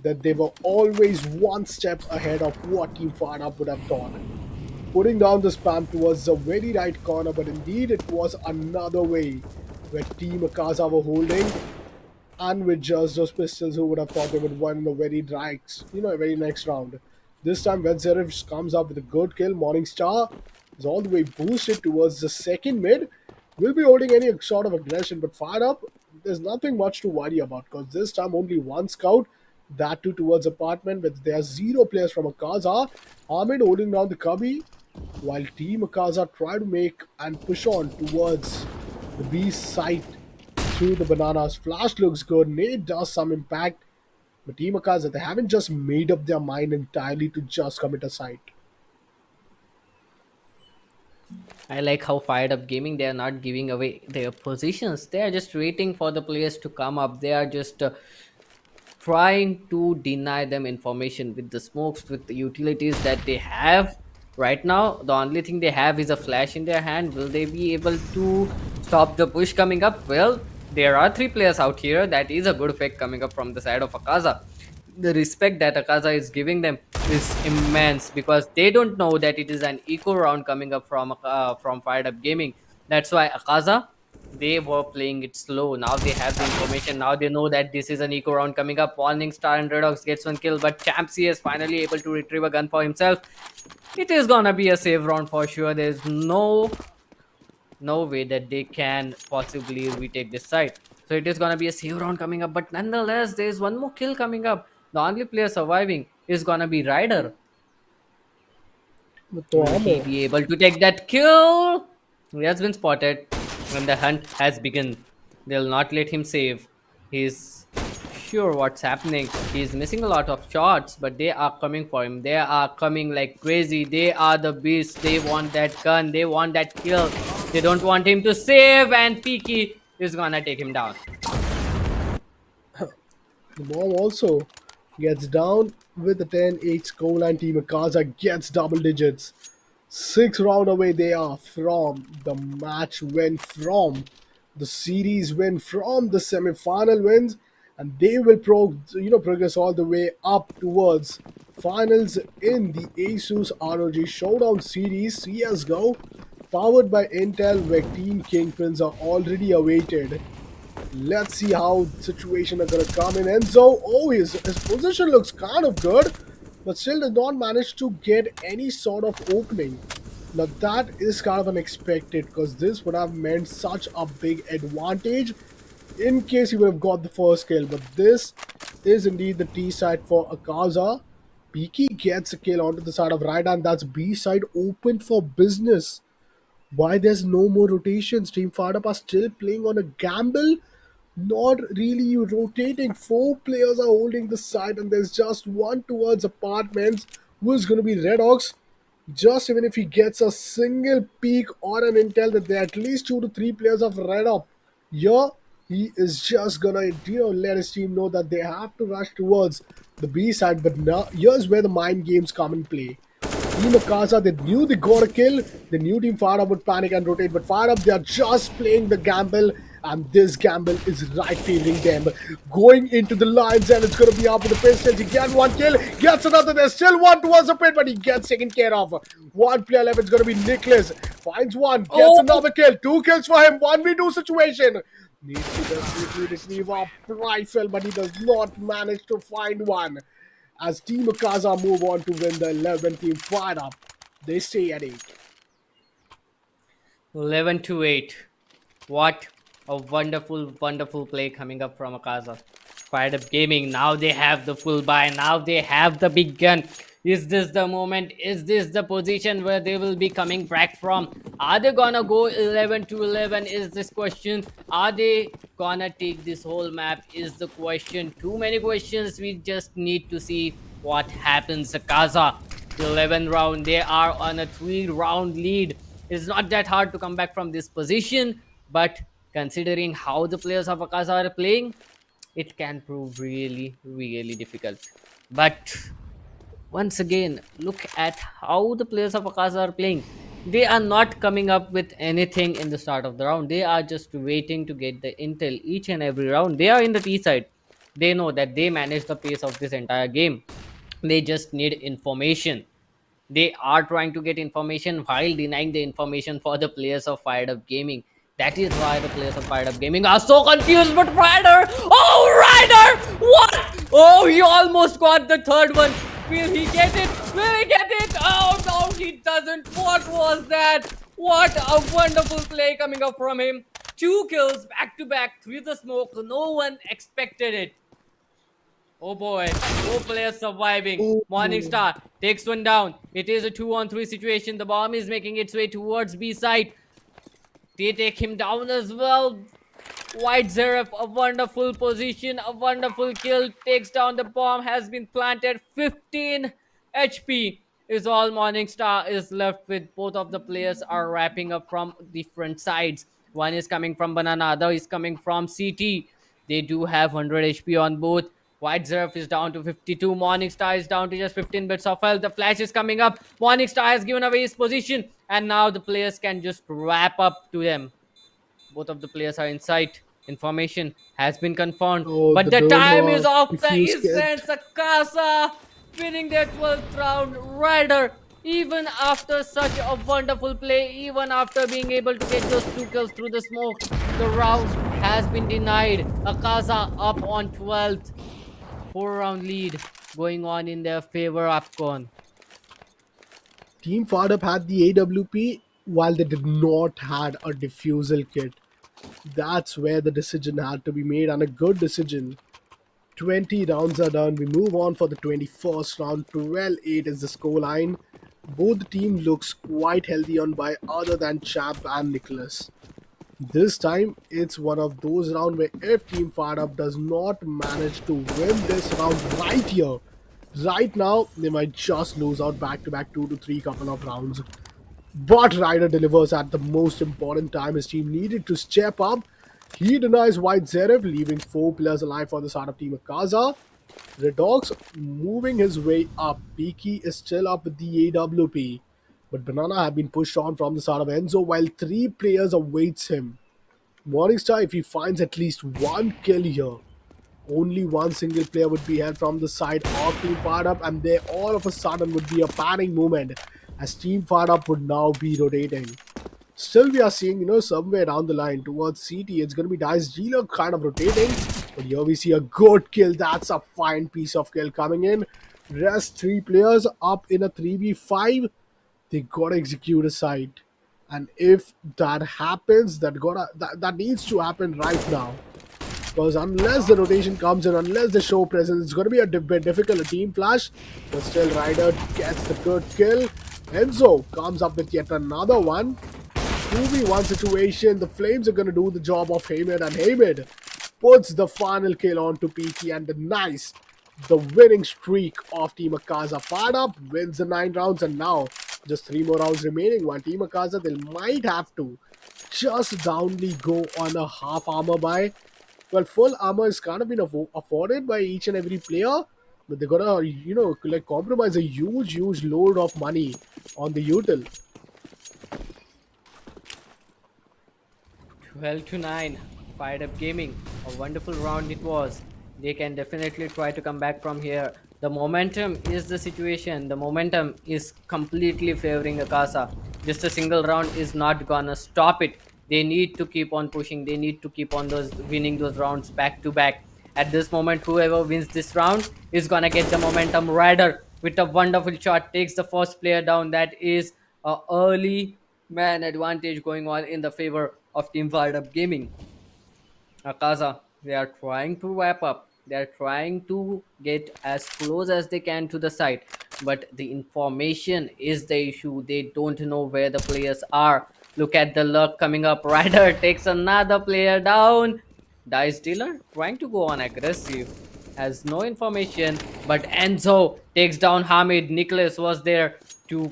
that they were always one step ahead of what Team Fired Up would have thought. Putting down the spam towards the very right corner, but indeed it was another way where Team Akaza were holding, and with just those pistols, who would have thought they would win in the very next round. This time, Vedzerif comes up with a good kill. Morningstar is all the way boosted towards the second mid. Will be holding any sort of aggression, but fired up, there's nothing much to worry about because this time only one scout, that too towards apartment, but there are zero players from Akaza. Ahmed holding down the cubby, while Team Akaza try to make and push on towards the B site through the bananas. Flash looks good. Nate does some impact. But Team Akaza, they haven't just made up their mind entirely to just commit a site. I like how fired up gaming. They are not giving away their positions. They are just waiting for the players to come up. They are just trying to deny them information with the smokes, with the utilities that they have right now. The only thing they have is a flash in their hand. Will they be able to stop the push coming up? Well, there are three players out here. That is a good effect coming up from the side of Akaza. The respect that Akaza is giving them is immense because they don't know that it is an eco round coming up from Fired Up Gaming. That's why Akaza, they were playing it slow. Now they have the information. Now they know that this is an eco round coming up. Warning Star and Redox gets one kill, but Champsy is finally able to retrieve a gun for himself. It is gonna be a save round for sure. There's no way that they can possibly retake this side. So it is gonna be a save round coming up, but nonetheless, there's one more kill coming up. The only player surviving is gonna be Ryder. With no Will he ammo. be able to take that kill? He has been spotted and the hunt has begun. They'll not let him save. He's sure what's happening. He's missing a lot of shots, but they are coming for him. They are coming like crazy. They are the beasts. They want that gun. They want that kill. They don't want him to save, and Peaky is gonna take him down. The bomb also gets down with the 10-8 scoreline. Team Akaza gets double digits. 6 round away they are from the match win, from the series win, from the semi-final wins, and they will progress all the way up towards finals in the ASUS ROG Showdown series CS:GO, powered by Intel, where Team Kingpins are already awaited. Let's see how the situation are gonna come in. Enzo, oh, his position looks kind of good, but still did not manage to get any sort of opening. Now that is kind of unexpected because this would have meant such a big advantage in case he would have got the first kill. But this is indeed the T side for Akaza. Piki gets a kill onto the side of right, and that's B side open for business. Why there's no more rotations? Team Firedup are still playing on a gamble, not really rotating. Four players are holding the side, and there's just one towards apartments who is going to be Red Ox. Just even if he gets a single peek or an intel that there are at least 2 to 3 players of Red Up here, he is just gonna let his team know that they have to rush towards the B side. But now here's where the mind games come in play. Team Akasa, they knew they got a kill. The new team Fire Up would panic and rotate, but Fire Up, they are just playing the gamble, and this gamble is right favoring them. Going into the lines, and it's going to be up with the pistols. He gets one kill, gets another. There's still one towards the pit, but he gets taken care of. One player left, it's going to be Nicholas. Finds one, gets Oh, another kill. 2 kills for him, 1v2 situation. Needs to desperately retrieve a rifle, but he does not manage to find one. As Team Akaza move on to win the 11 team fired up, they stay at 8. 11 to 8. What a wonderful, wonderful play coming up from Akaza. Fired Up Gaming. Now they have the full buy. Now they have the big gun. Is this the moment? Is this the position where they will be coming back from? Are they gonna go 11 to 11? Is this question? Are they gonna take this whole map? Is the question. Too many questions. We just need to see what happens. Akaza, 11 round. They are on a 3-round lead. It's not that hard to come back from this position, but considering how the players of Akasha are playing, it can prove really, really difficult. But once again, look at how the players of Akasha are playing. They are not coming up with anything in the start of the round. They are just waiting to get the intel each and every round. They are in the T side. They know that they manage the pace of this entire game. They just need information. They are trying to get information while denying the information for the players of Fired Up Gaming. That is why the players of Fired Up Gaming are so confused. But Ryder, oh Ryder, what? Oh, he almost got the third one. Will he get it? Will he get it? Oh no, he doesn't. What was that? What a wonderful play coming up from him. 2 kills back to back through the smoke. No one expected it. Oh boy, 4 players surviving. Oh, Morningstar takes one down. It is a 2-on-3 situation. The bomb is making its way towards B side. They take him down as well. White Zeref, a wonderful position, a wonderful kill, takes down the bomb, has been planted. 15 HP is all Morningstar is left with. Both of the players are wrapping up from different sides. One is coming from Banana, other is coming from CT. They do have 100 HP on both. White Zerf is down to 52. Morningstar is down to just 15 bits of health. The flash is coming up. Morningstar has given away his position, and now the players can just wrap up to them. Both of the players are in sight. Information has been confirmed. oh, But the the bird time is was off the diffuse East kit. and Akasha winning their 12th round. Rider, even after such a wonderful play, even after being able to get those 2 kills through the smoke, the round has been denied. Akasha up on 12th. 4-round lead going on in their favor. Upcon. Team FIREDUP had the AWP while they did not had a diffusal kit. That's where the decision had to be made, and a good decision. 20 rounds are done. We move on for the 21st round. 12-8 is the scoreline. Both teams looks quite healthy on by other than Champ and Nicholas. This time, it's one of those rounds where if Team FIREDUP does not manage to win this round right here, right now, they might just lose out back-to-back 2 to 3 couple of rounds. But Ryder delivers at the most important time. His team needed to step up. He denies White Zeref, leaving 4 players alive for the start of Team Akasha. Redox moving his way up. Peaky is still up with the AWP. But Banana have been pushed on from the start of Enzo while 3 players awaits him. Morningstar, if he finds at least 1 kill here, only one single player would be held from the side of Team FIREDUP, and there all of a sudden would be a panic moment as Team FIREDUP would now be rotating. Still, we are seeing, somewhere down the line towards CT, it's going to be Dice Dealer kind of rotating. But here we see a good kill. That's a fine piece of kill coming in. Rest 3 players up in a 3v5. They gotta execute a site. And if that happens, that needs to happen right now. Because unless the rotation comes in, unless the show presence, it's going to be a bit difficult. A team flash, but still Ryder gets the good kill. Enzo comes up with yet another one. 2v1 situation. The Flames are going to do the job of Hamid, and Hamid puts the final kill onto Peaky and denies the winning streak of Team Akasha. FIREDUP wins the 9 rounds, and now just 3 more rounds remaining. While Team Akasha, they might have to just downly go on a half armor buy. Well, full armor is kind of been afforded by each and every player, but they're gonna, like compromise a huge load of money on the util. 12 to 9. Fired Up Gaming. A wonderful round it was. They can definitely try to come back from here. The momentum is the situation. The momentum is completely favoring Akasha. Just a single round is not gonna stop it. They need to keep on pushing. They need to keep on winning those rounds back to back. At this moment, whoever wins this round is gonna get the momentum. Rider with a wonderful shot takes the first player down. That is a early man advantage going on in the favor of Team Fired Up Gaming. Akasha, they are trying to wrap up. They are trying to get as close as they can to the site, but the information is the issue. They don't know where the players are. Look at the luck coming up. Ryder takes another player down. Dice Dealer trying to go on aggressive. has no information, but Enzo takes down Hamid. Nicholas was there to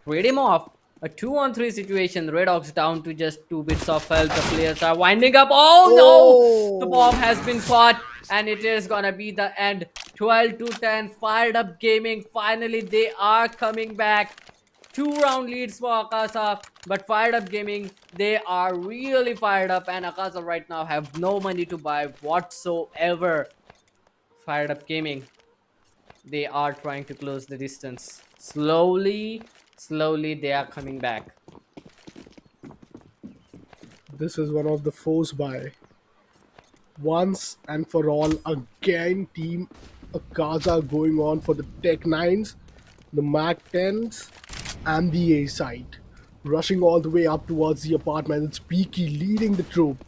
trade him off. A 2-on-3 situation. Red Hawks down to just 2 bits of health. The players are winding up. Oh no! The bomb Oh, has been caught, and it is gonna be the end. 12 to 10. Fired up gaming. Finally, they are coming back. 2-round leads for Akasha, but Fired Up Gaming, they are really fired up, and Akasha right now have no money to buy whatsoever. Fired Up Gaming, they are trying to close the distance. Slowly, they are coming back. this is one of the force by once and for all again. Team Akaza going on for the Tech 9s, the Mac 10s, and the A side. Rushing all the way up towards the apartment. It's Peaky leading the troop.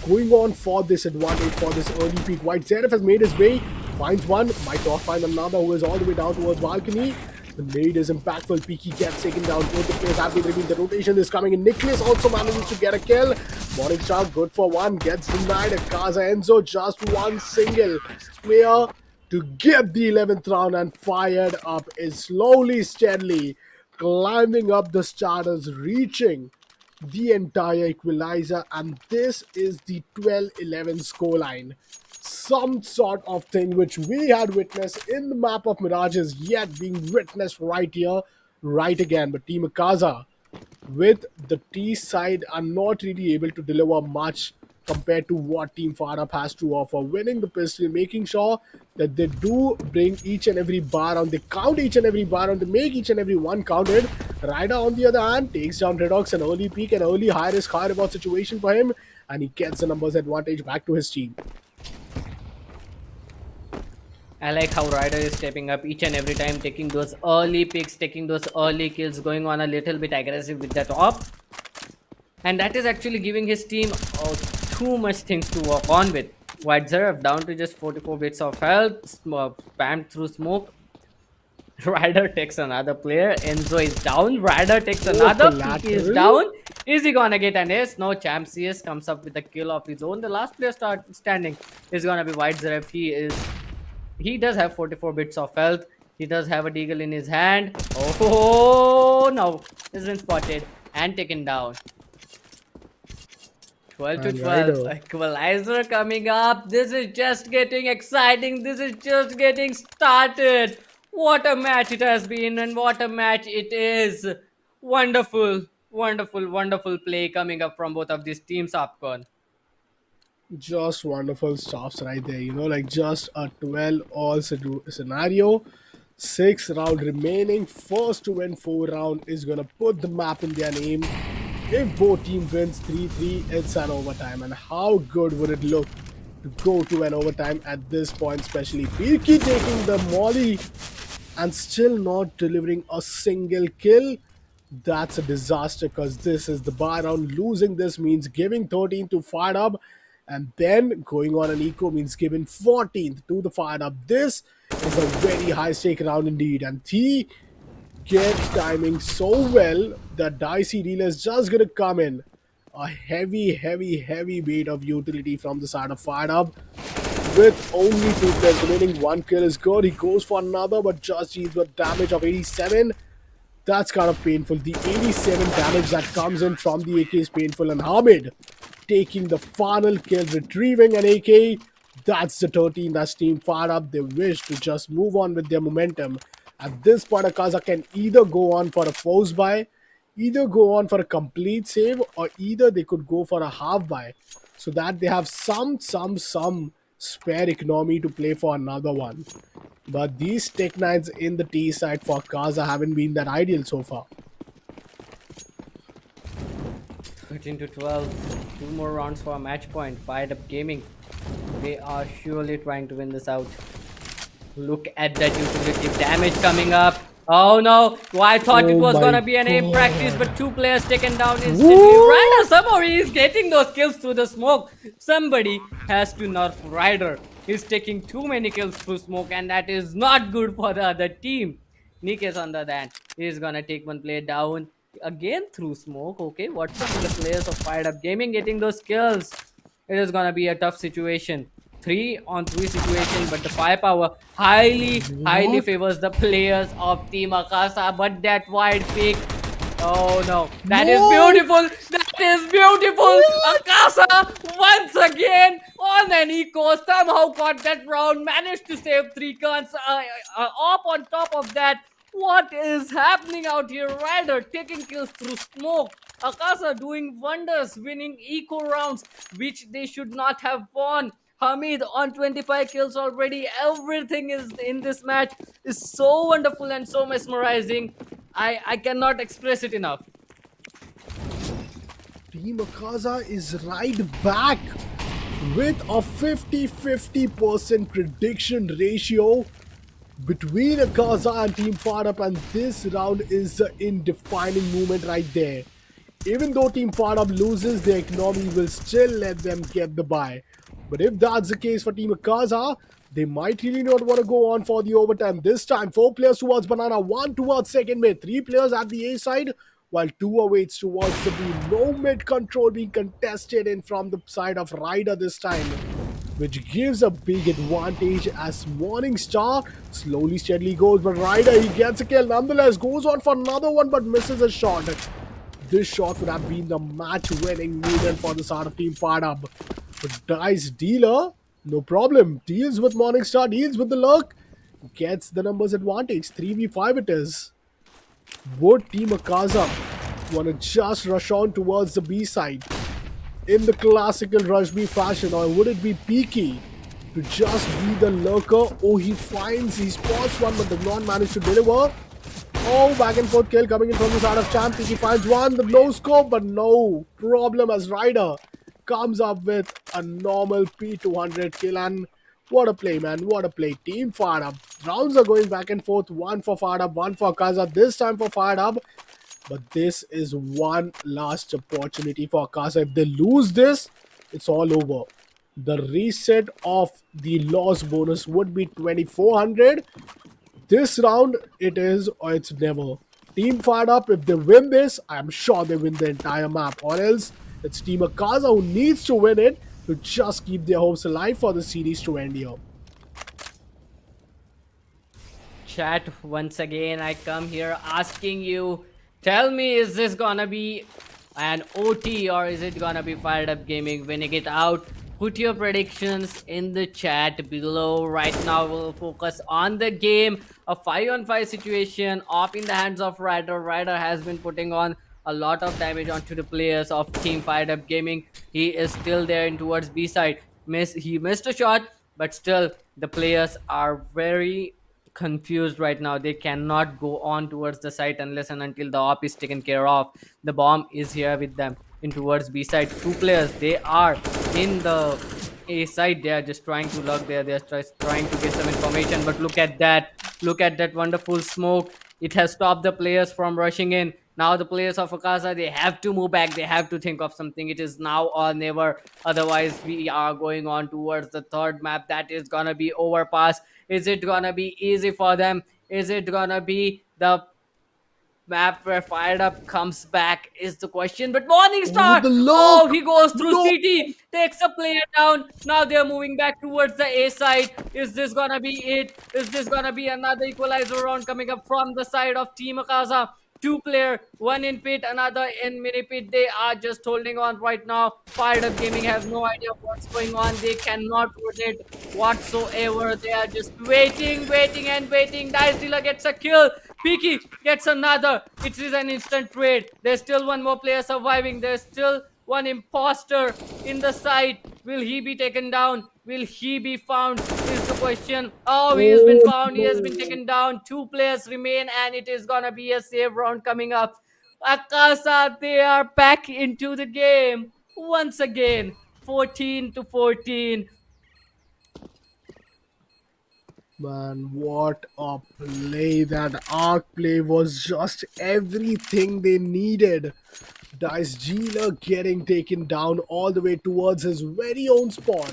Going on for this advantage for this early peak. White Zeref has made his way, finds one, might not find another who is all the way down towards balcony. The nade is impactful. Peaky gets taken down. Both the players have been revealed. The rotation is coming in. Nicholas also manages to get a kill. Morningstar good for one. Gets denied. Akaza Enzo just one single player to get the 11th round, and Fired Up is slowly, steadily climbing up the starters, reaching the entire equalizer, and this is the 12-11 scoreline. Some sort of thing which we had witnessed in the map of Mirages yet being witnessed right here, right again. But Team Akaza with the T side are not really able to deliver much compared to what Team Farab has to offer. Winning the pistol, making sure that they do bring each and every bar on, they count each and every bar on, they make each and every one counted. Ryder on the other hand takes down Redox, an early peak, an early high risk, high reward situation for him, and he gets the numbers advantage back to his team. I like how Ryder is stepping up each and every time, taking those early picks, taking those early kills, going on a little bit aggressive with the top. And that is actually giving his team too much things to work on with. White Zeref down to just 44 bits of health, spammed through smoke. Ryder takes another player. Enzo is down. Ryder takes Oh, another. Peaky is collateral. down. Is he gonna get an ace? No. Champ CS comes up with a kill of his own. The last player standing is gonna be White Zeref. He does have 44 bits of health. He does have a deagle in his hand. Oh no! He's been spotted and taken down. 12 to And 12. Ryder. Equalizer coming up. This is just getting exciting. This is just getting started. What a match it has been, and what a match it is. Wonderful play coming up from both of these teams, Upcon. Just wonderful stuffs right there, like just a 12 all scenario. 6 round remaining. First to win 4 round is gonna put the map in their name. If both team wins 3-3, it's an overtime. And how good would it look to go to an overtime at this point, especially Peaky taking the molly and still not delivering a single kill? That's a disaster, because this is the bar round. Losing this means giving 13th to Fired Up, and then going on an eco means giving 14th to the Fired Up. This is a very high stake round indeed, and he gets timing so well that Dicey Dealer is just gonna come in. A heavy bait of utility from the side of Fired Up. With only 2 players remaining, 1 kill is good. He goes for another, but just deals with damage of 87. That's kind of painful. The 87 damage that comes in from the AK is painful. And Hamid taking the final kill, retrieving an AK. That's the 13. That's Team Fired Up. They wish to just move on with their momentum. At this point, Akaza can either go on for a force buy, either go on for a complete save, or either they could go for a half buy, so that they have some spare economy to play for another one. But these Tech 9s in the T side for Akaza haven't been that ideal so far. 13 to 12. 2 more rounds for a match point. Fired Up Gaming. They are surely trying to win this out. Look at that utility damage coming up. Oh no! Well, I thought it Oh was my gonna be an aim practice, God. but 2 players taken down instantly. Woo! Ryder somehow he is getting those kills through the smoke. Somebody has to nerf Ryder. He's taking too many kills through smoke, and that is not good for the other team. Nick is on the other hand. He's gonna take one player down again through smoke. Okay, what's up with the players of Fired Up Gaming getting those kills? It is gonna be a tough situation. 3-on-3 situation, but the firepower highly What? favors the players of Team Akasha. But that wide pick, oh no, that is No! beautiful. That is beautiful. Akasha once again on an eco somehow got that round, managed to save 3 guns. Up on top of that, what is happening out here? Ryder taking kills through smoke. Akasha doing wonders, winning eco rounds, which they should not have won. Hamid on 25 kills already. Everything is in this match is so wonderful and so mesmerizing. I cannot express it enough. Team Akaza is right back with a 50-50% prediction ratio between Akaza and Team FIREDUP, and this round is in defining moment right there. Even though Team FIREDUP loses, their economy will still let them get the bye. But if that's the case for Team Akaza, they might really not want to go on for the overtime this time. 4 players towards Banana, 1 towards second mid, 3 players at the A side, while 2 awaits towards the B. No mid control being contested in from the side of Ryder this time, which gives a big advantage as Morningstar slowly steadily goes. But Ryder, he gets a kill nonetheless, goes on for another one but misses a shot. This shot would have been the match-winning movement for the side of Team FIREDUP. But Dice Dealer, no problem, deals with Morningstar, deals with the luck, gets the numbers advantage. 3v5 it is. Would Team Akaza want to just rush on towards the B side in the classical Rush B fashion, or would it be Peaky to just be the lurker? Oh, he spots one but does not manage to deliver. Oh, back and forth kill coming in from the side of Champ. He finds one, the low scope, but no problem as Ryder comes up with a normal P200 kill. And what a play, man. What a play. Team FIREDUP. Rounds are going back and forth. One for FIREDUP, one for Akaza. This time for FIREDUP. But this is one last opportunity for Akasha. If they lose this, it's all over. The reset of the loss bonus would be 2400. This round, it is or it's never. Team FIREDUP, if they win this, I'm sure they win the entire map. Or else, it's Team Akaza who needs to win it to just keep their hopes alive for the series to end here. Chat, once again, I come here asking you, tell me, is this gonna be an OT or is it gonna be FIREDUP-Gaming winning it out? Put your predictions in the chat below. Right now, we'll focus on the game. A 5-on-5 situation off in the hands of Ryder. Ryder has been putting on a lot of damage onto the players of Team FIREDUP-Gaming. He is still there in towards B side. He missed a shot, but still, the players are very confused right now. They cannot go on towards the site unless and until the op is taken care of. The bomb is here with them in towards B side. 2 players, they are in the A side. They are just trying to log there. They're trying to get some information. But look at that. Look at that wonderful smoke. It has stopped the players from rushing in. Now the players of Akasha, they have to move back. They have to think of something. It is now or never. Otherwise, we are going on towards the third map. That is gonna be overpass. Is it gonna be easy for them? Is it gonna be the map where FIREDUP comes back is the question. But Oh, Morningstar, the oh, look! he goes through No! CT, takes a player down. Now they're moving back towards the A side. Is this gonna be it? Is this gonna be another equalizer round coming up from the side of Team Akaza? 2 player, one in pit, another in mini pit. They are just holding on right now. FIREDUP-Gaming have no idea what's going on. They cannot rotate whatsoever. They are just waiting, waiting, and waiting. Dice Dealer gets a kill. Peaky gets another. It is an instant trade. There's still one more player surviving. There's still one imposter in the side. Will he be taken down? Will he be found? Is the question. Oh, he has been Oh, found. He has been no. taken down. 2 players remain, and it is gonna be a save round coming up. Akasha, they are back into the game once again. 14-14. Man, what a play. That arc play was just everything they needed. Dice Dealer getting taken down all the way towards his very own spawn,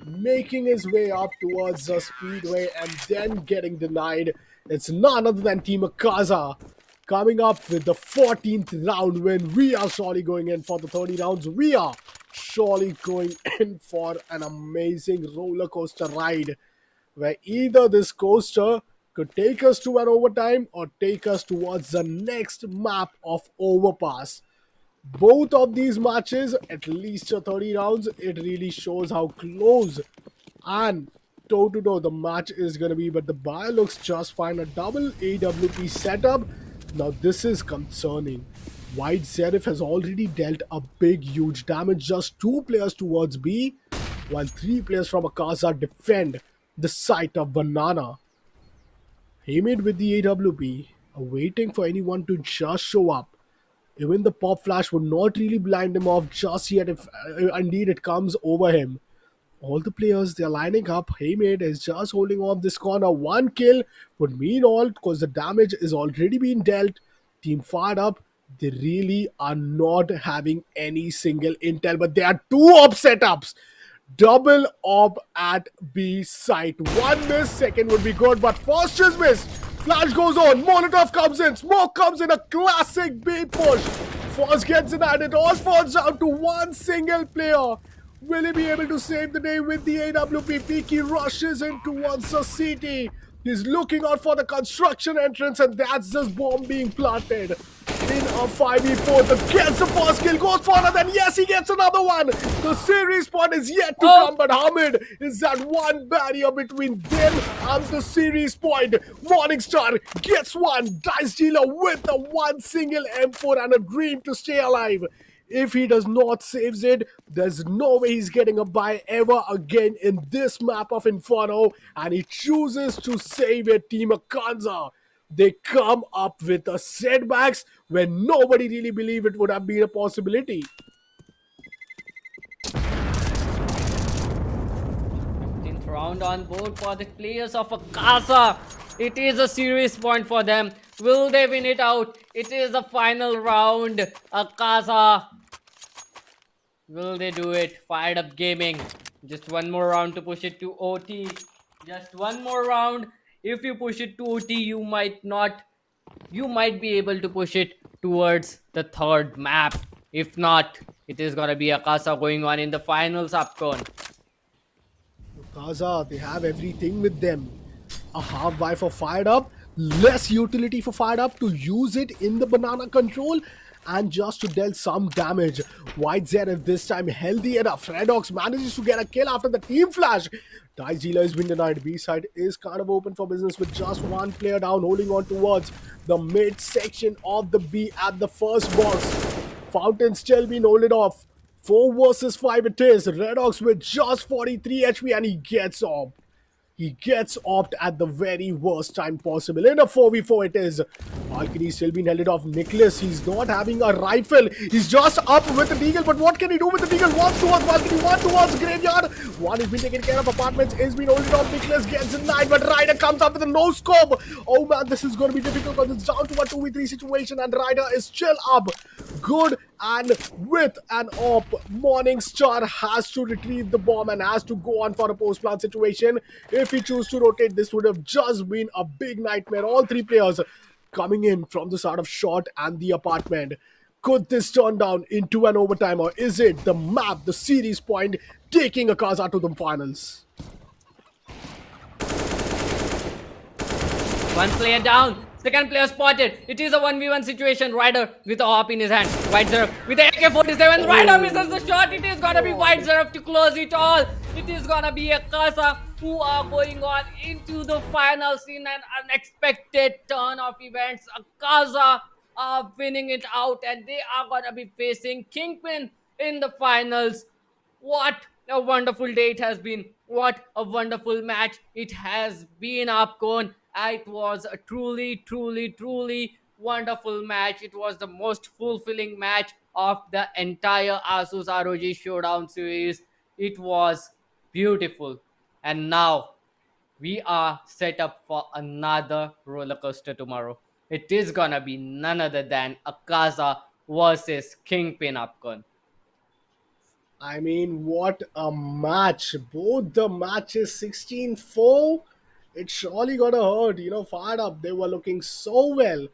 making his way up towards the speedway and then getting denied. It's none other than Team Akaza coming up with the 14th round win. We are surely going in for the 30 rounds. We are surely going in for an amazing roller coaster ride where either this coaster could take us to an overtime or take us towards the next map of overpass. Both of these matches, at least 30 rounds, it really shows how close and toe to toe the match is going to be. But the buyer looks just fine. A double AWP setup. Now, this is concerning. White Serif has already dealt a big, huge damage. Just two players towards B, while three players from Akasha defend the site of Banana. Hamid with the AWP, waiting for anyone to just show up. Even the pop flash would not really blind him off just yet if indeed it comes over him. All the players, they're lining up. Hamid is just holding off this corner. One kill would mean all because the damage is already being dealt. Team fired up. They really are not having any single intel, but there are two op setups. Double op at B site. One miss, second would be good, but first is missed. Flash goes on, Molotov comes in, smoke comes in, a classic B push. First gets in and it all falls down to one single player. Will he be able to save the day with the AWP? Peaky rushes in towards the CT. He's looking out for the construction entrance and that's just bomb being planted. In a 5v4, the gets the first kill, goes for another, and yes, he gets another one. The series point is yet to come, but Hamid is that one barrier between them and the series point. Morningstar gets one, Dice Dealer with the one single M4 and a dream to stay alive. If he does not saves it, there's no way he's getting a buy ever again in this map of Inferno, and he chooses to save it. Team Akanza, they come up with the setbacks when nobody really believed it would have been a possibility. 15th round on board for the players of Akasha. It is a serious point for them. Will they win it out? It is the final round. Akasha, will they do it? Fired Up Gaming. Just one more round to push it to OT. Just one more round. If you push it to OT, you might not. You might be able to push it towards the third map. If not, it is gonna be Akasha going on in the finals, Upcon. Kaza, they have everything with them. A half buy for Fired Up, less utility for Fired Up to use it in the banana control and just to deal some damage. White Zenith this time healthy enough. Redox manages to get a kill after the team flash. Dice Dealer has been denied. B side is kind of open for business with just one player down, holding on towards the mid section of the B at the first box. Fountain still being holded off. 4 versus 5 it is. Redox with just 43 HP and he gets off. He gets opt at the very worst time possible. In a 4v4 it is. Alchemy still being held off. Nicholas, he's not having a rifle. He's just up with the Deagle, but what can he do with the Deagle? One towards Balcony, one towards Graveyard. One has been taken care of. Apartments is being holding off. Nicholas gets denied, but Ryder comes up with a no scope. Oh man, this is going to be difficult because it's down to a 2v3 situation and Ryder is still up. Good, and with an op, Morningstar has to retrieve the bomb and has to go on for a post-plant situation. If he chooses to rotate, this would have just been a big nightmare. All three players coming in from the side of short and the apartment. Could this turn down into an overtime, or is it the map, the series point, taking Akasha to the finals? One player down. Second player spotted. It is a 1v1 situation. Ryder with a hop in his hand. White Zerf with the AK-47. Ryder misses the shot. It is gonna be White Zerf to close it all. It is gonna be Akasha who are going on into the finals in an unexpected turn of events. Akasha are winning it out and they are gonna be facing Kingpin in the finals. What a wonderful day it has been. What a wonderful match it has been, Upcon. It was a truly wonderful match. It was the most fulfilling match of the entire ASUS ROG Showdown series. It was beautiful. And now we are set up for another roller coaster tomorrow. It is gonna be none other than Akasha versus Kingpin, Upcon. I mean, what a match. Both the matches 16-4. It surely got to hurt. Fired up. They were looking so well.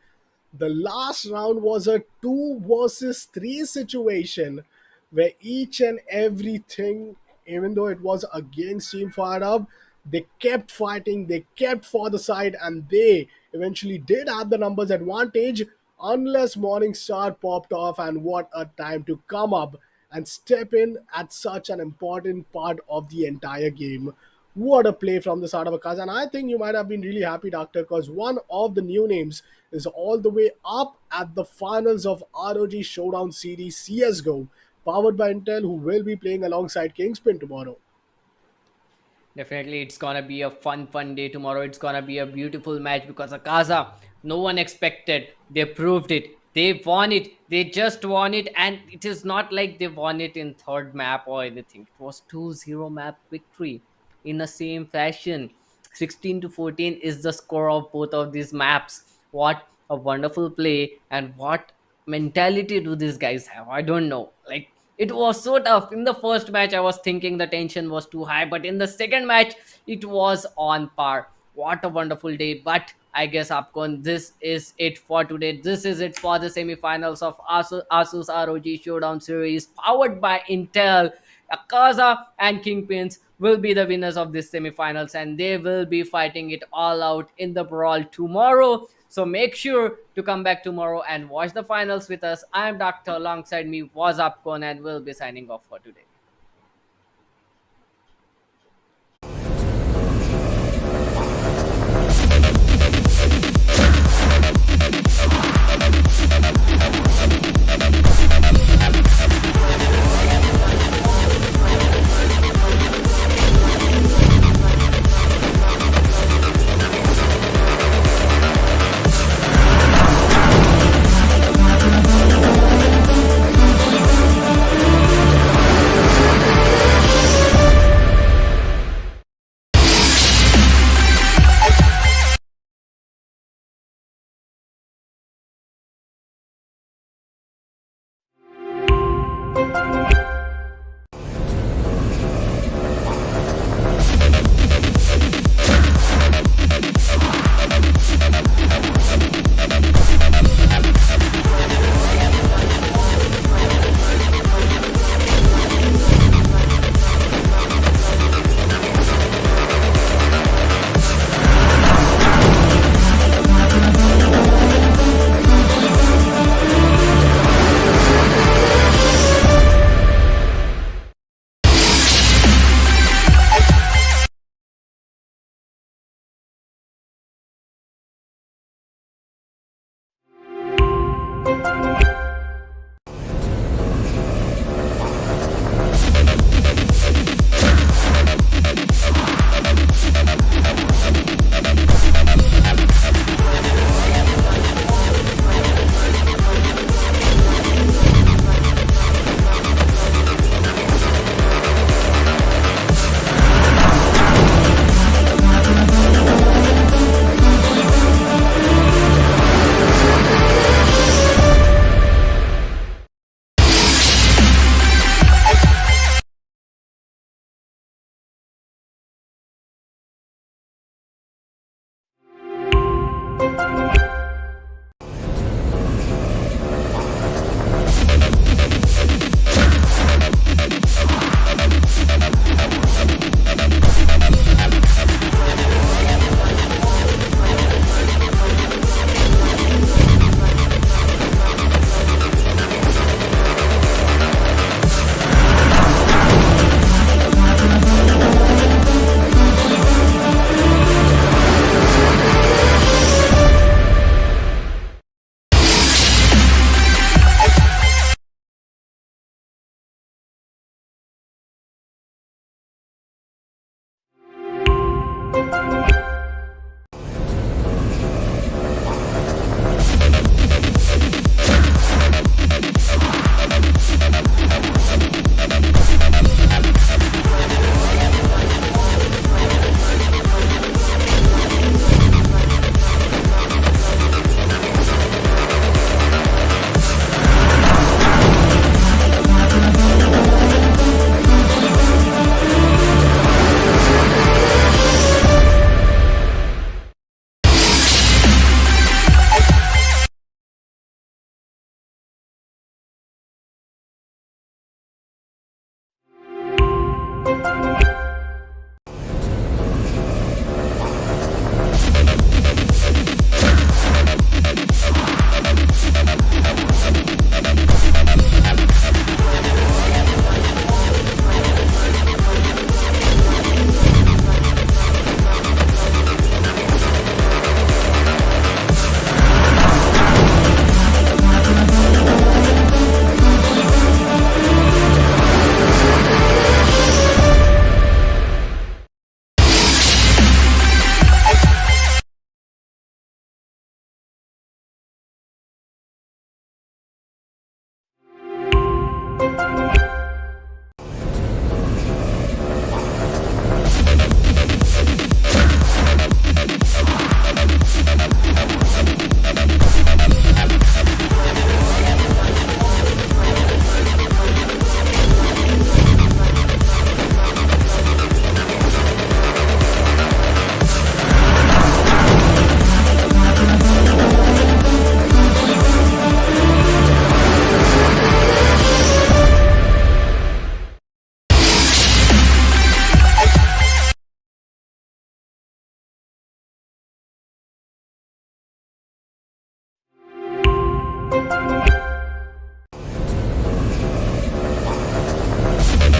The last round was a 2 versus 3 situation where each and everything, even though it was against Team FireUp, they kept fighting, they kept for the side, and they eventually did have the numbers advantage unless Morningstar popped off. And what a time to come up and step in at such an important part of the entire game. What a play from the side of Akasha. And I think you might have been really happy, Doctor, because one of the new names is all the way up at the finals of ROG Showdown Series CSGO, powered by Intel, who will be playing alongside Kingspin tomorrow. Definitely, it's gonna be a fun day tomorrow. It's gonna be a beautiful match because Akaza, no one expected. They proved it. They won it. They just won it, and it is not like they won it in third map or anything. It was 2-0 map victory in the same fashion. 16 to 14 is the score of both of these maps. What a wonderful play, and what mentality do these guys have? I don't know. Like, it was so tough. In the first match, I was thinking the tension was too high, but in the second match, it was on par. What a wonderful day. But I guess, Upcon, this is it for today. This is it for the semifinals of ASUS ROG Showdown Series, powered by Intel. Akaza and Kingpins will be the winners of this semifinals, and they will be fighting it all out in the brawl tomorrow. So make sure to come back tomorrow and watch the finals with us. I am Doctor. Alongside me was Upcon, and we'll be signing off for today.